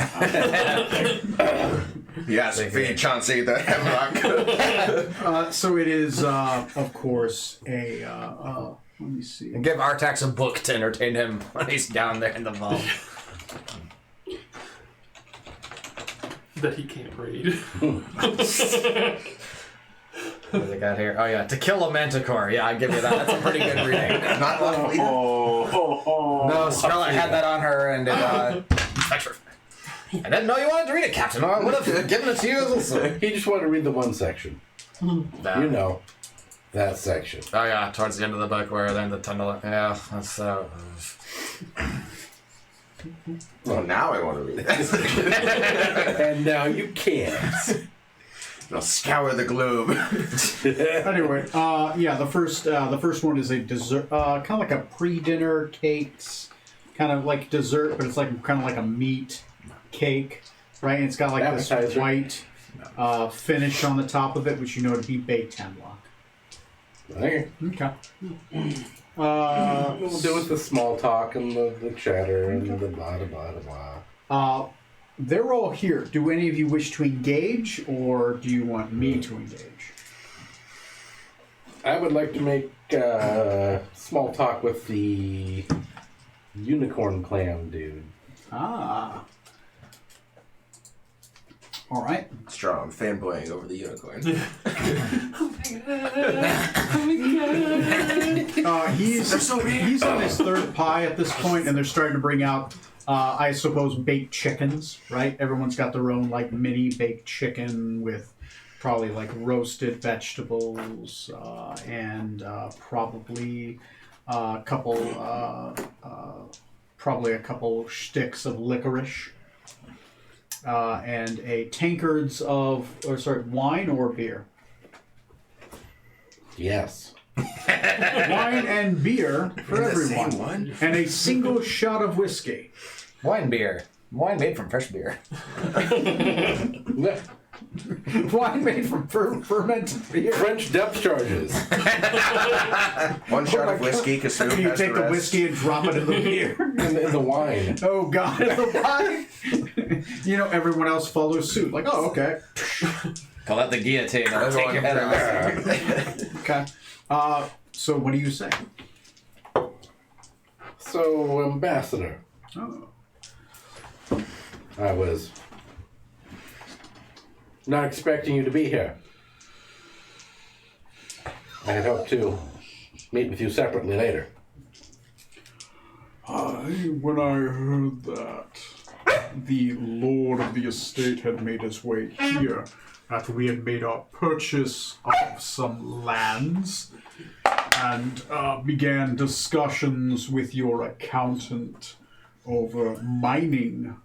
Yes, feed Chauncey the hemlock. So it is, of course, a. Let me see. And give Artax a book to entertain him when he's down there in the vault. That he can't read. What do they got here? Oh yeah, To Kill a Manticore. Yeah, I give you that. That's a pretty good reading. Not luckily. No, Scarlet had that on her, and it. I didn't know you wanted to read it, Captain. Or I would have given it to you also. He just wanted to read the one section. You know, that section. Oh yeah, towards the end of the book where they're in the tunnel. Yeah, that's so. Well, now I want to read it. And now you can't. I'll scour the globe. Anyway, the first one is a dessert, kind of like a pre-dinner cakes, kind of like dessert, but it's like kind of like a meat cake, right? And it's got like this Appetizer. white finish on the top of it, which you know to be baked hemlock. Okay. Okay. We'll do with the small talk and the chatter and the blah blah blah blah. They're all here. Do any of you wish to engage, or do you want me to engage? I would like to make small talk with the Unicorn Clan dude. All right. Strong fanboying over the unicorn. He's on his third pie at this point, and they're starting to bring out, I suppose, baked chickens, right? Everyone's got their own, like, mini baked chicken with probably, like, roasted vegetables and probably a couple sticks of licorice. And a tankards of, wine or beer? Yes. Wine and beer for The everyone. same one? And a single shot of whiskey. Wine beer. Wine made from fresh beer. Wine made from fermented beer. French depth charges. One shot of whiskey, because You take the whiskey and drop it in the beer. in the wine. Oh, God. The wine. You know, everyone else follows suit. Like, oh, okay. Call that the guillotine. I'll take your head off. Okay. So what do you say? So, Ambassador, Oh. I was not expecting you to be here. I had hoped to meet with you separately later. When I heard that the lord of the estate had made his way here, after we had made our purchase of some lands, and began discussions with your accountant over mining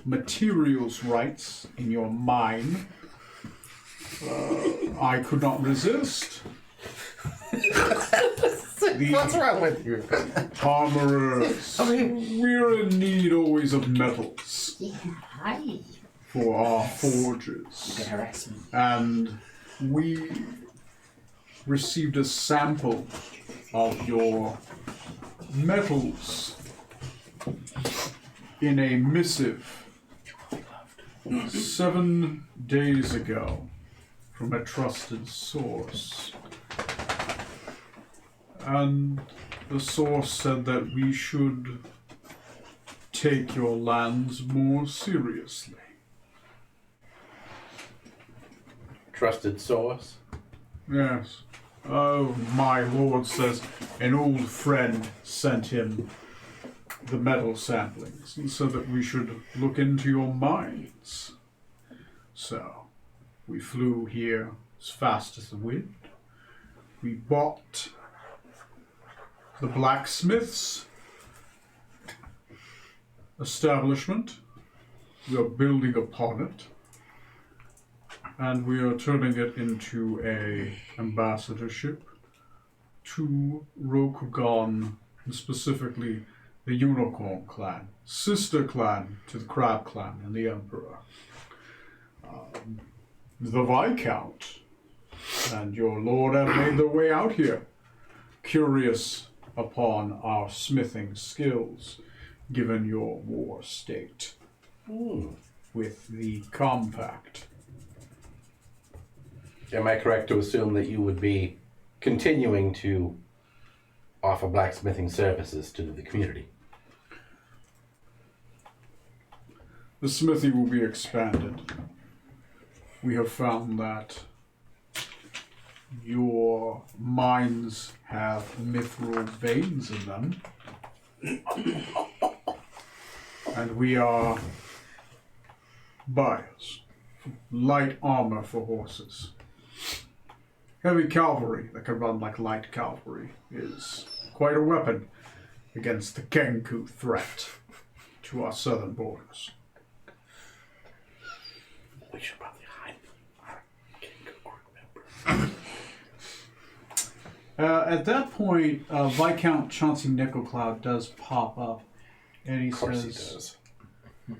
materials rights in your mine, I could not resist. What's wrong with you? Armorers, we're in need always of metals Hi. for our forges. Harass me. And we received a sample of your metals in a missive 7 days ago from a trusted source. And the source said that we should take your lands more seriously. Trusted source? Yes. Oh, my lord says an old friend sent him the metal samplings and said that we should look into your mines. So, we flew here as fast as the wind. We bought the blacksmith's establishment. We are building upon it. And we are turning it into a ambassadorship to Rokugan, and specifically the Unicorn clan, sister clan to the Crab clan and the Emperor. The Viscount and your lord have made their way out here, curious upon our smithing skills, given your war state with the compact. Am I correct to assume that you would be continuing to offer blacksmithing services to the community? The smithy will be expanded. We have found that your mines have mithril veins in them. And we are buyers. Light armor for horses. Heavy cavalry that can run like light cavalry is quite a weapon against the Kenku threat to our southern borders. We should probably hide our Kenku group members. At that point, Viscount Chauncey Nickelcloud does pop up, and he Of course says, he does.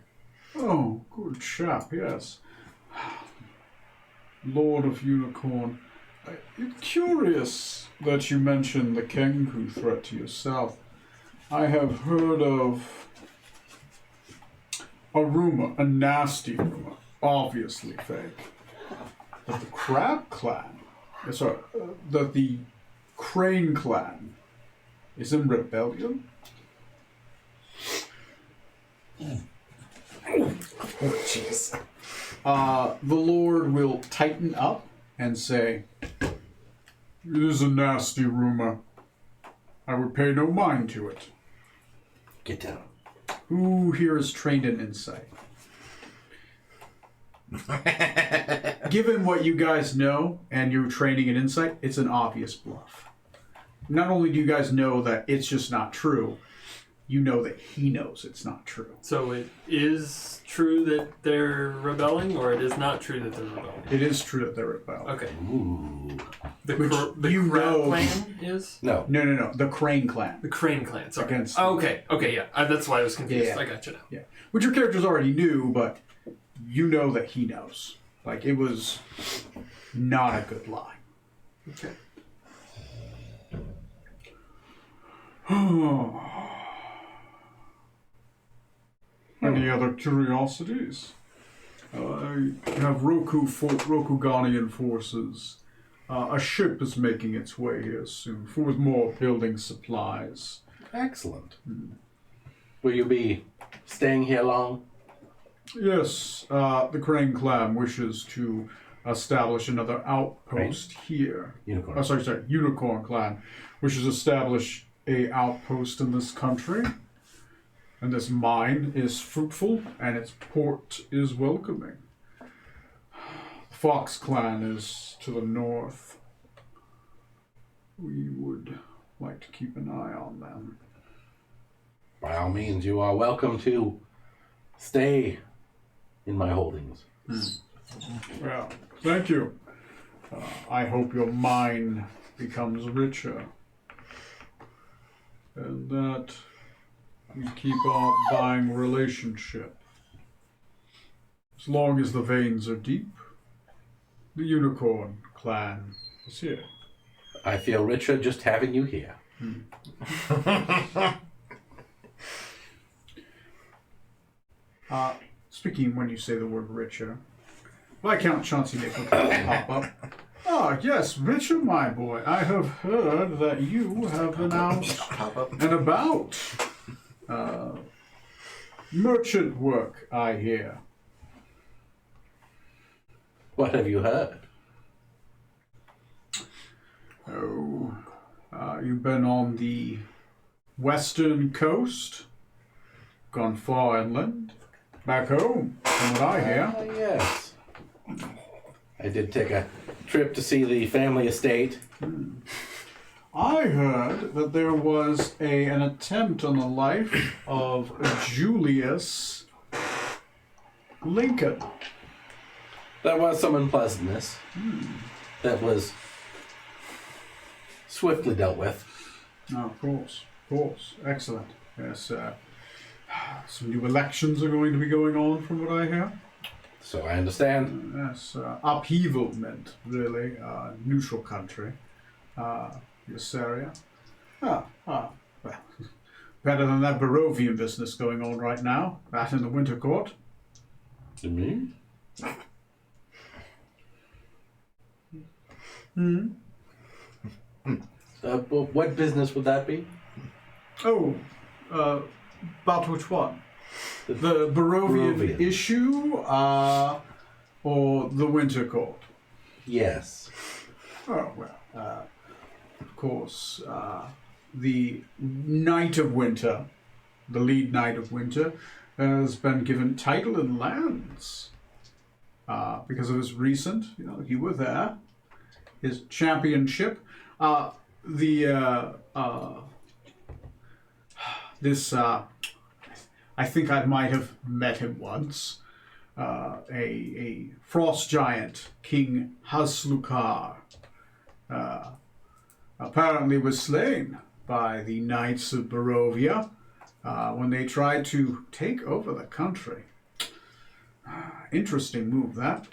"Oh, good chap, yes. Lord of Unicorn, it's curious that you mentioned the Kenku threat to yourself. I have heard of a rumor, a nasty rumor, obviously fake, that the Crab clan, that the Crane clan is in rebellion." Oh, jeez. The Lord will tighten up and say, "It is a nasty rumor. I would pay no mind to it. Get down. Who here is trained in insight? Given what you guys know and your training in insight, it's an obvious bluff. Not only do you guys know that it's just not true, you know that he knows it's not true. So it is true that they're rebelling, or it is not true that they're rebelling? It is true that they're rebelling. Okay. Ooh. The Which you Crab know- clan is? No. No. The Crane clan. The Crane clan, sorry. Against- Oh, okay, yeah. That's why I was confused. Yeah. I got you now. Yeah. Which your characters already knew, but you know that he knows. Like, it was not a good lie. Okay. Any other curiosities? I have Rokuganian forces. A ship is making its way here soon with more building supplies. Excellent. Will you be staying here long? Yes, the Crane clan wishes to establish another outpost here. Unicorn. Sorry, Unicorn clan wishes to establish a outpost in this country. And this mine is fruitful, and its port is welcoming. The Fox clan is to the north. We would like to keep an eye on them. By all means, you are welcome to stay in my holdings. Well, thank you. I hope your mine becomes richer. And that we keep our buying relationship. As long as the veins are deep, the Unicorn clan is here. I feel richer just having you here. Speaking when you say the word richer, Viscount Chauncey Nick will pop up. Ah, yes, Richard, my boy. I have heard that you have been out and about. Merchant work, I hear. What have you heard? Oh, you've been on the western coast, gone far inland, back home, from what I hear. Yes. I did take a trip to see the family estate. I heard that there was an attempt on the life of Julius Lincoln. There was some unpleasantness that was swiftly dealt with. Oh, of course. Excellent. Yes, some new elections are going to be going on from what I hear. So I understand. Yes, upheavalment, really. Neutral country. This area. Well, better than that Barovian business going on right now. That in the Winter Court. To me? What business would that be? Oh, about which one? The Barovian Barovian. issue, or the Winter Court? Yes. Oh, well, of course, the Knight of Winter, the lead Knight of Winter, has been given title and lands because of his recent, you were there, his championship. I think I might have met him once. A frost giant, King Haslukar, apparently was slain by the Knights of Barovia when they tried to take over the country. Interesting move, that.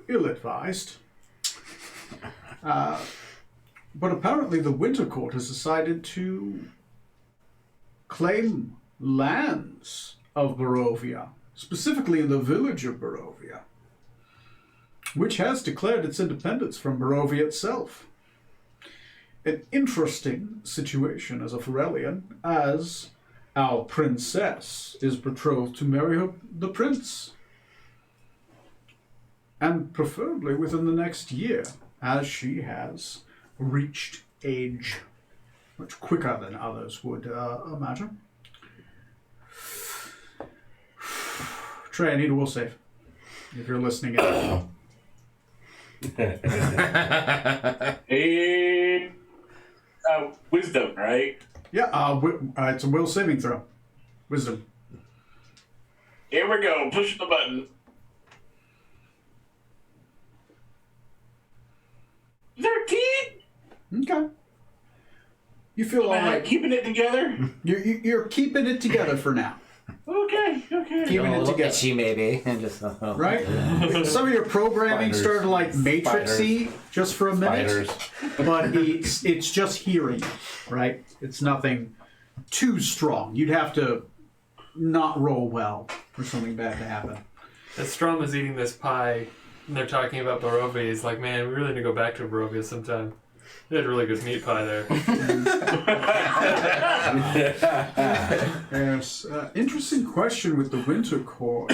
Ill-advised. But apparently the Winter Court has decided to claim lands of Barovia, specifically in the village of Barovia, which has declared its independence from Barovia itself. An interesting situation as a Ferellian, as our princess is betrothed to marry the prince. And preferably within the next year, as she has reached age much quicker than others would imagine. Trey, I need a will save. If you're listening in. Wisdom, right? Yeah, it's a will saving throw. Wisdom. Here we go. Push the button. 13. Okay. You feel all right. Keeping it together. You're keeping it together for now. Okay. Keeping it together. Itchy maybe, and just Right? Some of your programming Spiders. started like Matrixy just for a minute. Spiders. But it's just hearing, right? It's nothing too strong. You'd have to not roll well for something bad to happen. As Strom is eating this pie, and they're talking about Barovia, he's like, man, we really need to go back to Barovia sometime. They had really good meat pie there. Yes. Interesting question with the Winter Court.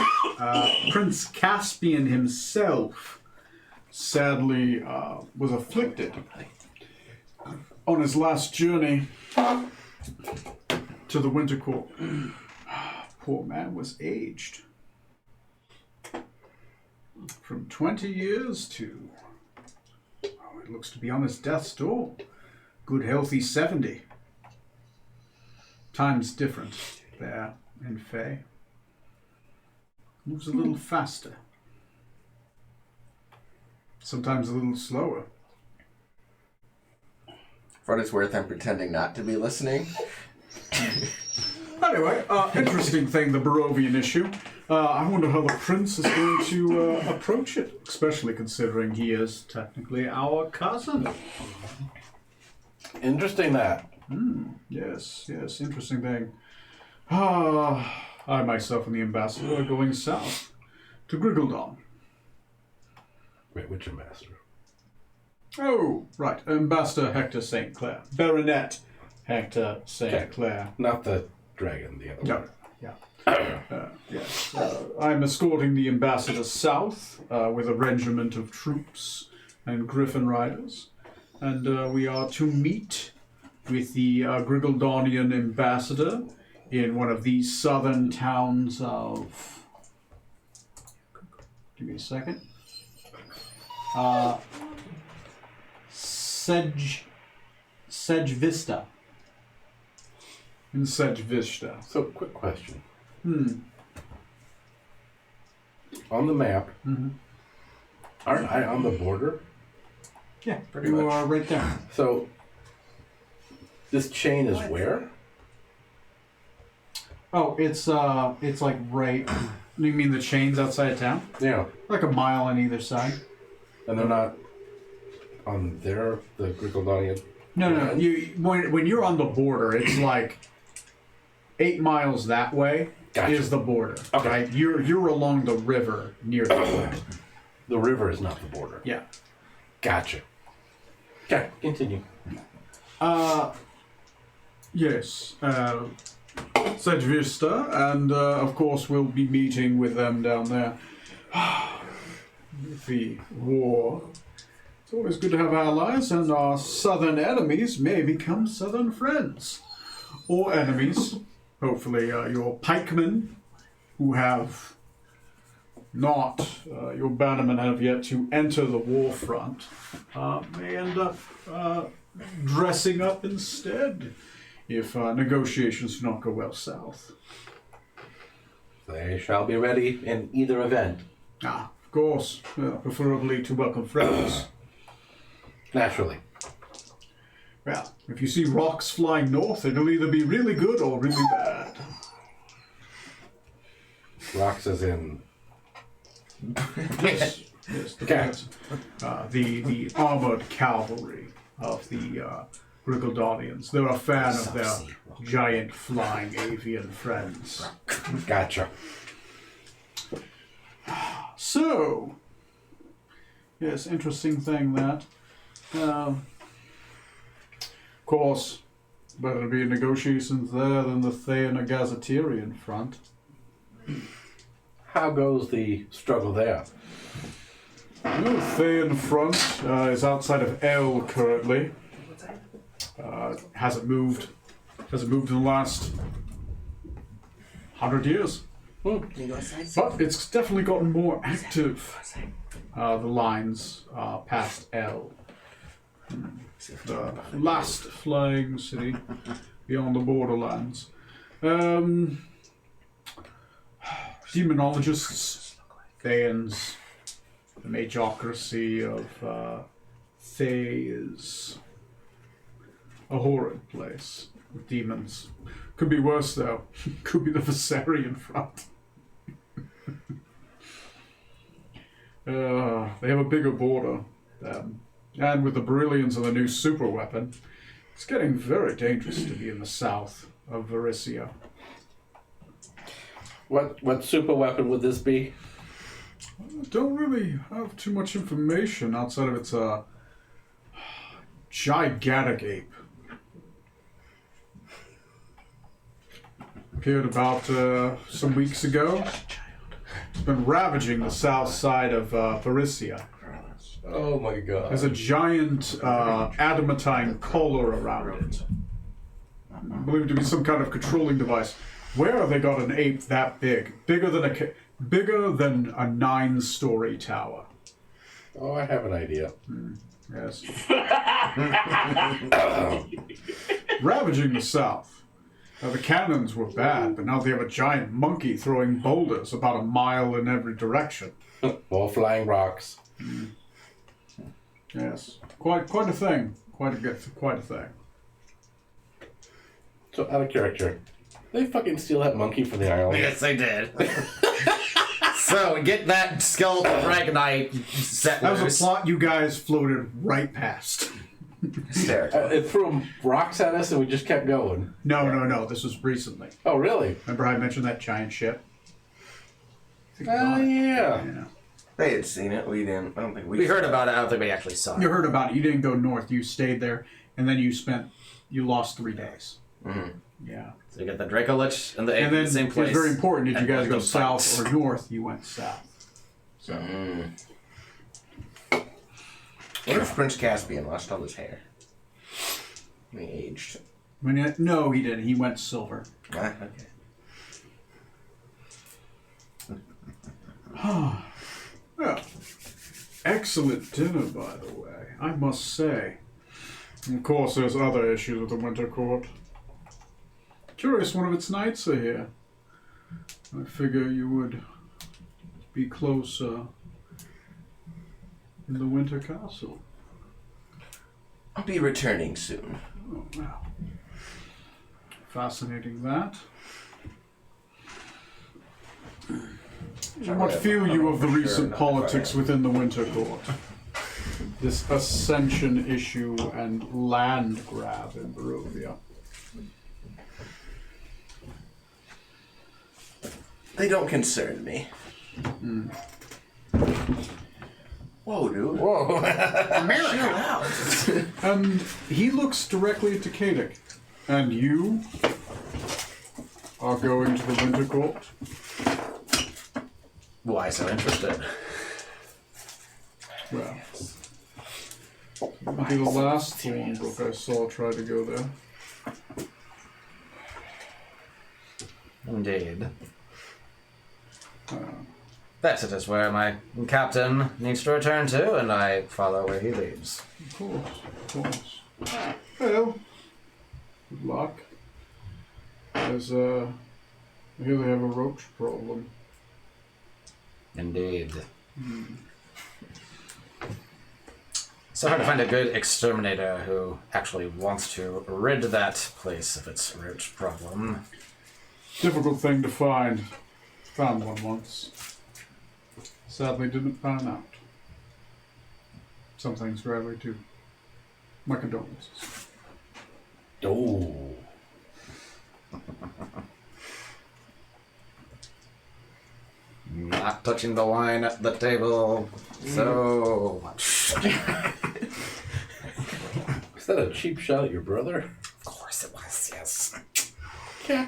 Prince Caspian himself sadly was afflicted on his last journey to the Winter Court. Poor man was aged from 20 years to, it looks to be on his death's door. Good healthy 70. Time's different there in Fae. Moves a little faster. Sometimes a little slower. For what it's worth, I'm pretending not to be listening. Anyway, interesting thing, the Barovian issue. I wonder how the prince is going to approach it, especially considering he is technically our cousin. Interesting that. Yes, interesting thing. I myself and the ambassador are going south to Griggledon. Wait, which ambassador? Oh, right, Ambassador Hector St. Clair. Baronet Hector St. Clair. Not the dragon, the other No, one. yeah. Yes. I'm escorting the ambassador south with a regiment of troops and griffin riders. And we are to meet with the Griggledonian ambassador in one of the southern towns of... Give me a second. Sedge Vista. In Sedge Vista. So, quick question. On the map, aren't I on the border? Yeah, Pretty you much. are right there. So, this chain is where? Oh, it's like right. You mean the chains outside of town? Yeah. Like a mile on either side. And they're not on there, the Griggledonian? No. When you're on the border, it's like 8 miles that way Gotcha. is the border. Okay. Right? You're along the river near the border. The river is not the border. Yeah. Gotcha. Okay, continue. Yes. Sedge Vista, and of course we'll be meeting with them down there. The war. It's always good to have allies, and our southern enemies may become southern friends. Or enemies. Hopefully your pikemen, who have not, your bannermen have yet to enter the war front, may end up dressing up instead if negotiations do not go well south. They shall be ready in either event. Of course, preferably to welcome friends. Naturally. Well, if you see rocks flying north, it'll either be really good or really bad. Rocks as in... Yes, Okay. the armored cavalry of the Griggledonians. They're a fan of their giant flying avian friends. Gotcha. So, yes, interesting thing that. Of course, Better be negotiations there than the Théana Gazetarian front. How goes the struggle there? The Théan front is outside of El currently. Hasn't moved. Hasn't moved in the last 100 years. But it's definitely gotten more active. The lines past El. The last flying city beyond the borderlands. Demonologists, Théans, the magocracy of Thay is a horrid place with demons. Could be worse though. Could be the Viserion front. They have a bigger border. And with the brilliance of the new super weapon, it's getting very dangerous to be in the south of Varisia. What super weapon would this be? I don't really have too much information outside of its gigantic ape. Appeared about some weeks ago. It's been ravaging the south side of Varisia. Oh my god. There's a giant adamantine collar around it. Believed to be some kind of controlling device. Where have they got an ape that big? Bigger than a 9-story tower. Oh, I have an idea. Yes. Ravaging the south. Now, the cannons were bad, but now they have a giant monkey throwing boulders about a mile in every direction. More flying rocks. Yes, quite a thing. Quite a thing. So, out of character, they fucking steal that monkey from the island. Yes, they did. So, get that skeleton Dragonite set That was loose. a plot you guys floated right past. Hysterical. It threw rocks at us and we just kept going. No. This was recently. Oh, really? Remember I mentioned that giant ship? Oh, yeah. Yeah. They had seen it. We didn't. I don't think We heard about it. I don't think we actually saw You it. heard about it. You didn't go north. You stayed there, and then you lost 3 days. Mm-hmm. Yeah. So you get the Draco Lich and the ape And in then the same place. it's very important. Did you and guys go the south fights. or north? You went south. So What if Prince Caspian lost all his hair? He aged. no, he didn't. He went silver. Ah, okay. Well, excellent dinner, by the way. I must say. And of course, there's other issues with the Winter Court. Curious, one of its knights are here. I figure you would be closer in the Winter Castle. I'll be returning soon. Oh, wow. Fascinating that. What feel you of the recent politics within the Winter Court? This ascension issue and land grab in Barovia. They don't concern me. Whoa, dude. Whoa. America. And he looks directly at Takedic. And you are going to the Winter Court? Why so interested? Well, it'll be the last Thornbrook I saw try to go there. Indeed. That it is where my captain needs to return to, and I follow where he leads. Of course. Well, good luck. There's I hear they have a roach problem. Indeed. So hard to find a good exterminator who actually wants to rid that place of its roach problem. Difficult thing to find. Found one once. Sadly didn't pan out. Some things rarely do. My condolences. Oh. Not touching the wine at the table so much. Is that a cheap shot at your brother? Of course it was. Okay.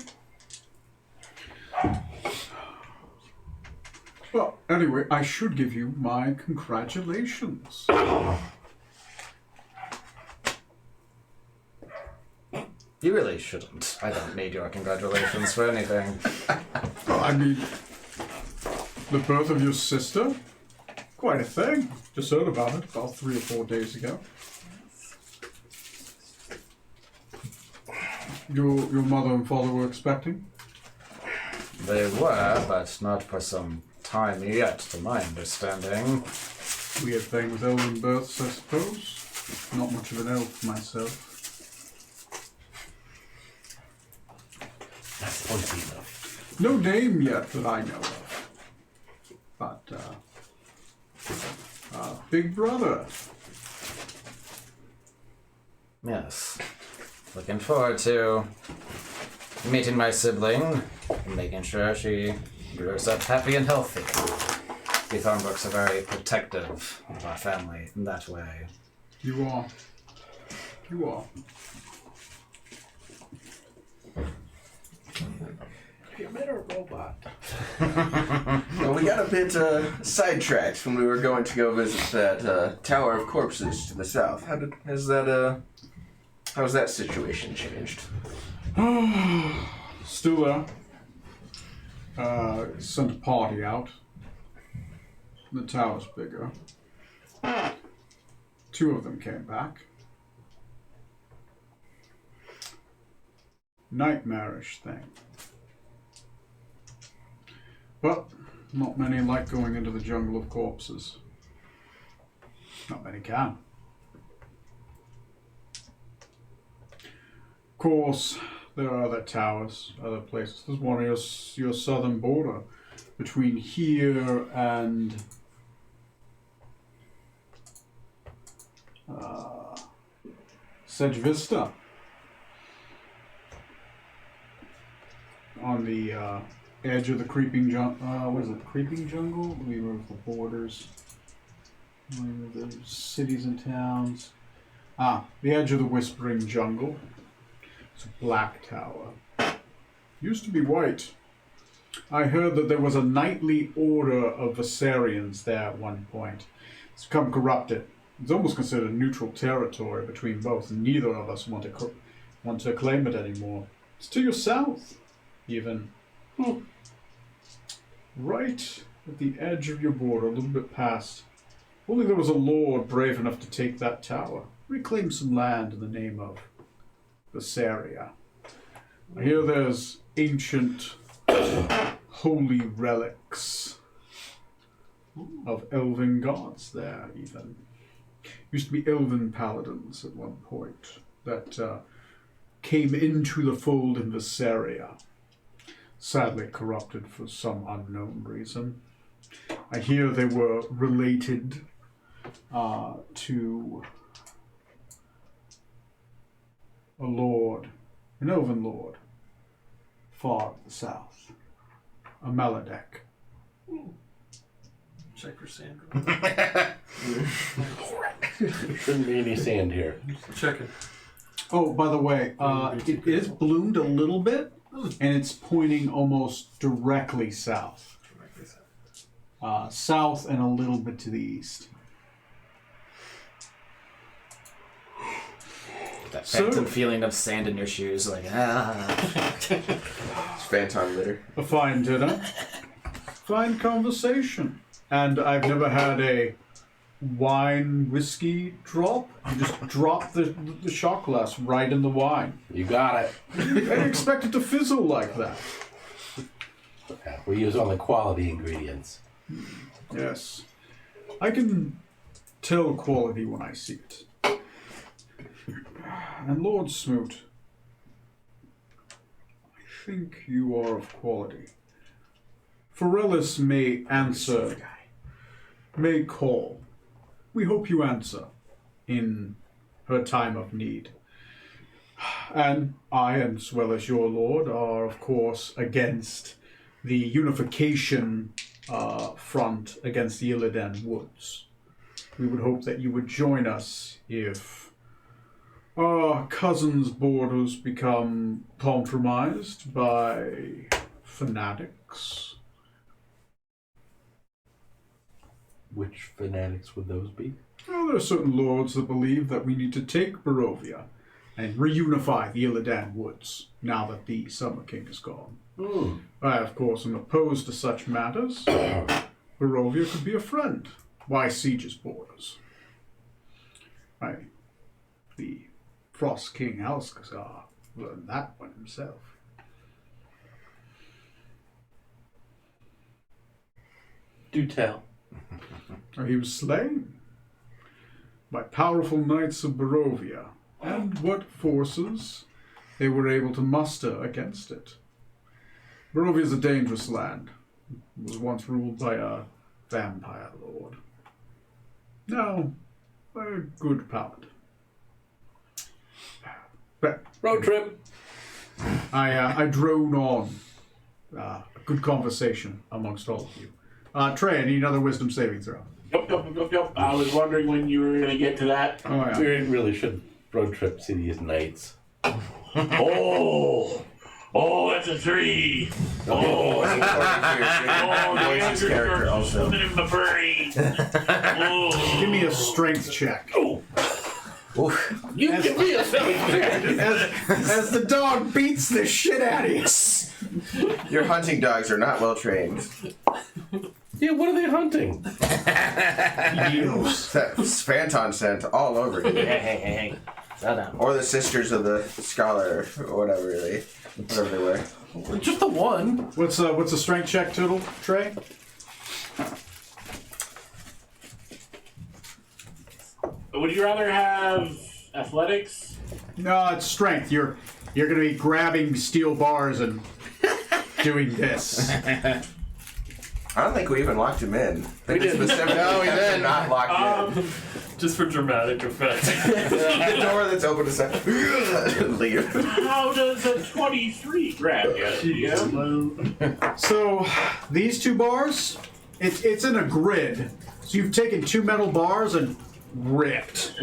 Well, anyway, I should give you my congratulations. You really shouldn't. I don't need your congratulations for anything. I mean, the birth of your sister? Quite a thing. Just heard about it about 3 or 4 days ago. Your mother and father were expecting? They were, but not for some time yet, to my understanding. Weird thing with elven births, I suppose. Not much of an elf myself. That's pointy enough. No name yet that I know of. But, big brother. Yes. Looking forward to meeting my sibling and making sure she grows up happy and healthy. The Thornbrooks are very protective of our family in that way. You are. You are. You met a robot. Well, we got a bit sidetracked when we were going to go visit that Tower of Corpses to the south. How's that situation changed? Still there. Sent a party out. The tower's bigger. 2 of them came back. Nightmarish thing. But not many like going into the jungle of corpses. Not many can. Of course, there are other towers, other places. There's one on your southern border between here and Sedge Vista. On the edge of the creeping jungle. What is it? Creeping jungle? Let me remove the borders. The cities and towns. The edge of the whispering jungle. It's a black tower. Used to be white. I heard that there was a knightly order of Viserians there at one point. It's become corrupted. It's almost considered neutral territory between both. Neither of us want to claim it anymore. It's to your south, even. Right at the edge of your border, a little bit past. Only there was a lord brave enough to take that tower. Reclaim some land in the name of Viseria. I hear there's ancient holy relics of elven gods there, even. Used to be elven paladins at one point that came into the fold in Viseria. Sadly corrupted for some unknown reason. I hear they were related to a lord, an elven lord, far to the south, a Maladek. Check for Sandra. Shouldn't be any sand here. Check it. Oh, by the way, it is bloomed a little bit, and it's pointing almost directly south. South and a little bit to the east. That phantom feeling of sand in your shoes, like, It's phantom litter. A fine dinner, fine conversation. And I've never had a wine whiskey drop. You just drop the shot glass right in the wine. You got it. I didn't expect it to fizzle like that. Yeah, we use only quality ingredients. Yes. I can tell quality when I see it. And Lord Smoot, I think you are of quality. Forellis may answer, may call. We hope you answer in her time of need. And I, as well as your lord, are of course against the unification front against the Illidan Woods. We would hope that you would join us if Our cousin's borders become compromised by fanatics. Which fanatics would those be? Well, there are certain lords that believe that we need to take Barovia and reunify the Illidan Woods now that the Summer King is gone. I, of course, am opposed to such matters. Barovia could be a friend. Why siege its borders? The Frost King Alskazar learned that one himself. Do tell. He was slain by powerful knights of Barovia, and what forces they were able to muster against it. Barovia is a dangerous land. It was once ruled by a vampire lord. Now, a good paladin. But Road trip. I drone on. A good conversation amongst all of you. Trey, I need another wisdom saving throw. Yep. I was wondering when you were going to get to that. Oh, yeah. We really should road trip see these knights. Oh, that's a 3. Oh, Voice his character also. something in my brain. Oh. Give me a strength check. You can be a saving. As the dog beats the shit out of you. Your hunting dogs are not well trained. Yeah, what are they hunting? That's Phantom scent all over you. Hey. Sit down. Or the Sisters of the Scholar, or whatever they were. Just the one. What's a strength check total, Trey? Would you rather have athletics? No, it's strength. You're gonna be grabbing steel bars and doing this. I don't think we even locked him in. We did. No, we did not lock him. Just for dramatic effect. The door that's open to say, leave. How does a 23 grab you? So these two bars, it's in a grid. So you've taken two metal bars and ripped.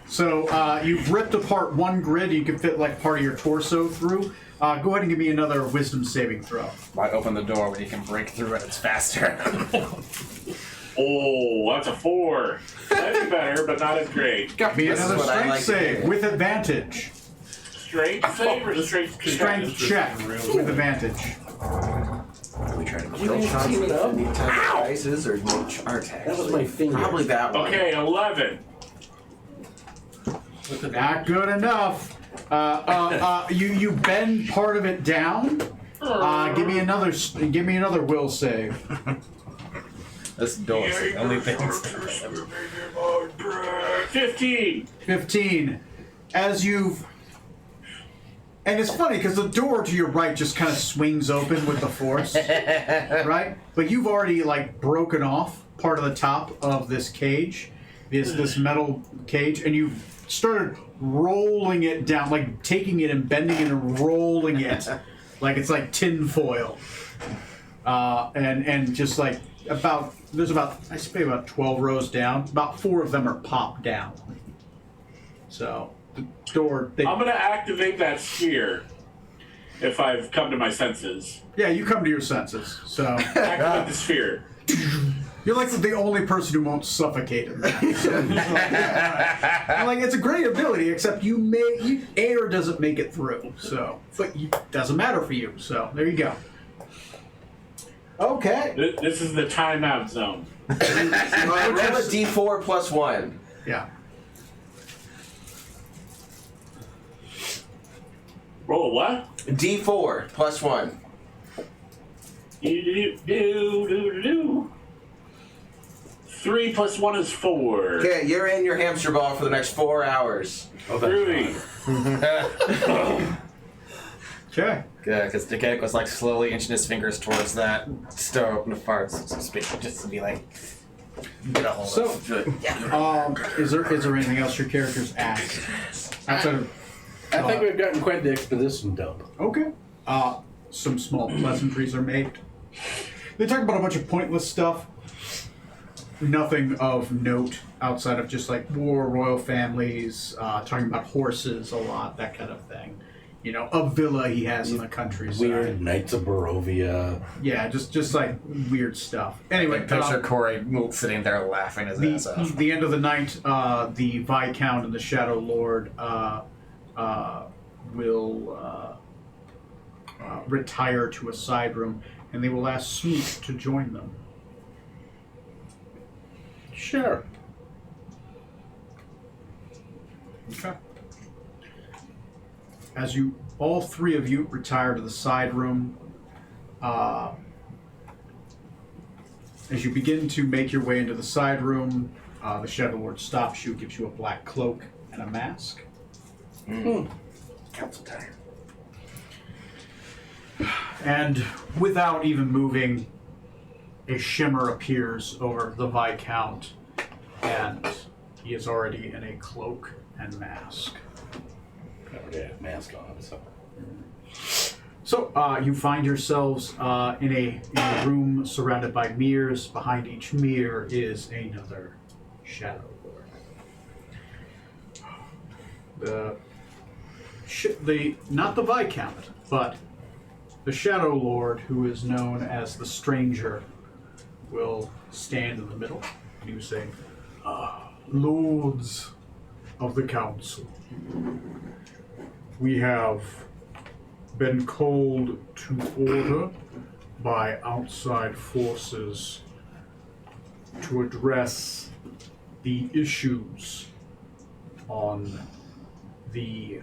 So you've ripped apart one grid. You can fit like part of your torso through. Go ahead and give me another wisdom saving throw. Why open the door when you can break through it? It's faster. Oh, that's a 4. That'd be better, but not as great. Give me This is another what I strength like to save hear. with advantage. Strength save or Strength check with advantage. Are we trying to kill shots with any type of devices or charge That was my finger. Probably that one. Okay, 11. Not good enough. You bend part of it down. Give me another will save. This door is the only thing. 15. 15. As you've... And it's funny because the door to your right just kind of swings open with the force, right? But you've already like broken off part of the top of this cage, this metal cage, and you've started rolling it down, like taking it and bending it and rolling it, like it's like tin foil, and just like there's about I say about 12 rows down, about 4 of them are popped down. So the door. I'm going to activate that sphere if I've come to my senses. Yeah, you come to your senses. So Activate the sphere. you're like the only person who won't suffocate him. Like it's a great ability, except air doesn't make it through. So, but doesn't matter for you. So there you go. Okay. This is the timeout zone. Roll a d4 plus 1. Yeah. Roll what? D4 plus 1. Do. 3 plus 1 is 4. Okay, you're in your hamster ball for the next 4 hours. 3. Okay. Good, because Decadic was like slowly inching his fingers towards that stove open to fart, so to speak, just to be like, get a hold So, of it. is there anything else your characters ask? Outside of I think we've gotten quite the exposition dump. okay. Some small pleasantries are made. They talk about a bunch of pointless stuff. nothing of note outside of just like war, royal families, talking about horses a lot, that kind of thing. You know, a villa he has in the countryside. Weird Knights of Barovia. Yeah, just like weird stuff. Anyway, Picture Corey sitting there laughing his ass off. the end of the night, the Viscount and the Shadow Lord will retire to a side room, and they will ask Smeek to join them. Sure. Okay. As you, all three of you, retire to the side room, as you begin to make your way into the side room, the Shadow Lord stops you, gives you a black cloak and a mask. Council time. And without even moving, a shimmer appears over the Viscount, and he is already in a cloak and mask. I already have a mask on, so. So you find yourselves in a room surrounded by mirrors. Behind each mirror is another Shadow Lord. Not the Viscount, but the Shadow Lord, who is known as the Stranger, will stand in the middle. And he will say, Lords of the Council, we have been called to order by outside forces to address the issues on the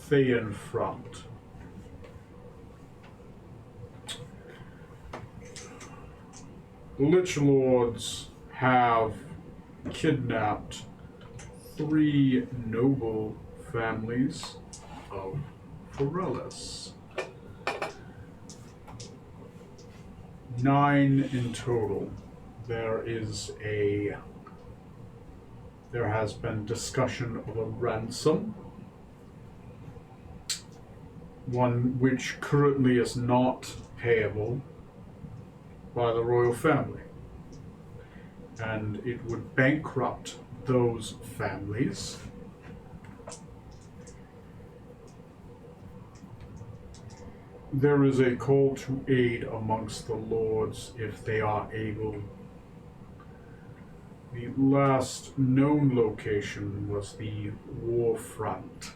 Thayan front. The Lich Lords have kidnapped 3 noble families of Forellis. 9 in total. There has been discussion of a ransom, one which currently is not payable by the royal family, and it would bankrupt those families. There is a call to aid amongst the lords if they are able. The last known location was the war front.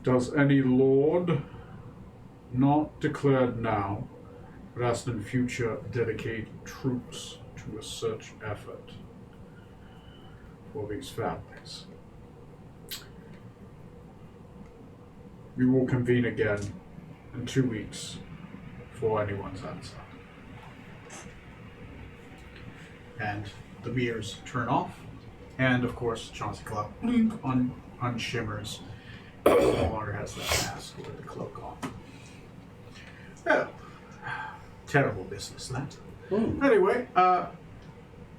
Does any lord, not declared now, but asked in future, dedicate troops to a search effort for these families? We will convene again in 2 weeks for anyone's answer. And the mirrors turn off, and of course, Chauncey Cloud unshimmers. No longer has that mask or the cloak on. Well, terrible business, that. Anyway,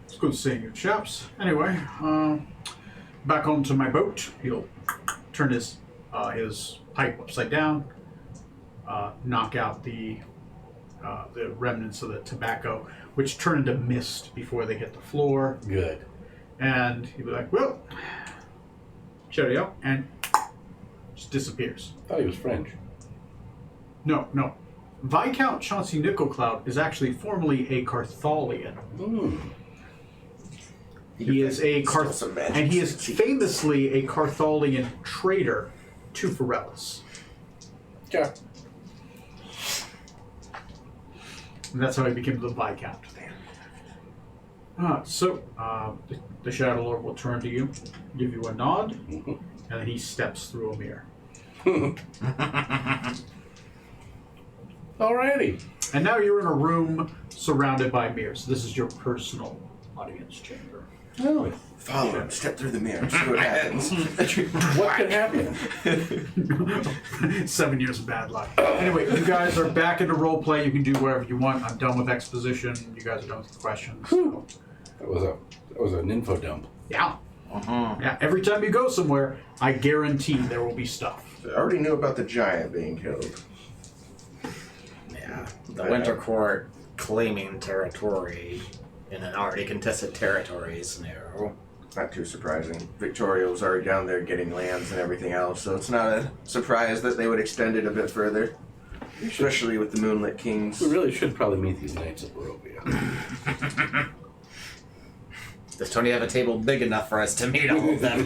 it's good seeing you chaps. Anyway, back onto my boat. He'll turn his pipe upside down, knock out the remnants of the tobacco, which turn into mist before they hit the floor. Good. And he'll be like, well, cheerio, and just disappears. I thought he was French. No. Viscount Chauncey Nickelcloud is actually formerly a Carthalian. He is and he is famously a Carthalian traitor to Forellis. Yeah. And that's how he became the Viscount. So the Shadow Lord will turn to you, give you a nod, and then he steps through a mirror. Alrighty. And now you're in a room surrounded by mirrors. This is your personal audience chamber. Oh. Follow him. Step through the mirror. See what happens. What could happen? 7 years of bad luck. Anyway, you guys are back into roleplay. You can do whatever you want. I'm done with exposition. You guys are done with the questions. So. That was an info dump. Yeah. Yeah. Every time you go somewhere, I guarantee there will be stuff. I already knew about the giant being killed. Yeah. The Winter Court claiming territory in an already contested territory is new. Not too surprising. Victoria was already down there getting lands and everything else, so it's not a surprise that they would extend it a bit further. Especially with the Moonlit Kings. We really should probably meet these Knights of Barovia. Does Tony have a table big enough for us to meet all of them?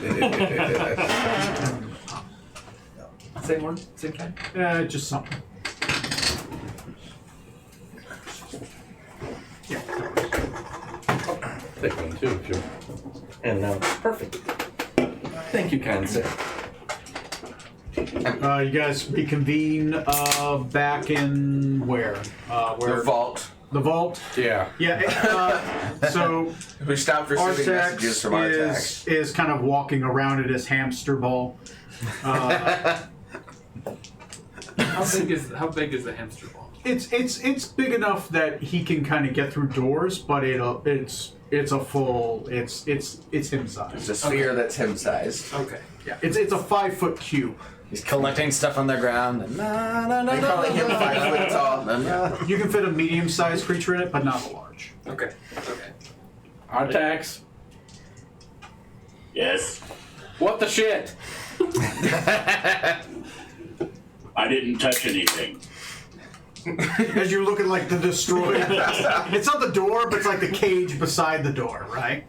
Same one, same time. Just something. Take one too, if you're. And perfect. Thank you, kind sir. You guys reconvene back in where? Where The vault. The vault. Yeah. Yeah. So We stopped receiving messages from Artax. is kind of walking around at his hamster ball. How big is the hamster ball? It's big enough that he can kind of get through doors, but it's a full it's him size. It's a sphere that's him sized. Okay. Yeah, it's a 5-foot cube. He's collecting stuff on the ground. And I'm calling him 5 foot tall. You can fit a medium-sized creature in it, but not a large. Okay. Okay. Artax, Yes. what the shit? I didn't touch anything. As you look at like the destroyed, it's not the door, but it's like the cage beside the door, right?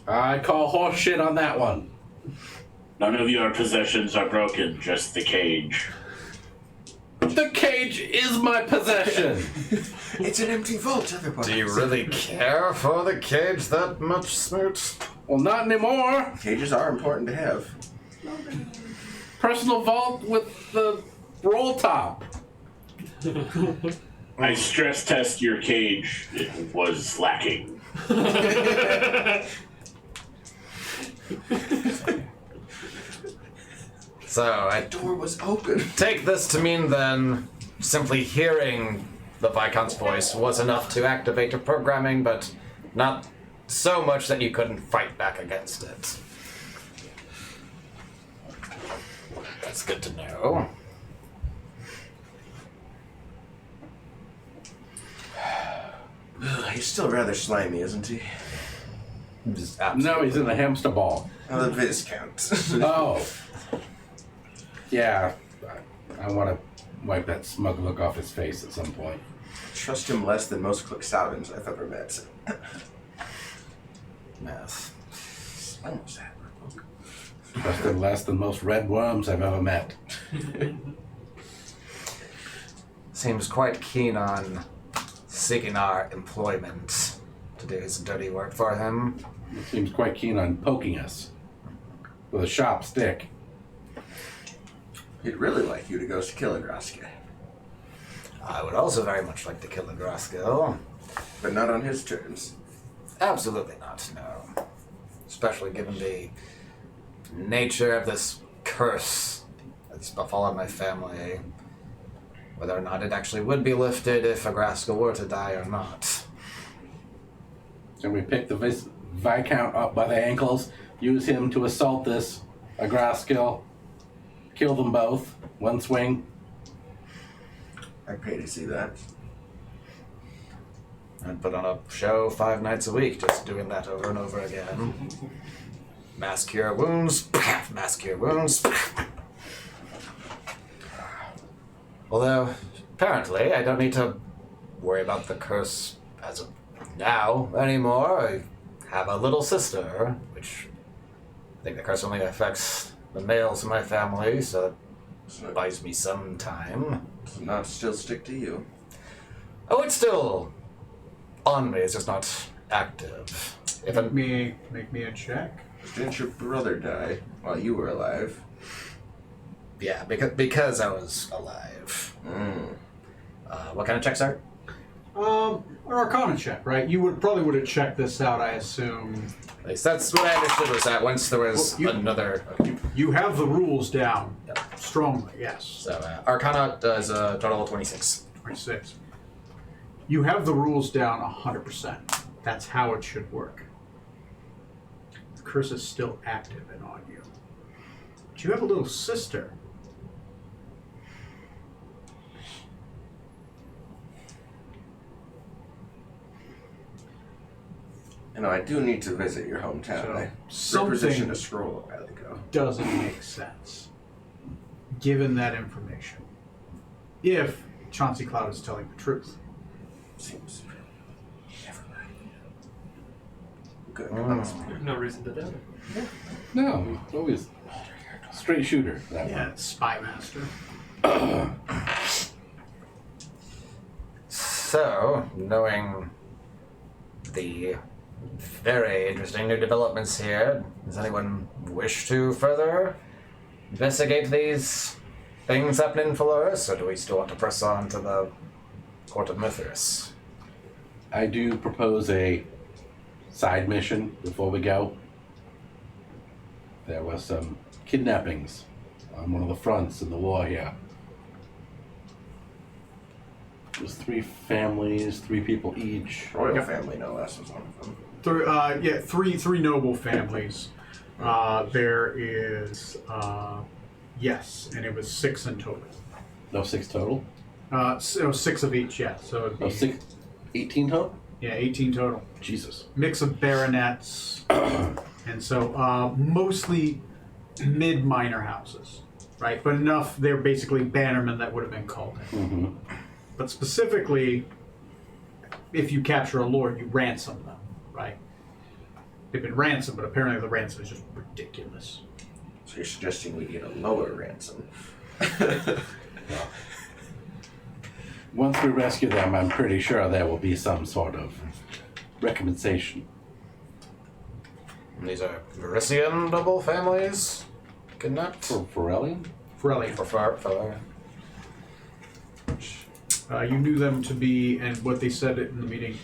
I call horse shit on that one. None of your possessions are broken, just the cage. The cage is my possession. It's an empty vault, otherwise. Do you really care for the cage that much, Smoot? Well, not anymore. Cages are important to have. Personal vault with the roll top. I stress test your cage. It was lacking. So I Door was open. take this to mean then simply hearing the Viscount's voice was enough to activate your programming, but not so much that you couldn't fight back against it. That's good to know. He's still rather slimy, isn't he? Just No, he's in the hamster ball. Oh, the Viscount. Oh. Yeah. I want to wipe that smug look off his face at some point. Trust him less than most Clixavans I've ever met. Yes. Almost that. Trust him less than most red worms I've ever met. Seems quite keen on seeking our employment to do his dirty work for him. He seems quite keen on poking us with a sharp stick. He'd really like you to go to Killagraska, I would also very much like to kill the Grasko. but not on his terms. Absolutely not, no. Especially given the nature of this curse that's befallen my family. Whether or not it actually would be lifted if a Grasko were to die or not. Can we pick the Viscount up by the ankles, use him to assault this Agraskill, kill them both, one swing? I'd pay to see that. I'd put on a show 5 nights a week just doing that over and over again. Mass cure wounds, mass cure wounds. Although, apparently, I don't need to worry about the curse as of now anymore. I have a little sister, which I think the curse only affects the males in my family, so it buys me some time. Does not still stick to you. Oh, it's still on me, it's just not active. If Make I'm, me a check. Didn't your brother die while you were alive? yeah, because I was alive. What kind of checks are? An Arcana check, right? You would have checked this out, I assume. At least that's what I understood was that once there was Well, another. You have the rules down Yep. strongly, yes. So Arcana does a total of 26. 26. You have the rules down 100%. That's how it should work. The curse is still active and on you. But you have a little sister. You know, I do need to visit your hometown. So, I repositioned something a scroll a while ago. doesn't make sense, given that information. If Chauncey Cloud is telling the truth. Seems. Never mind. Good. No reason to doubt it. No, always straight shooter. That Yeah, one. Spy Master. So, knowing the very interesting new developments here, does anyone wish to further investigate these things happening in Phaloris, or do we still want to press on to the Court of Mithras? I do propose a side mission before we go. There was some kidnappings on one of the fronts in the war here. It was 3 families, 3 people each. Royal family, no less, was one of them. Three noble families. There is yes, and it was 6 in total. No, 6 total. So 6 of each, yeah. So it'd be, No, 18 total? yeah, 18 total. Jesus. Mix of baronets, and so mostly mid-minor houses, right? But enough, they're basically bannermen that would have been called in. Mm-hmm. But specifically, if you capture a lord, you ransom them, right? They've been ransomed, but apparently the ransom is just ridiculous. So you're suggesting we get a lower ransom? Once we rescue them, I'm pretty sure there will be some sort of recompensation. These are Verisian noble families kidnapped? For Forellian? Forelli. For You knew them to be, and what they said in the meeting,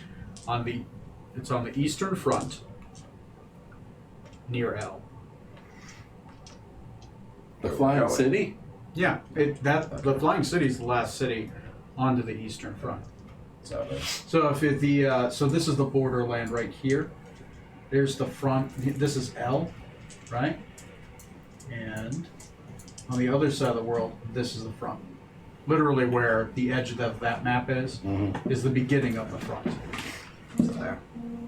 it's on the eastern front, near L. The Flying Going. City? Yeah, the Flying City is the last city onto the eastern front. So So if so this is the borderland right here. There's the front. This is L, right? And on the other side of the world, this is the front. Literally, where the edge of that map is the beginning of the front.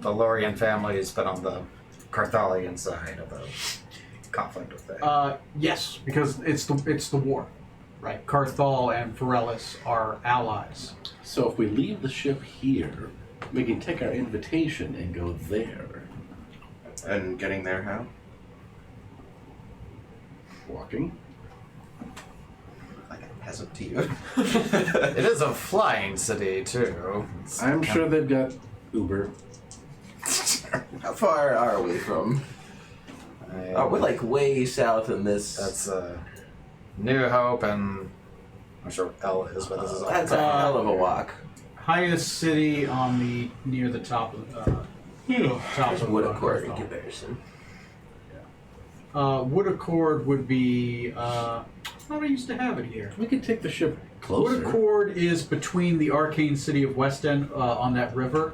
the Lorien family has been on the Carthalian side of the conflict with that. Yes, because it's the war, right? Carthal and Forellis are allies. So if we leave the ship here, we can take our invitation and go there. And getting there how? Walking? Like a peasant to you. It is a flying city too. I'm sure they've got Uber. How far are we from? Oh, we're like way south in this. That's New Hope, and I'm sure L is, but this is That's a hell of a walk. Highest city near the top of top of Wood Accord in Carthal. comparison. Wood Accord would be. I thought I used to have it here. We could take the ship closer. Wood Accord is between the arcane city of West End on that river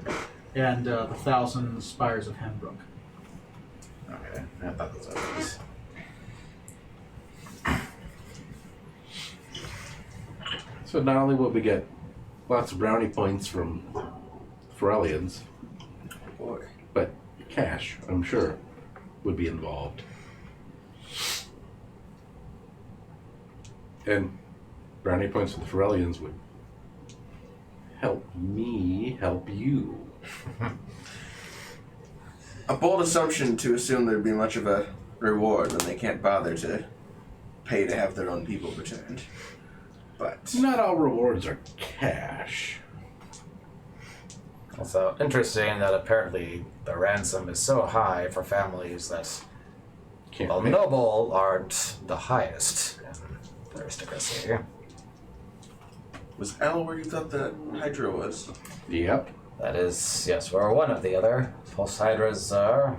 and the Thousand Spires of Hembrook. Okay, I thought that's what it was. So not only will we get lots of brownie points from Forellians, Boy. but cash, I'm sure, would be involved. And brownie points for the Forellians would help me help you. A bold assumption to assume there'd be much of a reward when they can't bother to pay to have their own people returned. But Not all rewards are cash. Also, interesting that apparently the ransom is so high for families that Can't well, make- noble aren't the highest in the aristocracy. was L where you thought the Hydra was? Yep. That is, yes, we're one of the other. Pulse Hydras are.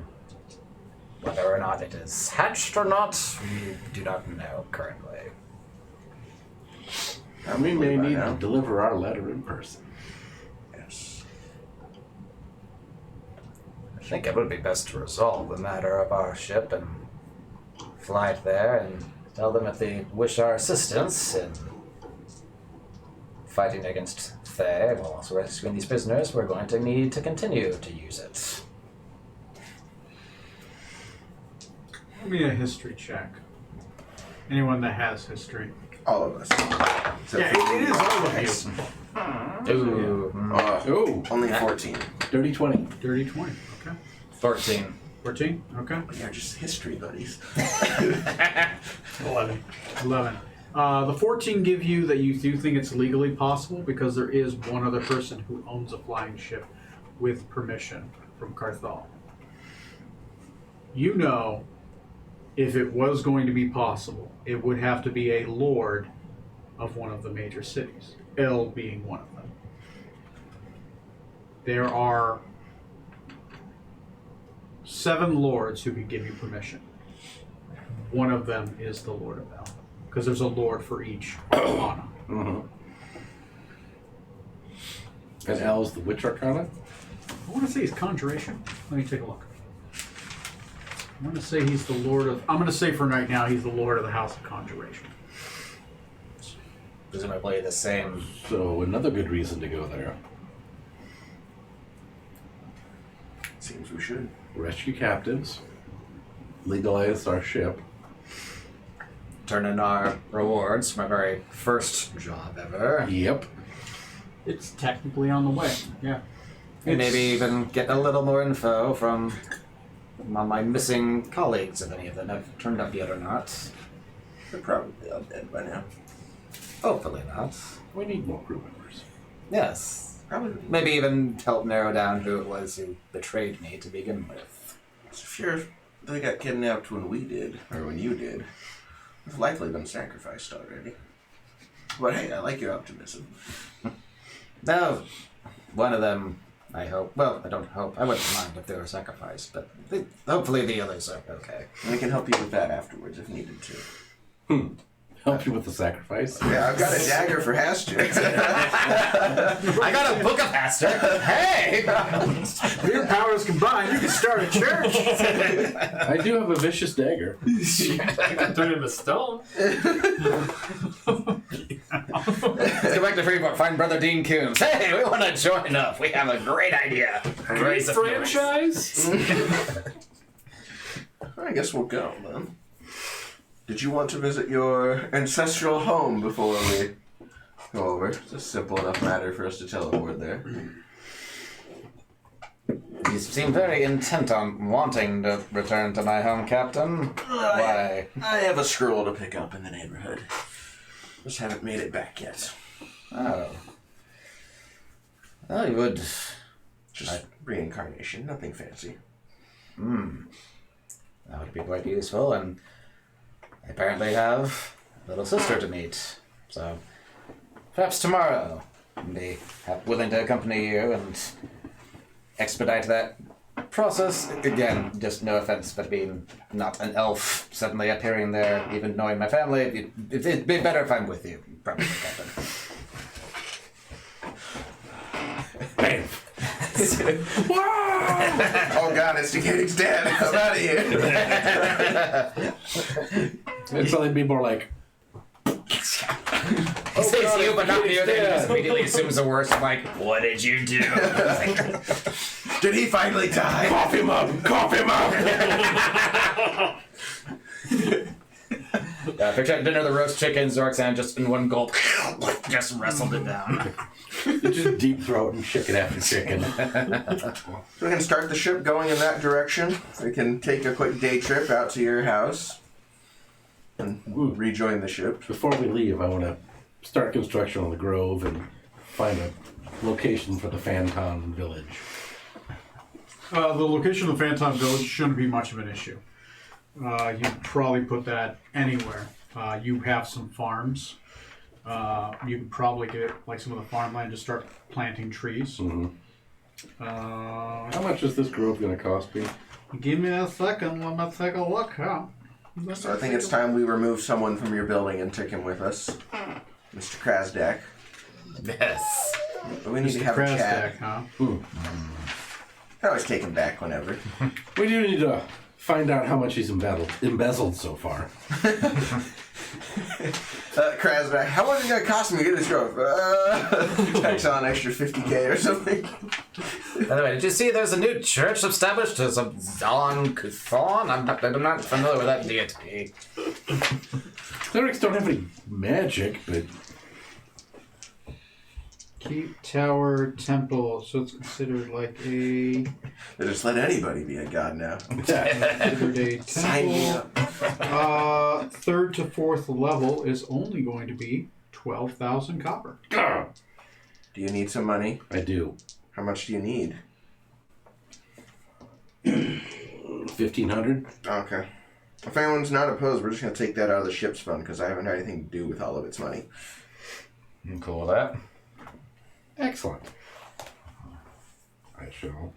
Whether or not it is hatched or not, we do not know currently. We may By need now. to deliver our letter in person. Yes. I think it would be best to resolve the matter of our ship and fly it there and Tell them if they wish our assistance in fighting against Fae while also rescuing these prisoners, we're going to need to continue to use it. Give me a history check. Anyone that has history. All of us. Except for It you. is all of you. Ooh. Ooh, Only 14. dirty 20. Dirty 20. Okay. 14. 14. Okay. Yeah, just history buddies. 11. 11. The 14 give you that you do think it's legally possible because there is one other person who owns a flying ship with permission from Carthal. You know, if it was going to be possible, it would have to be a lord of one of the major cities, El being one of them. There are 7 lords who could give you permission. One of them is the Lord of El, because there's a lord for each Arcana. Mm-hmm. And L's the Witch Arcana? I want to say he's Conjuration. Let me take a look. I'm going to say he's the Lord of... I'm going to say for right now he's the Lord of the House of Conjuration. Presumably the same. So another good reason to go there. Seems we should. Rescue captives. Legalize our ship. Turn in our rewards from our very first job ever. Yep. It's technically on the way, yeah. And maybe even get a little more info from my missing colleagues, if any of them have turned up yet or not. They're probably all dead by now. Hopefully not. We need more crew members. Yes. Probably. Maybe even help narrow down who it was who betrayed me to begin with. If they got kidnapped when we did, or when you did, they've likely been sacrificed already. But hey, I like your optimism. No, one of them, I hope. Well, I don't hope. I wouldn't mind if they were sacrificed, but hopefully the others are okay. And we can help you with that afterwards if needed to. Help you with the sacrifice. Yeah, I've got a dagger for Hastur. I got a book of Hastur. Hey! Your powers combined, you can start a church! I do have a vicious dagger. Turn him to stone. Let's go back to Freeport, find Brother Dean Coombs. Hey, we want to join up. We have a great idea. Great franchise. I guess we'll go, then. Did you want to visit your ancestral home before we go over? It's a simple enough matter for us to teleport there. You seem very intent on wanting to return to my home, Captain. Why? I have a scroll to pick up in the neighborhood. Just haven't made it back yet. Oh. Well, you would... Just reincarnation, nothing fancy. That would be quite useful, and I apparently have a little sister to meet. So, perhaps tomorrow I'd be willing to accompany you and expedite that process. Again, just no offense, but being not an elf suddenly appearing there, even knowing my family, it'd be better if I'm with you, probably, Captain. Bam! Oh god, Instigating's dead. I'm out of here. And so they'd be more like, He says you, but not you, then he just immediately assumes the worst. I'm like, what did you do? Did he finally die? cough him up! Cough him up! Picture at dinner, the roast chicken, Zorxan just in one gulp, just wrestled it down. You just deep throat and chicken after chicken. So we can start the ship going in that direction. We can take a quick day trip out to your house and rejoin the ship. Before we leave, I want to start construction on the Grove and find a location for the Phantom Village. The location of the Phantom Village shouldn't be much of an issue. You'd probably put that anywhere. You have some farms. You could probably get like some of the farmland to start planting trees. Mm-hmm. How much is this Grove going to cost me? Give me a second. Let me take a look. Huh? So I think it's time we remove someone from your building and take him with us. Mr. Krasdak. Yes. But we need to have a chat. Huh? I always take him back whenever. We do need to find out how much he's embezzled so far. Krasner, how much is it going to cost me to get this growth? Tax on an extra 50K or something. By the way, did you see there's a new church established as of Zalon Kuthon? I'm not familiar with that deity. Clerics don't have any magic, but Keep Tower Temple, so it's considered like a They just let anybody be a god now. considered a Sign me temple. up. Third to fourth level is only going to be 12,000 copper. Do you need some money? I do. How much do you need? 1,500. Okay. If anyone's not opposed, we're just going to take that out of the ship's fund because I haven't had anything to do with all of its money. I'm cool with that. Excellent. I shall.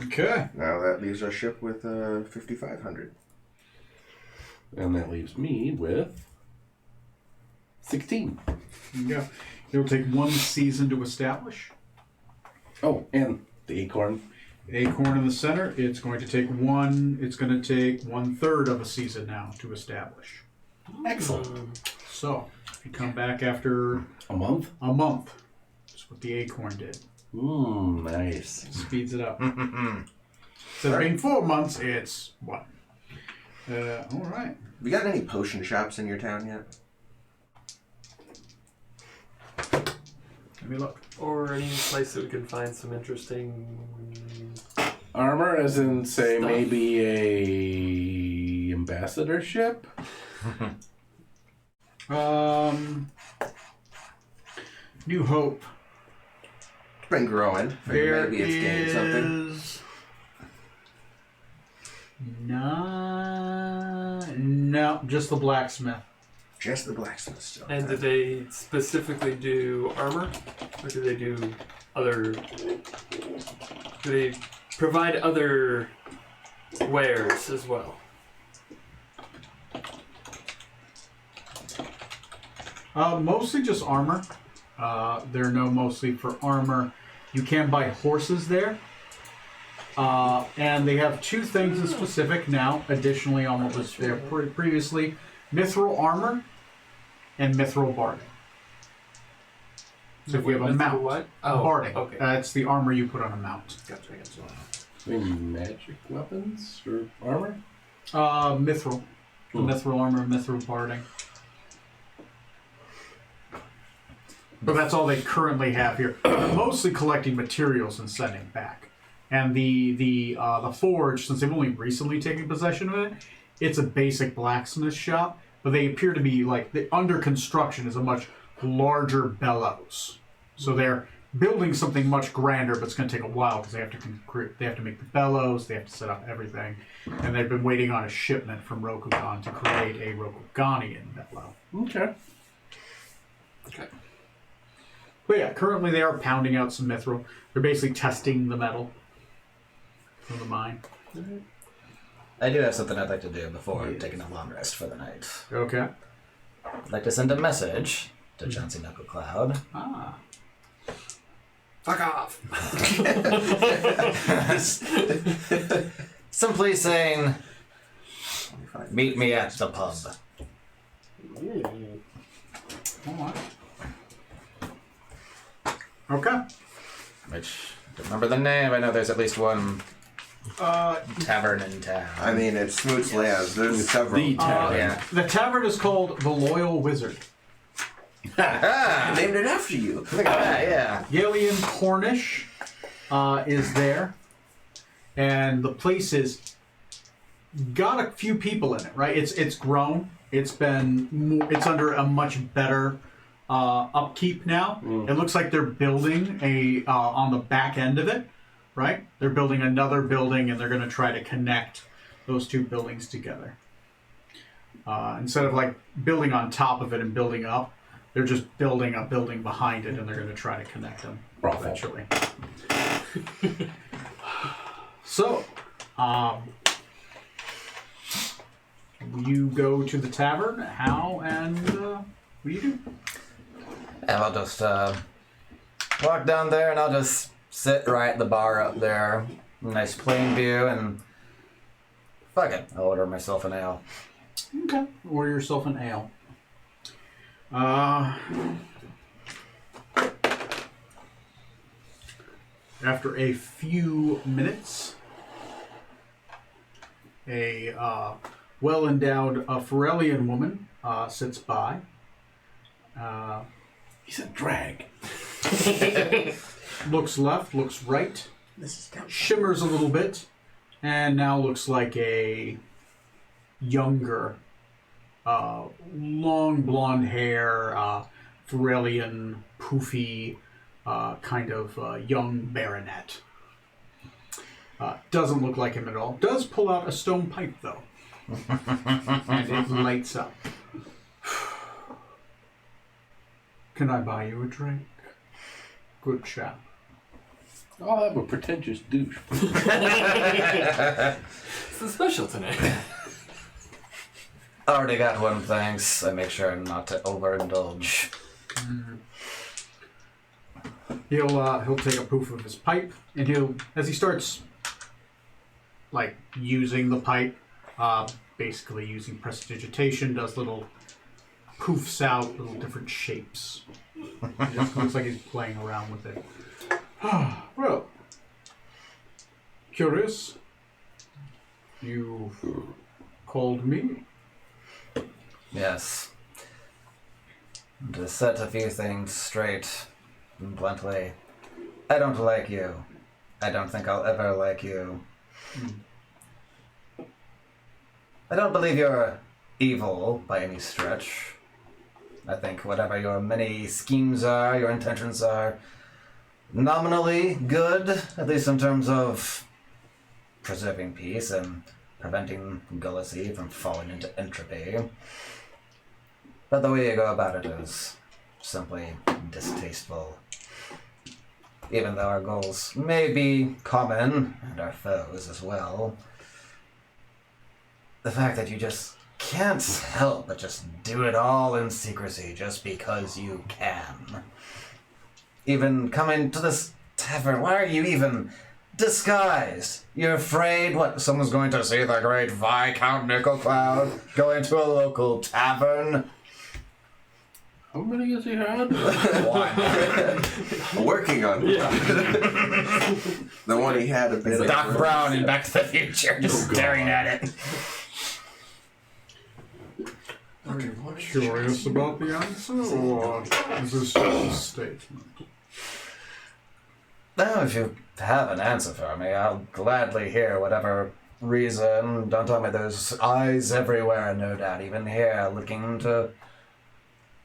Okay. Now that leaves our ship with 5,500. And that leaves me with 16. There you go. It'll take 1 season to establish. Oh, and the acorn. Acorn in the center. It's going to take 1/3 of a season now to establish. Excellent. So, if you come back after A month? a month, that's what the acorn did. Nice. It speeds it up. Instead of being 4 months, it's what? All right. Have you got any potion shops in your town yet? Let me look. Or any place that we can find some interesting. Armor, as in, say, Stuff. maybe a ambassadorship? New Hope. It's been growing. Figured There maybe it's gained something. is no, just the blacksmith. Just the blacksmith still. And do they specifically do armor? Or do they do other. Do they provide other wares as well? Mostly just armor. They're mostly for armor. You can buy horses there. And they have 2 things in specific now. Additionally, on what was there previously, mithril armor and mithril barding. So if you have a Mithril mount, what? Oh, barding. okay. It's the armor you put on a mount. Gotcha. Any magic weapons or armor? Mithril. The mithril armor, mithril barding. But that's all they currently have here. Mostly collecting materials and sending back. And the forge, since they've only recently taken possession of it, it's a basic blacksmith shop. But they appear to be under construction is a much larger bellows. So they're building something much grander, but it's going to take a while because they have to make the bellows, they have to set up everything, and they've been waiting on a shipment from Rokugan to create a Rokuganian bellow. Okay. But yeah, currently they are pounding out some mithril. They're basically testing the metal from the mine. I do have something I'd like to do before taking a long rest for the night. Okay. I'd like to send a message to Chauncey Knuckle Cloud. Ah. Fuck off! Simply saying, meet me at the pub. Alright. Okay. Which, don't remember the name, I know there's at least one tavern in town. I mean, it's Smoot's Lands. There's several. The tavern. Yeah. The tavern is called The Loyal Wizard. Ah, I named it after you. look at that, yeah. Gillian Cornish is there. And the place is got a few people in it, right? It's grown. It's under a much better upkeep now. It looks like they're building on the back end of it, right? They're building another building, and they're going to try to connect those 2 buildings together. Instead of building on top of it and building up, they're just building a building behind it, and they're going to try to connect them eventually. So, you go to the tavern. How and what do you do? And I'll just walk down there and I'll just sit right at the bar up there. Nice plain view, and fuck it, I'll order myself an ale. Okay. Order yourself an ale. After a few minutes, a well-endowed Ferellian woman sits by. He's a drag. Looks left, looks right, This is kind shimmers a little bit, and now looks like a younger, long blonde hair, Ferellian, poofy, kind of young baronet. Doesn't look like him at all. Does pull out a stone pipe, though. And it lights up. Can I buy you a drink? Good chap. I'll have a pretentious douche. It's the special tonight. Already got one, thanks. I make sure not to overindulge. He'll take a poof of his pipe, and as he starts like using the pipe, basically using prestidigitation, does little poofs out, little different shapes. It just looks like he's playing around with it. Well, curious. You called me? Yes. To set a few things straight bluntly, I don't like you. I don't think I'll ever like you. I don't believe you're evil by any stretch. I think whatever your many schemes are, your intentions are, nominally good, at least in terms of preserving peace and preventing Gullisy from falling into entropy. But the way you go about it is simply distasteful. Even though our goals may be common, and our foes as well, the fact that you just can't help but just do it all in secrecy just because you can. Even coming to this tavern, why are you even disguised? You're afraid, what, someone's going to see the great Viscount Nickelcloud go into a local tavern? How many has he had? One. working on it. The one he had a bit of. Doc Brown in Back to the Future, just staring at it. Are you curious about the answer, or is this just a statement? Now, if you have an answer for me, I'll gladly hear whatever reason. Don't tell me there's eyes everywhere, no doubt, even here, looking to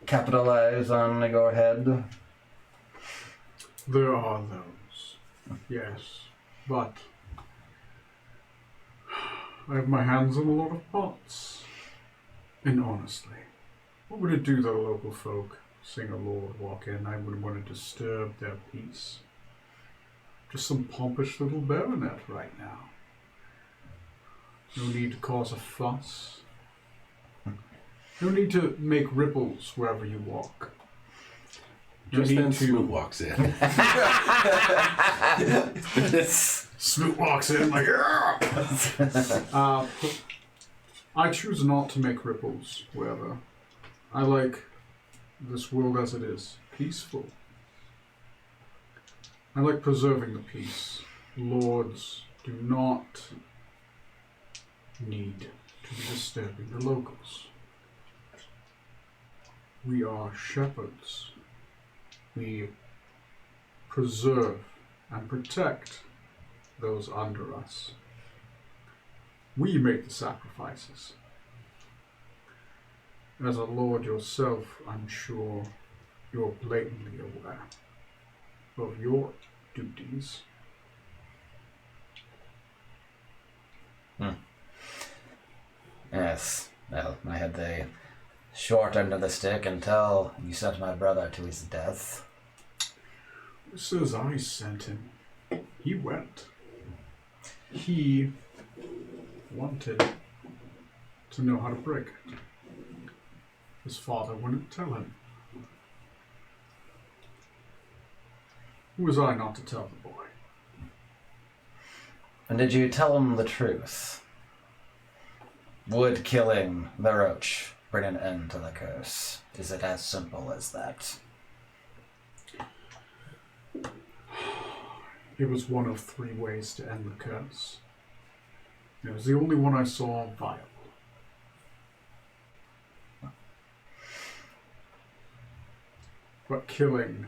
capitalize on your head. There are those, yes, but I have my hands in a lot of pots. And honestly, what would it do to the local folk seeing a lord walk in? I wouldn't want to disturb their peace. Just some pompous little baronet right now. No need to cause a fuss. No need to make ripples wherever you walk. No Just need then to- Smoot walks in. Smoot walks in like, yeah! I choose not to make ripples wherever. I like this world as it is, peaceful. I like preserving the peace. Lords do not need to be disturbing the locals. We are shepherds. We preserve and protect those under us. We make the sacrifices. As a lord yourself, I'm sure you're blatantly aware of your duties. Yes, well, I had the short end of the stick until you sent my brother to his death. Who says I sent him? He went. He wanted to know how to break it. His father wouldn't tell him. Who was I not to tell the boy? And did you tell him the truth? Would killing the roach bring an end to the curse? Is it as simple as that? It was one of 3 ways to end the curse. It was the only one I saw viable. But killing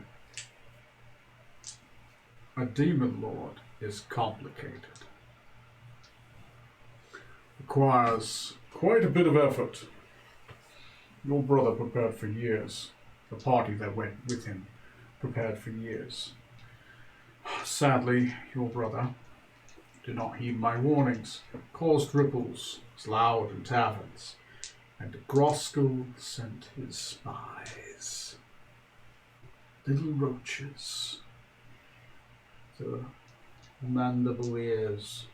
a demon lord is complicated. Requires quite a bit of effort. Your brother prepared for years. The party that went with him prepared for years. Sadly, your brother did not heed my warnings, caused ripples as loud in taverns, and Groskell sent his spies. Little roaches, the mandible ears,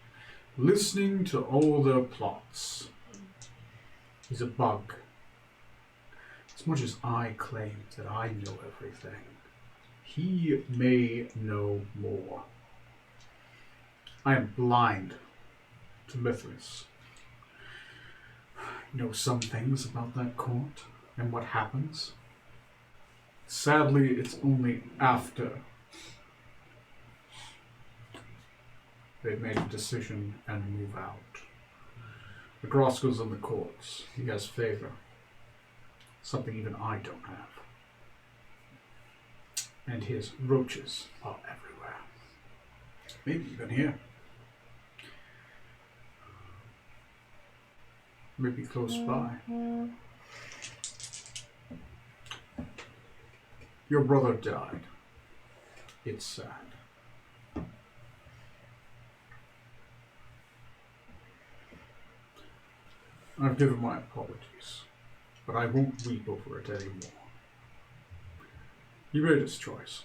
listening to all their plots. He's a bug. As much as I claim that I know everything, he may know more. I am blind to Mithras. I know some things about that court and what happens. Sadly, it's only after they've made a decision and move out. The Groskell's in the courts. He has favor. Something even I don't have. And his roaches are everywhere. Maybe even here. Maybe close by. Your brother died. It's sad. I've given my apologies, but I won't weep over it anymore. He made his choice.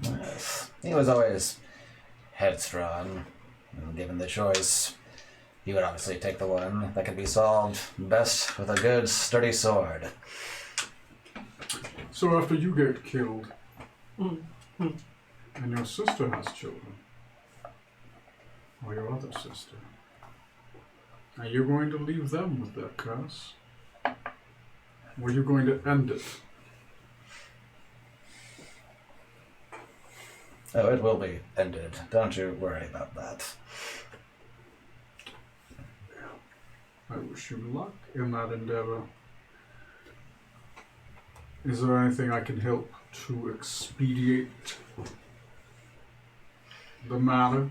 Yes. He was always headstrong, and given the choice, he would obviously take the one that could be solved best with a good, sturdy sword. So after you get killed, and your sister has children, or your other sister, are you going to leave them with their curse? Or are you going to end it? Oh, it will be ended. Don't you worry about that. I wish you luck in that endeavor. Is there anything I can help to expedite the matter?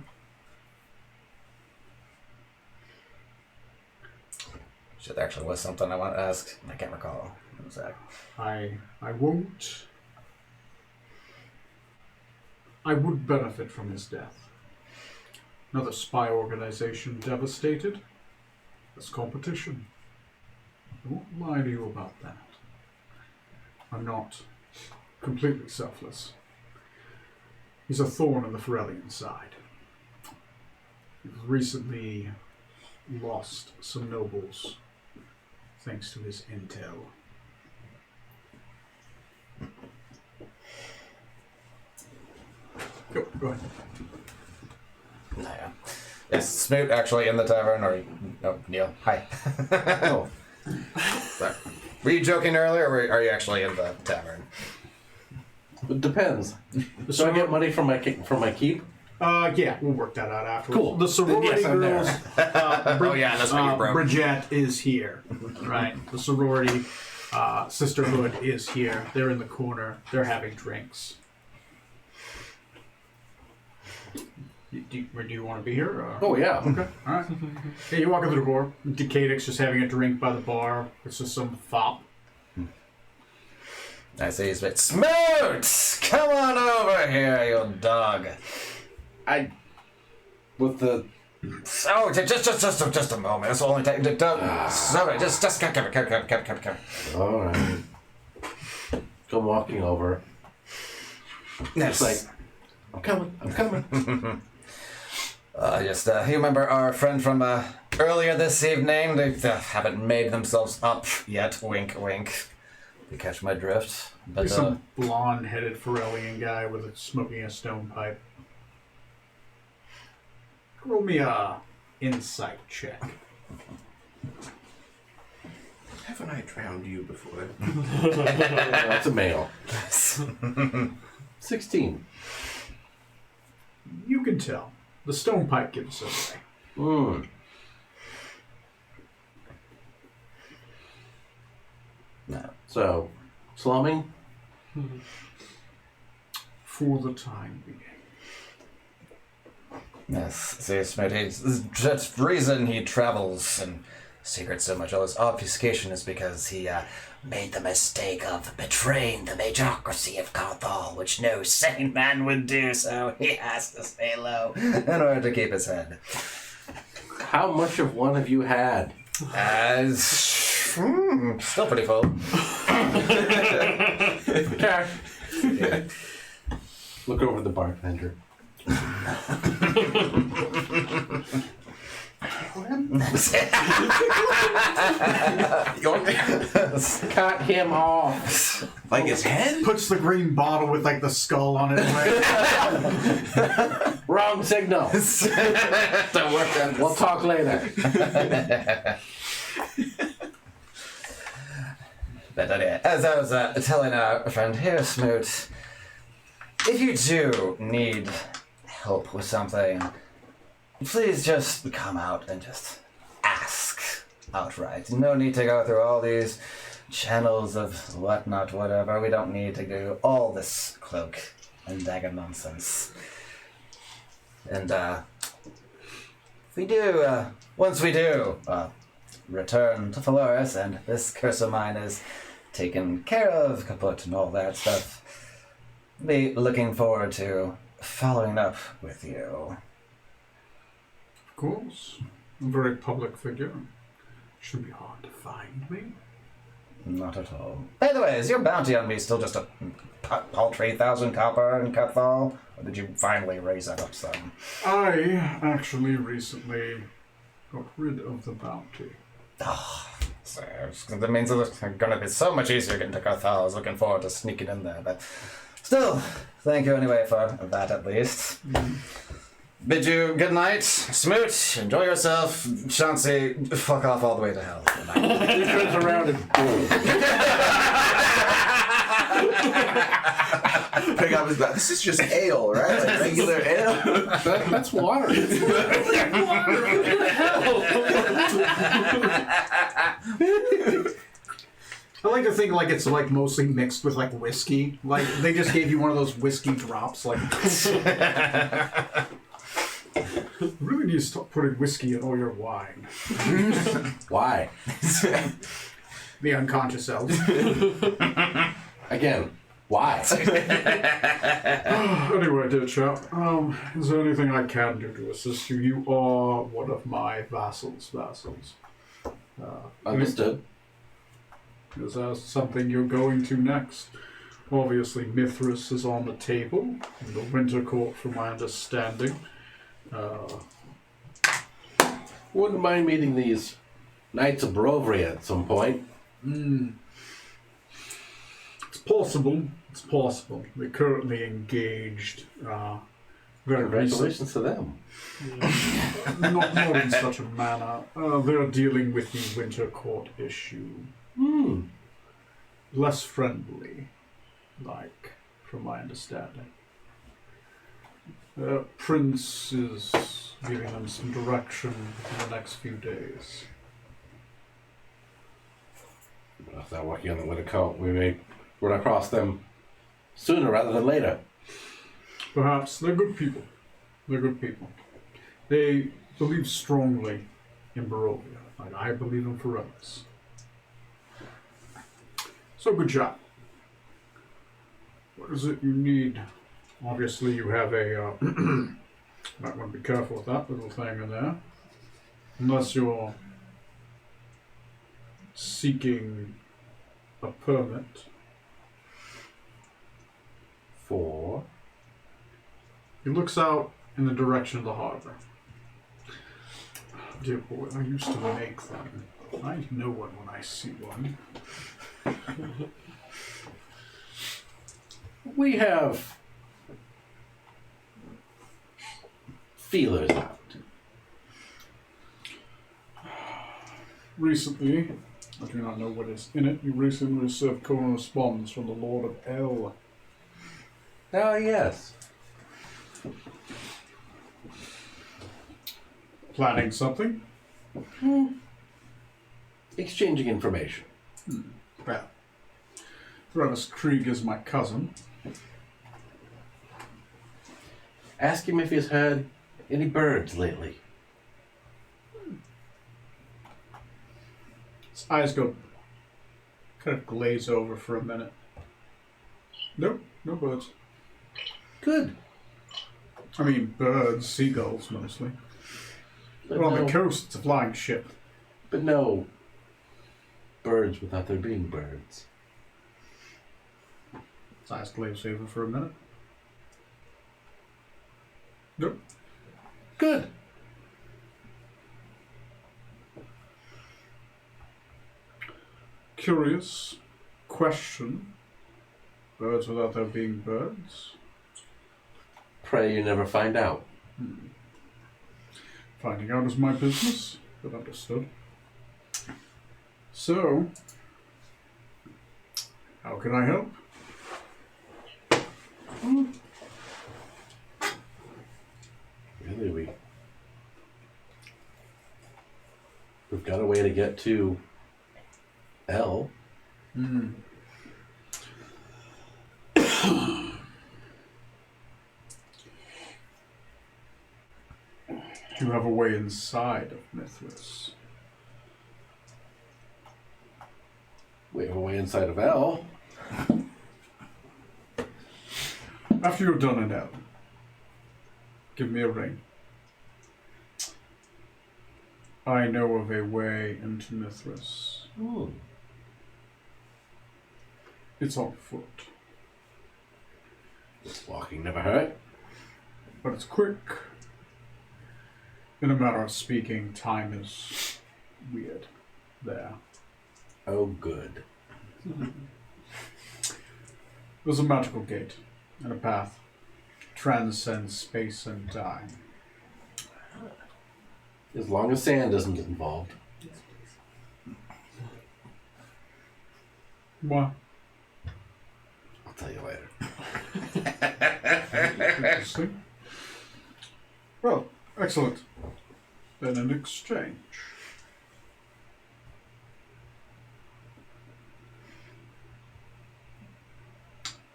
Shit, there actually was something I want to ask. I can't recall. What was that? I won't. I would benefit from his death. Another spy organization devastated. That's competition. I won't lie to you about that. I'm not completely selfless. He's a thorn in the Ferellian side. We've recently lost some nobles thanks to his intel. Go ahead. Yeah. Is Smoot actually in the tavern, or no? Neil, hi. Oh, Sorry. Were you joking earlier, or are you actually in the tavern? it depends. So I get money from my keep. Yeah, we'll work that out afterwards. Cool. The sorority Yes, I'm there. girls. Oh yeah, that's what you broke. Bridget is here, right? The sorority sisterhood is here. They're in the corner. They're having drinks. Do you want to be here? Or? Oh yeah. Okay. All right. Yeah, you walk in the door. Decadix just having a drink by the bar. It's just some fop. I see he's bit. Smoot! Come on over here, you dog. With the Oh, just a moment. It's only take. Sorry, just come. all right. Come walking over. Yes. It's like I'm coming. You remember our friend from earlier this evening? They haven't made themselves up yet. Wink, wink. You catch my drift. But He's some blonde-headed Ferellian guy with smoking a stone pipe. Roll me a insight check. Haven't I drowned you before? That's a male. 16. You can tell. The stone pipe gives us away. No. So, slumming? For the time being. yes, see, Smitty, the reason he travels in secret so much, all his obfuscation, is because he made the mistake of betraying the majocracy of Carthal, which no sane man would do, so he has to stay low in order to keep his head. How much of one have you had? Still pretty full. Okay. Yeah. Look over the bartender. Cut him off. Like his head? Puts the green bottle with like the skull on it. Right? Wrong signal. We'll talk later. But anyway, as I was telling our friend here, Smoot, if you do need help with something, please just come out and just ask outright. No need to go through all these channels of whatnot, whatever. We don't need to do all this cloak and dagger nonsense. And, once we do, return to Phaloris and this curse of mine is taken care of, kaput and all that stuff, be looking forward to following up with you. Of course. I'm a very public figure. Shouldn't be hard to find me. Not at all. By the way, is your bounty on me still just a paltry 1,000 copper in Cathal? Or did you finally raise that up some? I actually recently got rid of the bounty. So that means it's going to be so much easier getting to Cathal. I was looking forward to sneaking in there, but still, thank you anyway for that at least. Bid you good night, Smoot. Enjoy yourself. Chauncey, fuck off all the way to hell. He turns around and boom. Pick up his back. This is just ale, right? Like regular ale. That's water. I like to think like it's like mostly mixed with like whiskey. Like they just gave you one of those whiskey drops. Like really need to stop putting whiskey in all your wine. Why? The unconscious self. Again, why? Anyway, dear chap, is there anything I can do to assist you? You are one of my vassals. Understood. Is there something you're going to next? Obviously, Mithras is on the table in the Winter Court, from my understanding. Wouldn't mind meeting these Knights of Barovia at some point. It's possible. It's possible. They're currently engaged. Very Congratulations to them. not in such a manner. They're dealing with the Winter Court issue. Less friendly, like, from my understanding. Prince is giving them some direction in the next few days. If they're working on the Winter Court, we may run across them sooner rather than later. Perhaps. They're good people. They believe strongly in Barovia, like I believe in Ferellis. So good job. What is it you need? Obviously you have a, might want to be careful with that little thing in there. Unless you're seeking a permit. For? He looks out in the direction of the harbor. Dear boy, I used to make them. I know one when I see one. We have feelers out. Recently, I do not know what is in it. You recently received correspondence from the Lord of El. Oh, yes. Planning something? Exchanging information. Well, Travis Krieg is my cousin. Ask him if he's heard any birds lately. His eyes go kind of glaze over for a minute. Nope, no birds. Good. I mean, birds, seagulls mostly. But on the coast, it's a flying ship. But no birds without there being birds. His eyes glaze over for a minute. Nope. Good. Curious question. Birds without there being birds. Pray you never find out. Finding out is my business, but understood. So, how can I help? Really, we've got a way to get to L. Do you have a way inside of Mithras? We have a way inside of L. After you're done in L, give me a ring. I know of a way into Mithras. It's on foot, Walking never hurt. but it's quick. In a matter of speaking, time is weird there. Oh, good. There's a magical gate and a path. Transcends space and time. As long as sand isn't involved. What? I'll tell you later. Interesting. Well, excellent. Then an exchange.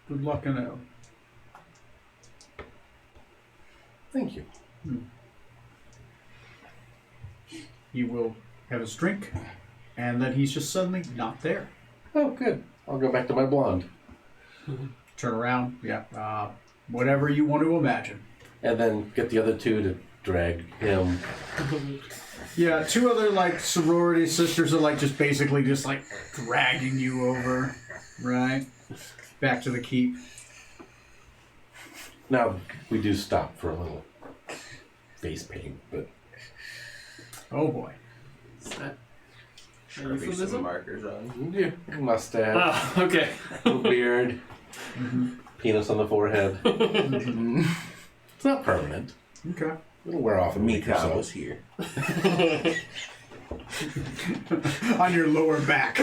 Good luck in L. Thank you. He will have his drink, and then he's just suddenly not there. Oh, good. I'll go back to my blonde. Turn around, whatever you want to imagine. And then get the other two to drag him. Yeah, two other sorority sisters are just basically dragging you over, right? Back to the keep. Now, we do stop for a little face paint, but... Oh boy. Is that Sharpie some euphemism? markers on. Yeah, mustache, Ah, okay. beard, penis on the forehead. It's not permanent. Okay. It'll wear off in a week or Mika so. was here. On your lower back.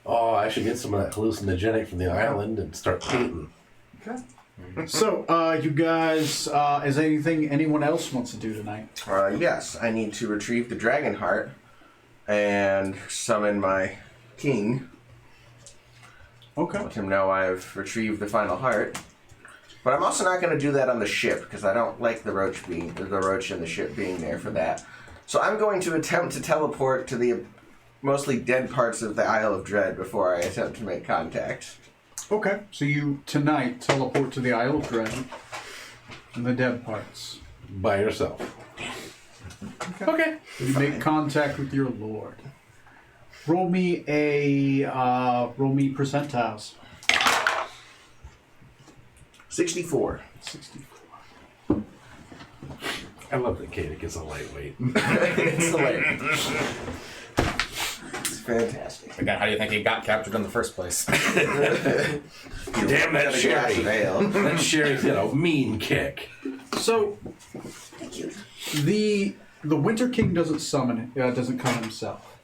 Oh, I should get some of that hallucinogenic from the island and start painting. So, you guys, is anyone else wants to do tonight? Yes, I need to retrieve the dragon heart and summon my king. Okay. Let him know I've retrieved the final heart. But I'm also not going to do that on the ship because I don't like the roach and the ship being there for that. So I'm going to attempt to teleport to the mostly dead parts of the Isle of Dread before I attempt to make contact. Okay. So you, tonight, teleport to the Isle of Dread and the dead parts. By yourself. Okay. You make contact with your lord. Roll me percentiles. 64. 64. I love that Kadik is a lightweight. It's hilarious. It's fantastic. Again, how do you think he got captured in the first place? Damn that Got a glass Sherry. of ale. That Sherry's, mean kick. So, the Winter King doesn't come himself,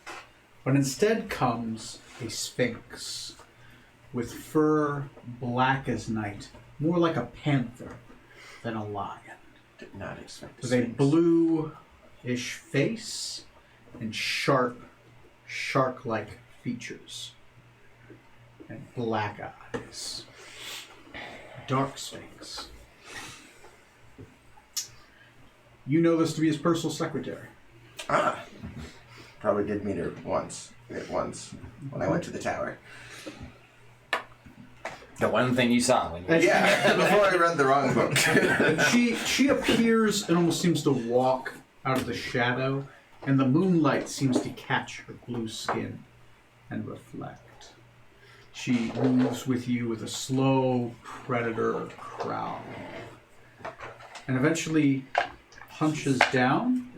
but instead comes a sphinx with fur black as night, more like a panther than a lion, Did not expect with a blue-ish face and sharp, shark-like features and black eyes. Dark sphinx. You know this to be his personal secretary. Ah. Probably did meet her once when I went to the tower. The one thing you saw when you... Yeah, before I read the wrong book. She appears and almost seems to walk out of the shadow, and the moonlight seems to catch her blue skin and reflect. She moves with you with a slow predator growl, and eventually hunches down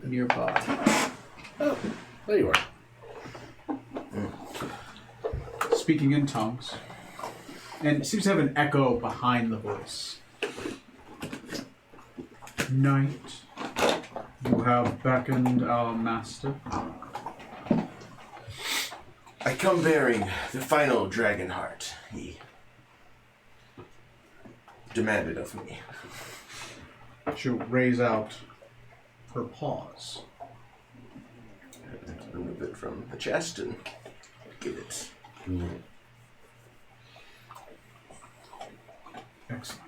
nearby. Oh, there you are. Speaking in tongues, and it seems to have an echo behind the voice. Knight, you have beckoned our master. I come bearing the final dragon heart he demanded of me. She'll raise out her paws. Remove it from the chest and give it. Excellent.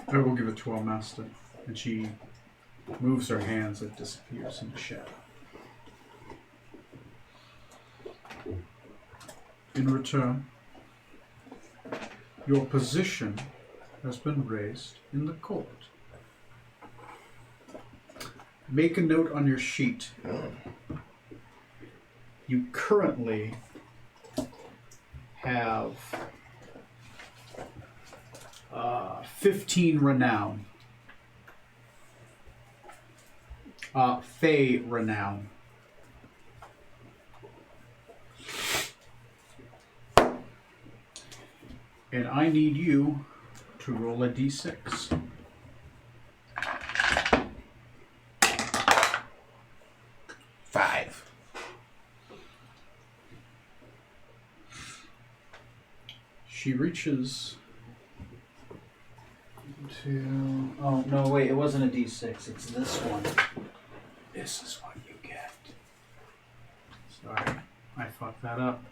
I will give it to our master. And she moves her hands and disappears into shadow. In return, your position has been raised in the court. Make a note on your sheet. You currently have 15 renown. Fey renown. And I need you to roll a d6. Five. She reaches to... Oh, no, wait, it wasn't a d6. It's this one. This is what you get. Sorry, I fucked that up.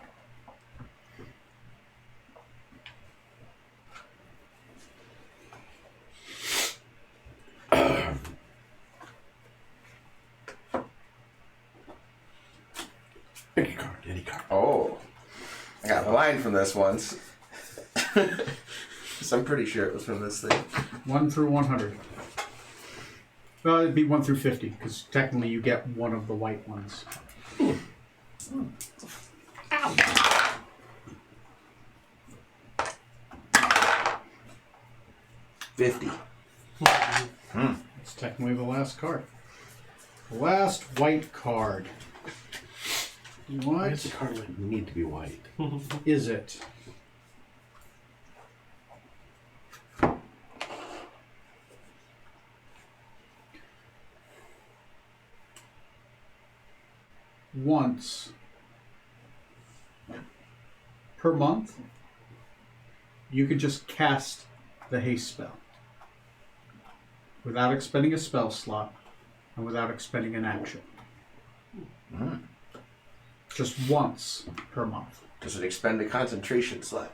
Pick a card, any card. Oh. I got blind from this once. So I'm pretty sure it was from this thing. 1 through 100. Well, it'd be 1 through 50, because technically you get one of the white ones. Ow. 50. It's technically the last card. The last white card. Why What does the card like need to be white? is it? Once per month, you could just cast the haste spell without expending a spell slot and without expending an action. Just once per month. Does it expend a concentration slot?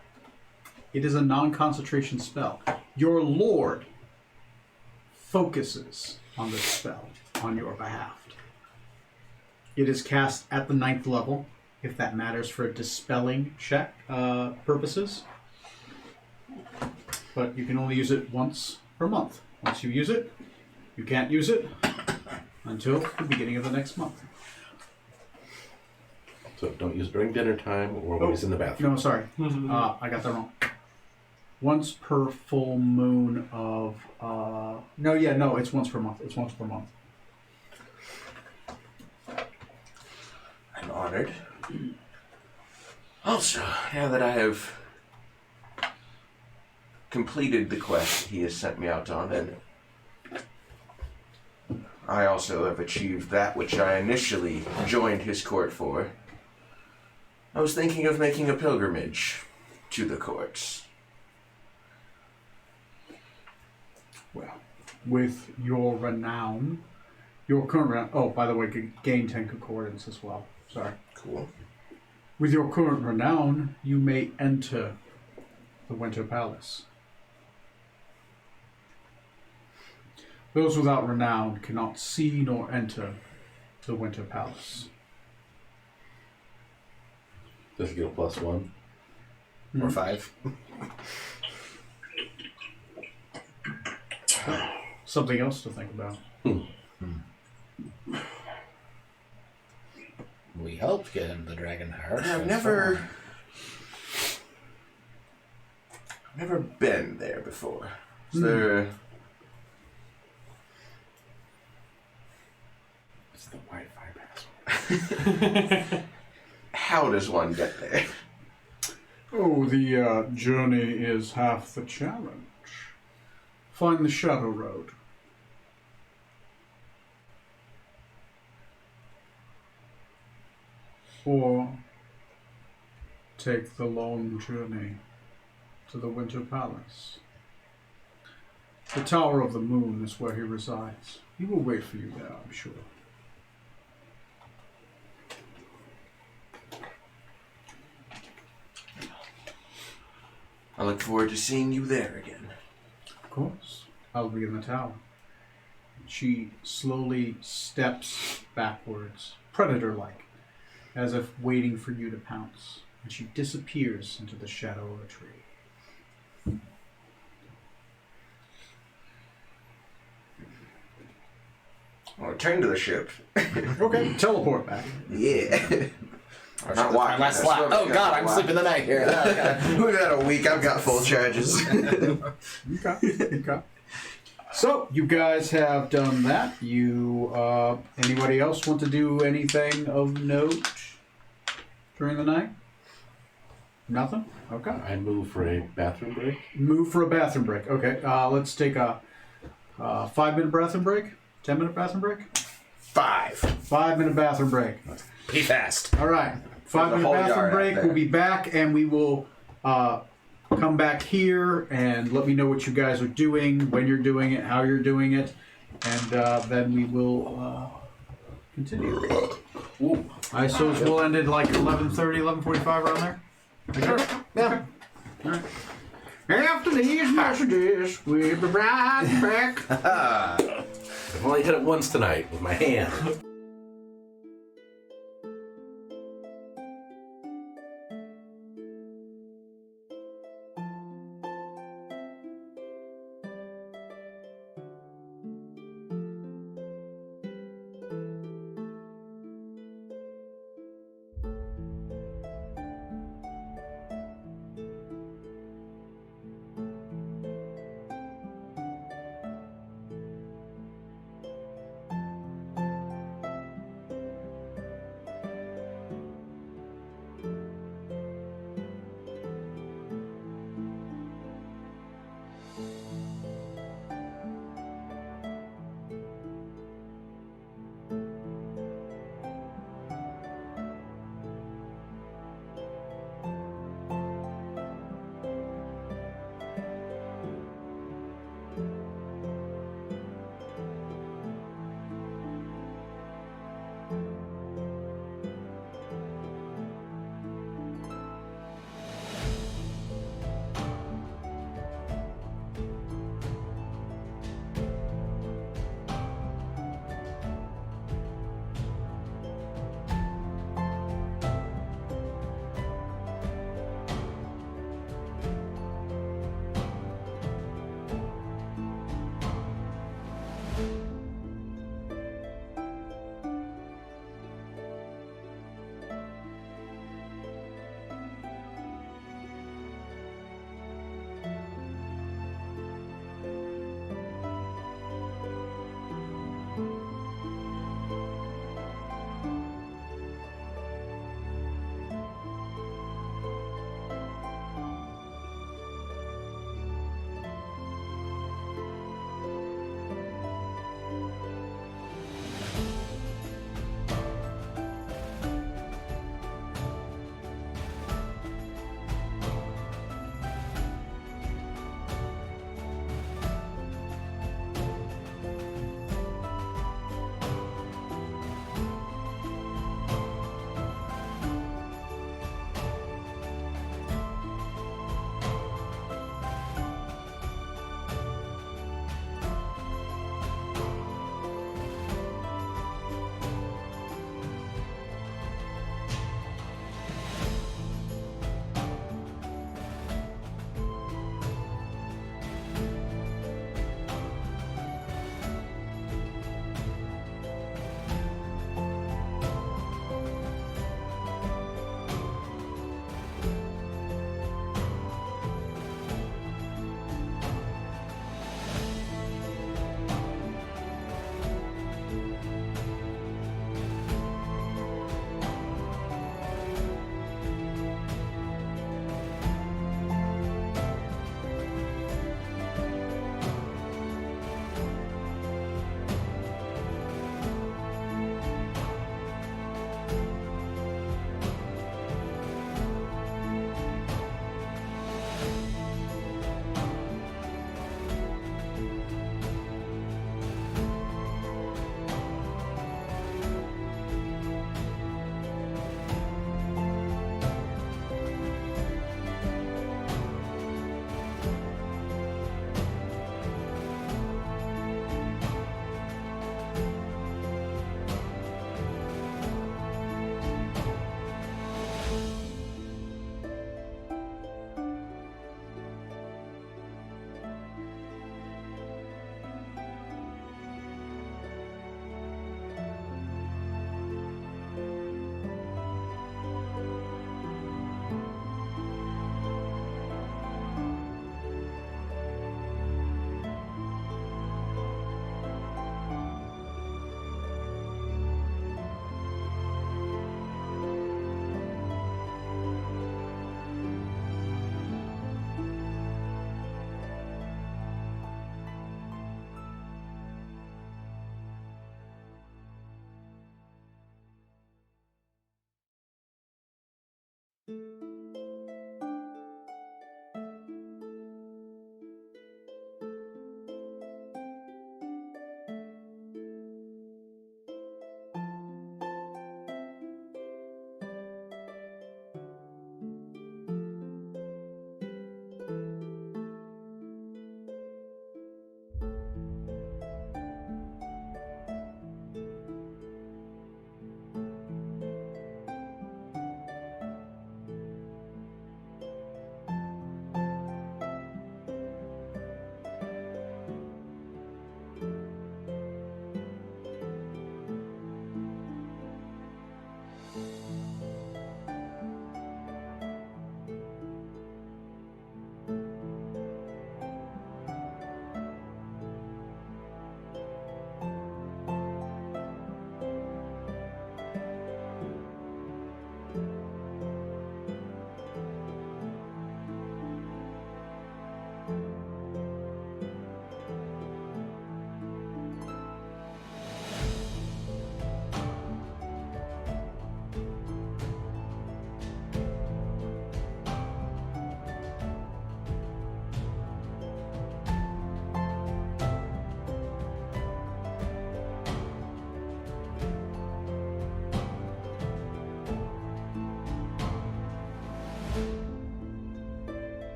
It is a non-concentration spell. Your lord focuses on this spell on your behalf. It is cast at the 9th level, if that matters for dispelling check purposes. But you can only use it once per month. Once you use it, you can't use it until the beginning of the next month. So don't use it during dinner time or when he's in the bathroom. No, sorry. I got that wrong. once per full moon of no, it's once per month. It's once per month. I'm honored. Also, now that I have completed the quest he has sent me out on, and I also have achieved that which I initially joined his court for, I was thinking of making a pilgrimage to the courts. Well, with your renown, your current renown. Oh, by the way, gain 10 concordance as well. Sorry. Cool. With your current renown, you may enter the Winter Palace. Those without renown cannot see nor enter the Winter Palace. Does it get a +1? Or 5. Something else to think about. We helped get him the Dragon Heart. I've never been there before. Is there... It's the Wi-Fi password. How does one get there? Oh, the journey is half the challenge. Find the Shadow Road. Or take the long journey to the Winter Palace. The Tower of the Moon is where he resides. He will wait for you there, I'm sure. I look forward to seeing you there again. Of course. I'll be in the tower. She slowly steps backwards, predator-like, as if waiting for you to pounce, and she disappears into the shadow of a tree. I'll return to the ship. Okay, teleport back. Yeah. Not walking. My slap. Oh god, I'm sleeping the night here. Oh, God. We've had a week. I've got full charges. Okay. So, you guys have done that. You, anybody else want to do anything of note during the night? Nothing? Okay. I move for a bathroom break. Move for a bathroom break. Okay, let's take a 5-minute bathroom break. 10-minute bathroom break. 5 5-minute bathroom break. Be fast. All right. There's a 5-minute whole bathroom yard out break. there. We'll be back, and we will come back here and let me know what you guys are doing, when you're doing it, how you're doing it, and then we will continue. Ooh. I suppose we'll end at like 11:30, 11:45 around there. Okay? Yeah. All right. After these messages, we'll be right back. I've only hit it once tonight with my hand.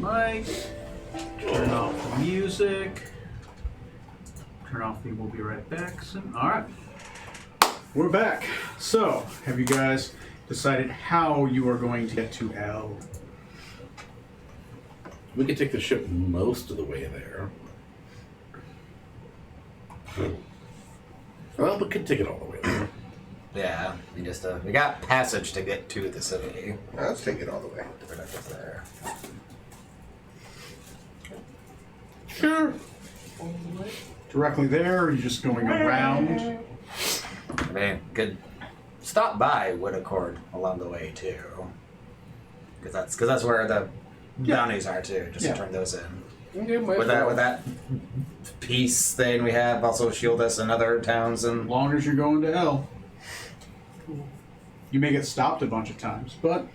mic, turn off the music, turn off the we'll be right back. Alright, we're back. So, have you guys decided how you are going to get to L? We could take the ship most of the way there. Well, we could take it all the way there. Yeah, we got passage to get to the city. Let's take it all the way. We're not just there. Sure. Directly there, or are you just going around? I mean, could stop by Whitaccord along the way too, because that's where the bounties are too. Just to turn those in. With that peace thing we have, also shield us in other towns and. As long as you're going to L. You may get stopped a bunch of times, but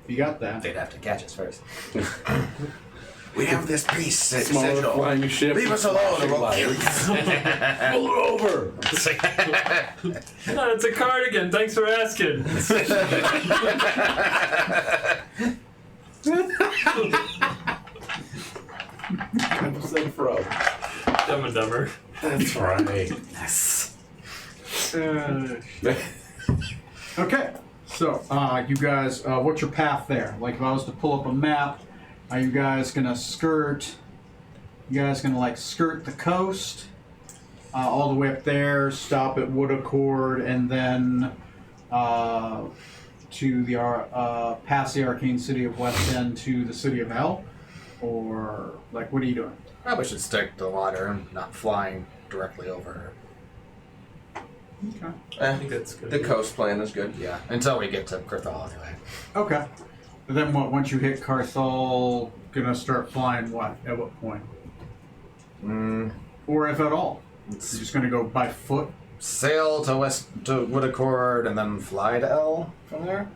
you got that. They'd have to catch us first. We have this peace Smaller signal. flying ship. Leave us alone or we'll kill you. Pull her over. No, it's a cardigan. Thanks for asking. 10% fro. Dumb and Dumber. That's right. Okay, so you guys, what's your path there? Like, if I was to pull up a map, are you guys gonna skirt? You guys gonna like skirt the coast all the way up there, stop at Wood Accord, and then to the past the arcane city of West End to the city of Hell, or like, what are you doing? Probably should stick to the water, not flying directly over. Okay. I think that's good. The coast plan is good. Yeah, until we get to Carthal anyway. Okay. And then what? Once you hit Carthal, gonna start flying what? At what point? Or if at all? You're just gonna go by foot? Sail to Wood Accord and then fly to L from there.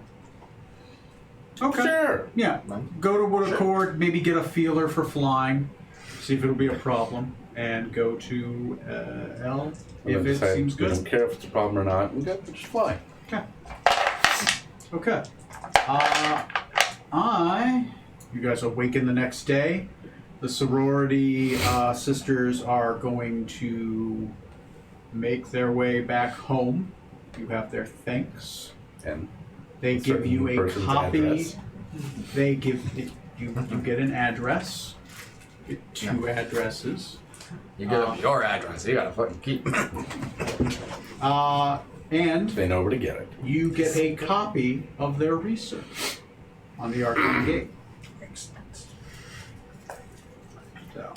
Okay. Sure. Yeah. Go to Wood Accord, maybe get a feeler for flying, see if it'll be a problem, and go to L if it seems We good. don't care if it's a problem or not. We got to just fly. Okay. Okay. You guys awaken the next day. The sorority sisters are going to make their way back home. You have their thanks. And They give certain you a person's copy. address. They give you get an address. Get two addresses. You get up your address. You gotta fucking keep. And they know where to get it. you get a copy of their research on the Arcane Gate. So,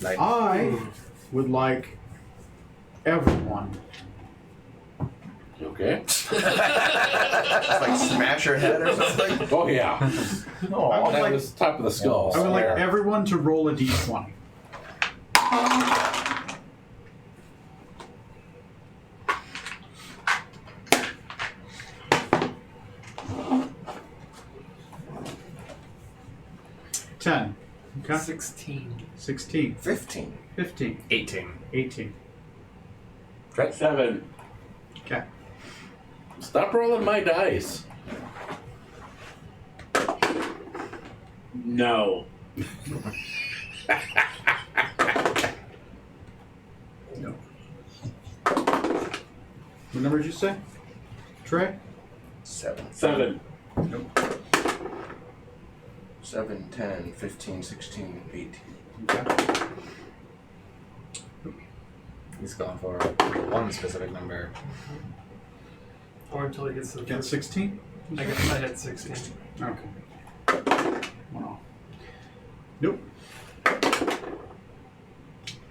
Like, I would like everyone. You okay? Like smash her head or something. Oh yeah. I would That like, was top of the skull. I would like There. everyone to roll a d20. Ten. Okay. 16. 16. 15. 15. 18. 18. 7. Okay. Stop rolling my dice. No. No. What number did you say? Trey? 7. 7. Nope. 7, 10, 15, 16, 18. Okay. He's going for one specific number. Or until he gets to the Get 16? I had 16. Okay. One off. Nope.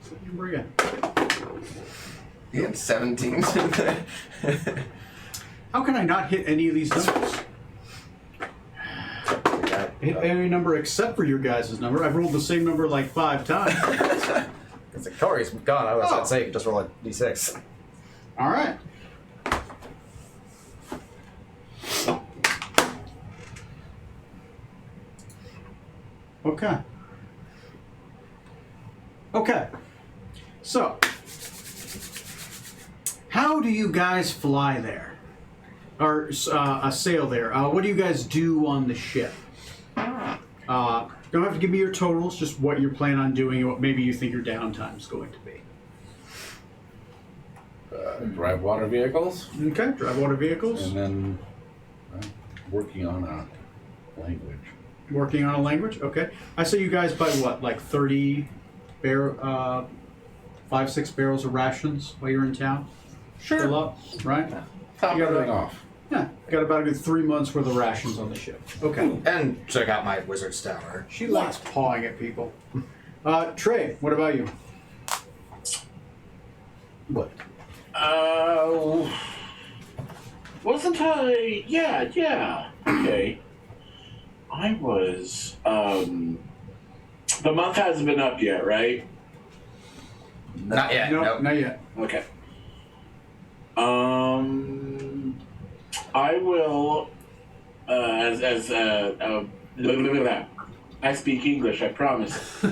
Set number again. He had 17. How can I not hit any of these numbers? Hit every number except for your guys' number. I've rolled the same number like 5 times. Because like Corey's gone, I was Oh. gonna say just roll a d6. All right. Okay. Okay. So, how do you guys fly there? Or sail there? What do you guys do on the ship? Don't have to give me your totals, just what you're planning on doing and what maybe you think your downtime is going to be. Drive water vehicles, Okay, drive water vehicles. and then working on a language. Working on a language? Okay. I say you guys buy what, like 30 5-6 barrels of rations while you're in town? Fill up, right? Top You got everything like- off. Yeah. Got about a good 3 months worth of rations on the ship. Okay. And check out my wizard's tower. She likes pawing at people. Trey, what about you? What? Wasn't I? Yeah. Okay. I was. The month hasn't been up yet, right? Not yet. No, Nope. not yet. Okay. I will blah, blah, blah, blah. I speak English, I promise.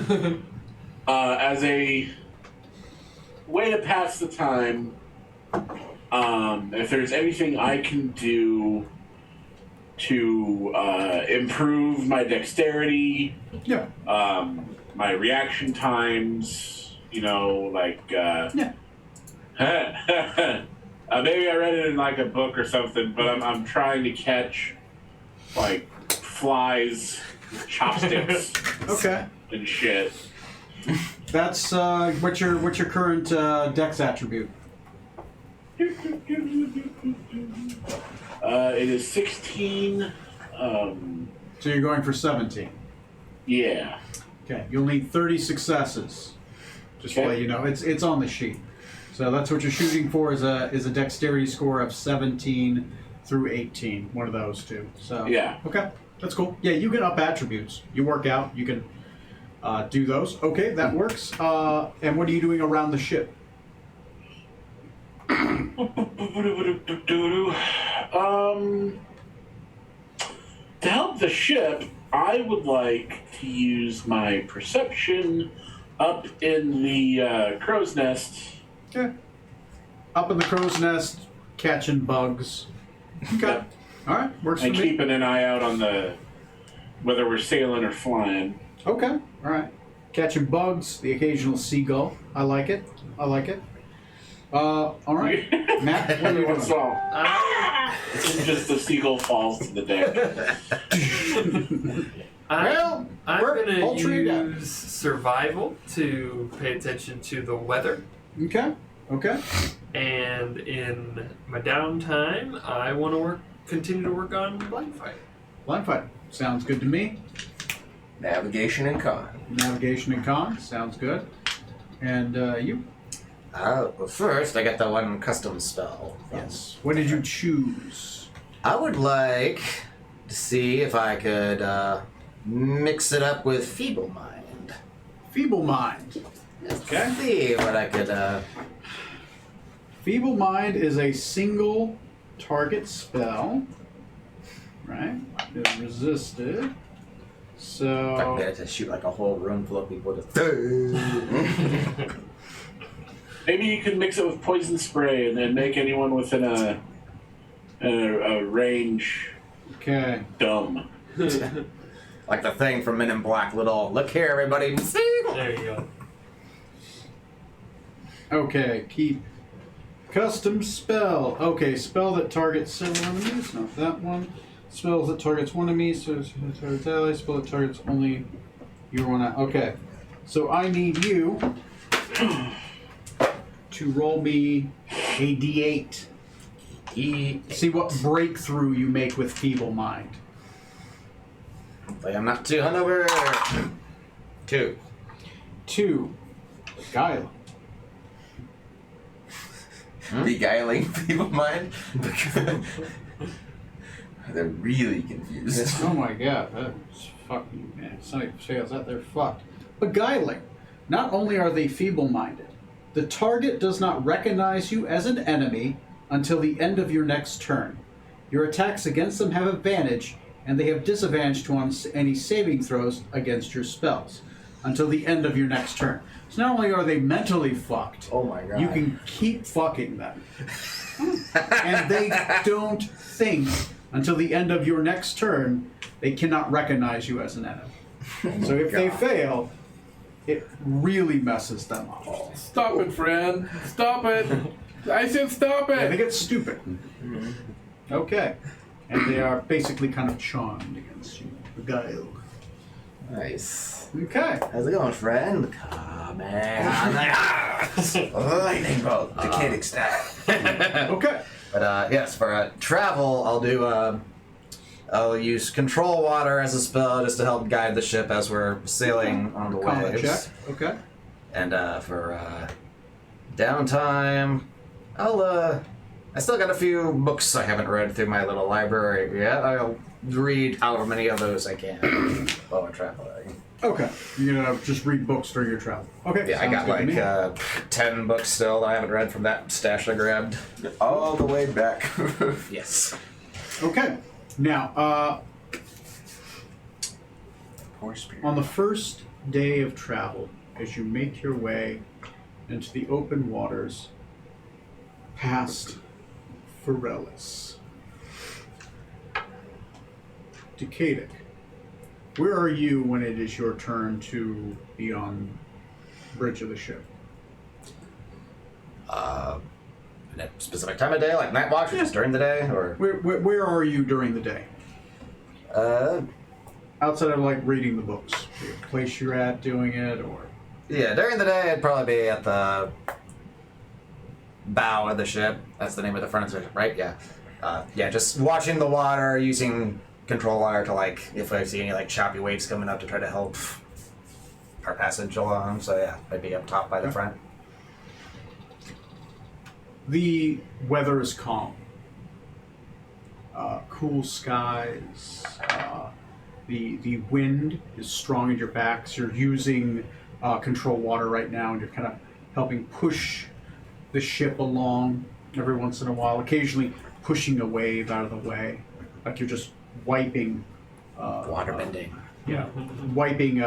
As a way to pass the time, if there's anything I can do to improve my dexterity, Yeah. my reaction times, like Yeah. maybe I read it in like a book or something, but I'm trying to catch like flies with chopsticks Okay. and shit. That's what's your current dex attribute? It is 16. So you're going for 17. Yeah. Okay. You'll need 30 successes. Just to Okay. let you know, it's on the sheet. So that's what you're shooting for is a dexterity score of 17 through 18. One of those two. So Yeah. Okay. That's cool. Yeah, you can up attributes. You work out. You can do those. Okay, that works. And what are you doing around the ship? To help the ship, I would like to use my perception up in the crow's nest. Okay. Up in the crow's nest, catching bugs. Okay. Yep. All right, works for And me. keeping an eye out on whether we're sailing or flying. Okay. All right. Catching bugs, the occasional seagull. I like it. I like it. All right. Matt, what are Every you once in a doing? while, just the seagull falls to the deck. Well, I'm we're gonna poultry again. use survival to pay attention to the weather, Okay. Okay. and in my downtime, I want to continue to work on blind fight. Blind fight. Sounds good to me. Navigation and con. Navigation and con. Sounds good. And you? Well, first, I got the one custom spell. Yes. What did you choose? I would like to see if I could mix it up with Feeble Mind. Feeble Mind. Okay. See what I could. Feeble Mind is a single target spell. Right? It's resisted. I can So. get it to shoot like a whole room full of people. Just Maybe you could mix it with poison spray and then make anyone within a range Okay. dumb. like the thing from Men in Black. Little look here, everybody. There you go. Okay. Keep. Custom spell. Okay. Spell that targets several enemies. Not that one. Spells that targets one enemy. So targets ally. Spell that targets only your one. Okay. So I need you to roll me a d8. See what breakthrough you make with Feeble Mind. Hopefully I'm not too hungover. 2. 2. Guile. Beguiling people mind. They're really confused. Oh my god, that's fucking man. Somebody fails that, they're fucked. Beguiling. Not only are they feeble-minded, the target does not recognize you as an enemy until the end of your next turn. Your attacks against them have advantage, and they have disadvantage on any saving throws against your spells until the end of your next turn. So not only are they mentally fucked, Oh my god. you can keep fucking them. And they don't think until the end of your next turn, they cannot recognize you as an enemy. So if they fail, it really messes them up. Stop it, friend. Stop it. I said stop Yeah, they it. get stupid. Okay. And they are basically kind of charmed against you. Beguiled. Nice. Okay. How's it going, friend? Come in. Lightning bolt, decaying style. Okay. But yes, for travel, I'll use control water as a spell just to help guide the ship as we're sailing on the Combat waves. check. Okay. And for downtime, I still got a few books I haven't read through my little library yet. I'll read however many of those I can while we're traveling. Okay. You're gonna just read books during your travel. Okay. Yeah, I sounds got good to like me. 10 books still that I haven't read from that stash I grabbed. All the way back. Yes. Okay. Now, Poor spirit. on the first day of travel, as you make your way into the open waters past Pharrellis, Decadic, where are you when it is your turn to be on bridge of the ship? At a specific time of day, like night watch, or just during the day, or Where are you during the day? uh, Outside of like reading the books, the place you're at doing it, or yeah, during the day, I'd probably be at the bow of the ship. That's the name of the front of the ship, right? Yeah. Yeah, just watching the water, using control wire to like, if I see any like choppy waves coming up to try to help our passage along. So yeah, I'd be up top by the front. the weather is calm. Cool skies. The wind is strong in your back, so you're using control water right now, and you're kind of helping push the ship along every once in a while, occasionally pushing a wave out of the way, like you're just wiping Water bending. yeah, wiping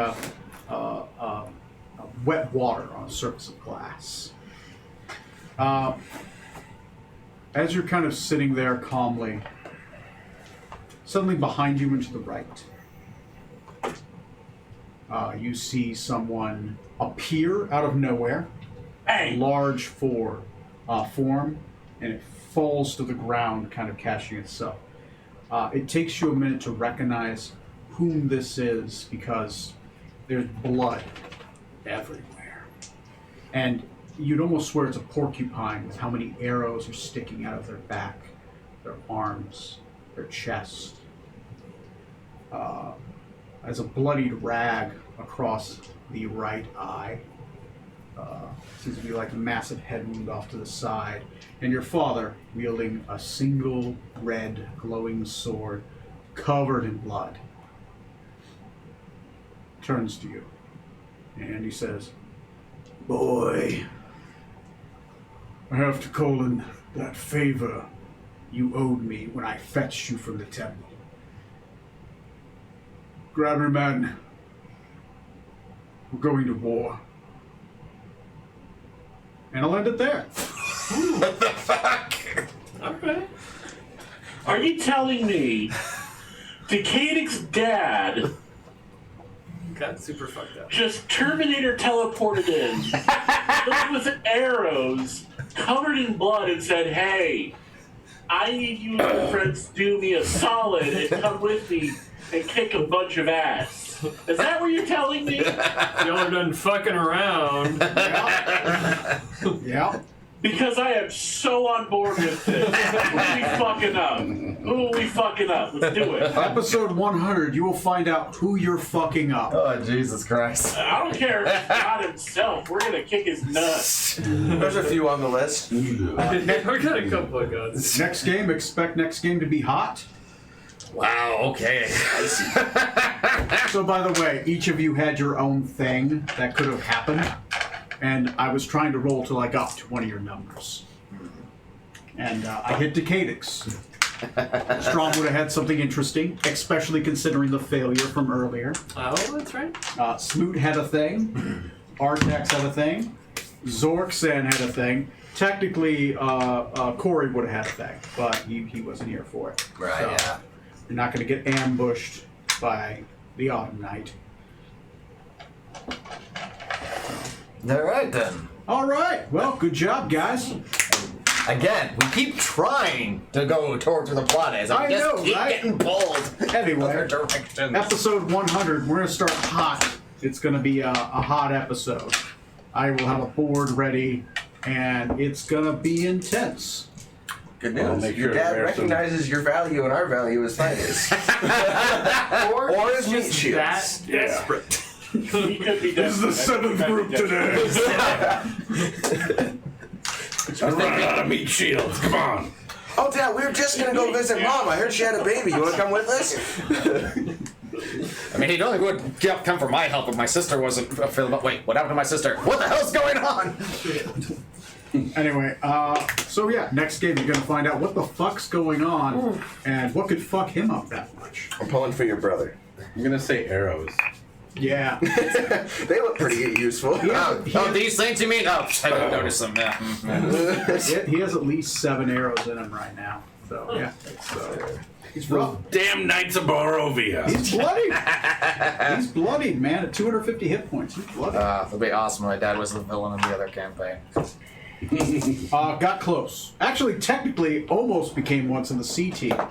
wet water on a surface of glass. As you're kind of sitting there calmly, suddenly behind you and to the right, you see someone appear out of nowhere, Hey! large form, and it falls to the ground, kind of catching itself. It takes you a minute to recognize whom this is because there's blood everywhere. And you'd almost swear it's a porcupine with how many arrows are sticking out of their back, their arms, their chest. As a bloodied rag across the right eye. Seems to be like a massive head wound off to the side. And your father, wielding a single red glowing sword covered in blood, turns to you. And he says, "Boy, I have to call in that favor you owed me when I fetched you from the temple. Grab your men. We're going to war." And I'll end it there. What the fuck? Okay. Are you telling me Decadic's dad Got super fucked up. just Terminator teleported in, filled with arrows, covered in blood, and said, "Hey, I need you and your friends to do me a solid and come with me and kick a bunch of ass"? Is that what you're telling me? Y'all are done fucking around. Yeah. Because I am so on board with this. Who are we fucking up? Who are we fucking up? Let's do it. Episode 100, you will find out who you're fucking up. Oh, Jesus Christ. I don't care if it's God himself. We're gonna kick his nuts. There's a few on the list. We got a couple of guns. Next game, expect next game to be hot. Wow, okay. So, by the way, each of you had your own thing that could have happened, and I was trying to roll till I got to one of your numbers. And I hit Decadix. Strong would have had something interesting, especially considering the failure from earlier. Oh, that's right. Smoot had a thing. Artax had a thing. Zorksan had a thing. Technically, Corey would have had a thing, but he wasn't here for it. Right, So, yeah. you're not going to get ambushed by the Autumn Knight. All right, then. All right. Well, good job, guys. Again, we keep trying to go towards where the plot is. And I we just know, keep right? getting pulled Anyway, other directions. episode 100, we're going to start hot. It's going to be a hot episode. I will have a board ready, and it's going to be intense. Good Well, news. make Your sure dad there's some- recognizes your value and our value as fighters. Or Or as meat just shields. that Yeah. desperate. He could be This is the desperate. 7th group today. Run out of meat shields, come on. Oh, Dad, we were just gonna go visit Mom. I heard she had a baby. You wanna come with us? I mean, he only would come for my help if my sister wasn't available. Wait, what happened to my sister? What the hell's going on? Anyway, so yeah, next game you're gonna find out what the fuck's going on and what could fuck him up that much. I'm pulling for your brother. I'm gonna say arrows. Yeah. They look pretty useful. Oh, these things you mean? Oh, I didn't notice them. Yeah. He has at least 7 arrows in him right now. So yeah, he's rough. Damn Knights of Barovia. He's bloodied. He's bloodied, man. At 250 hit points, he's bloodied. It'll be awesome. My dad was the villain in the other campaign. Got close. Actually, technically, almost became once in the C team. Oh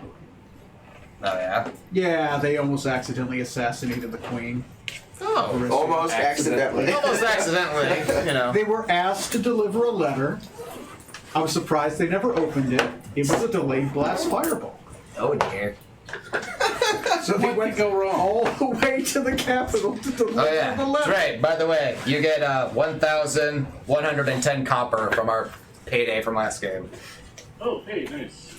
yeah. Yeah, they almost accidentally assassinated the queen. Oh. Almost accidentally. Almost accidentally. You know. They were asked to deliver a letter. I was surprised they never opened it. It was a delayed blast fireball. Oh dear. So they went go wrong? all the way to the capital to deliver Oh yeah. the That's letter. right. By the way, you get 1,110 copper from our payday from last game. Oh, hey, nice.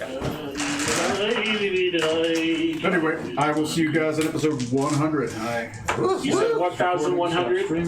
Anyway, I will see you guys in episode 100. You said 1,100?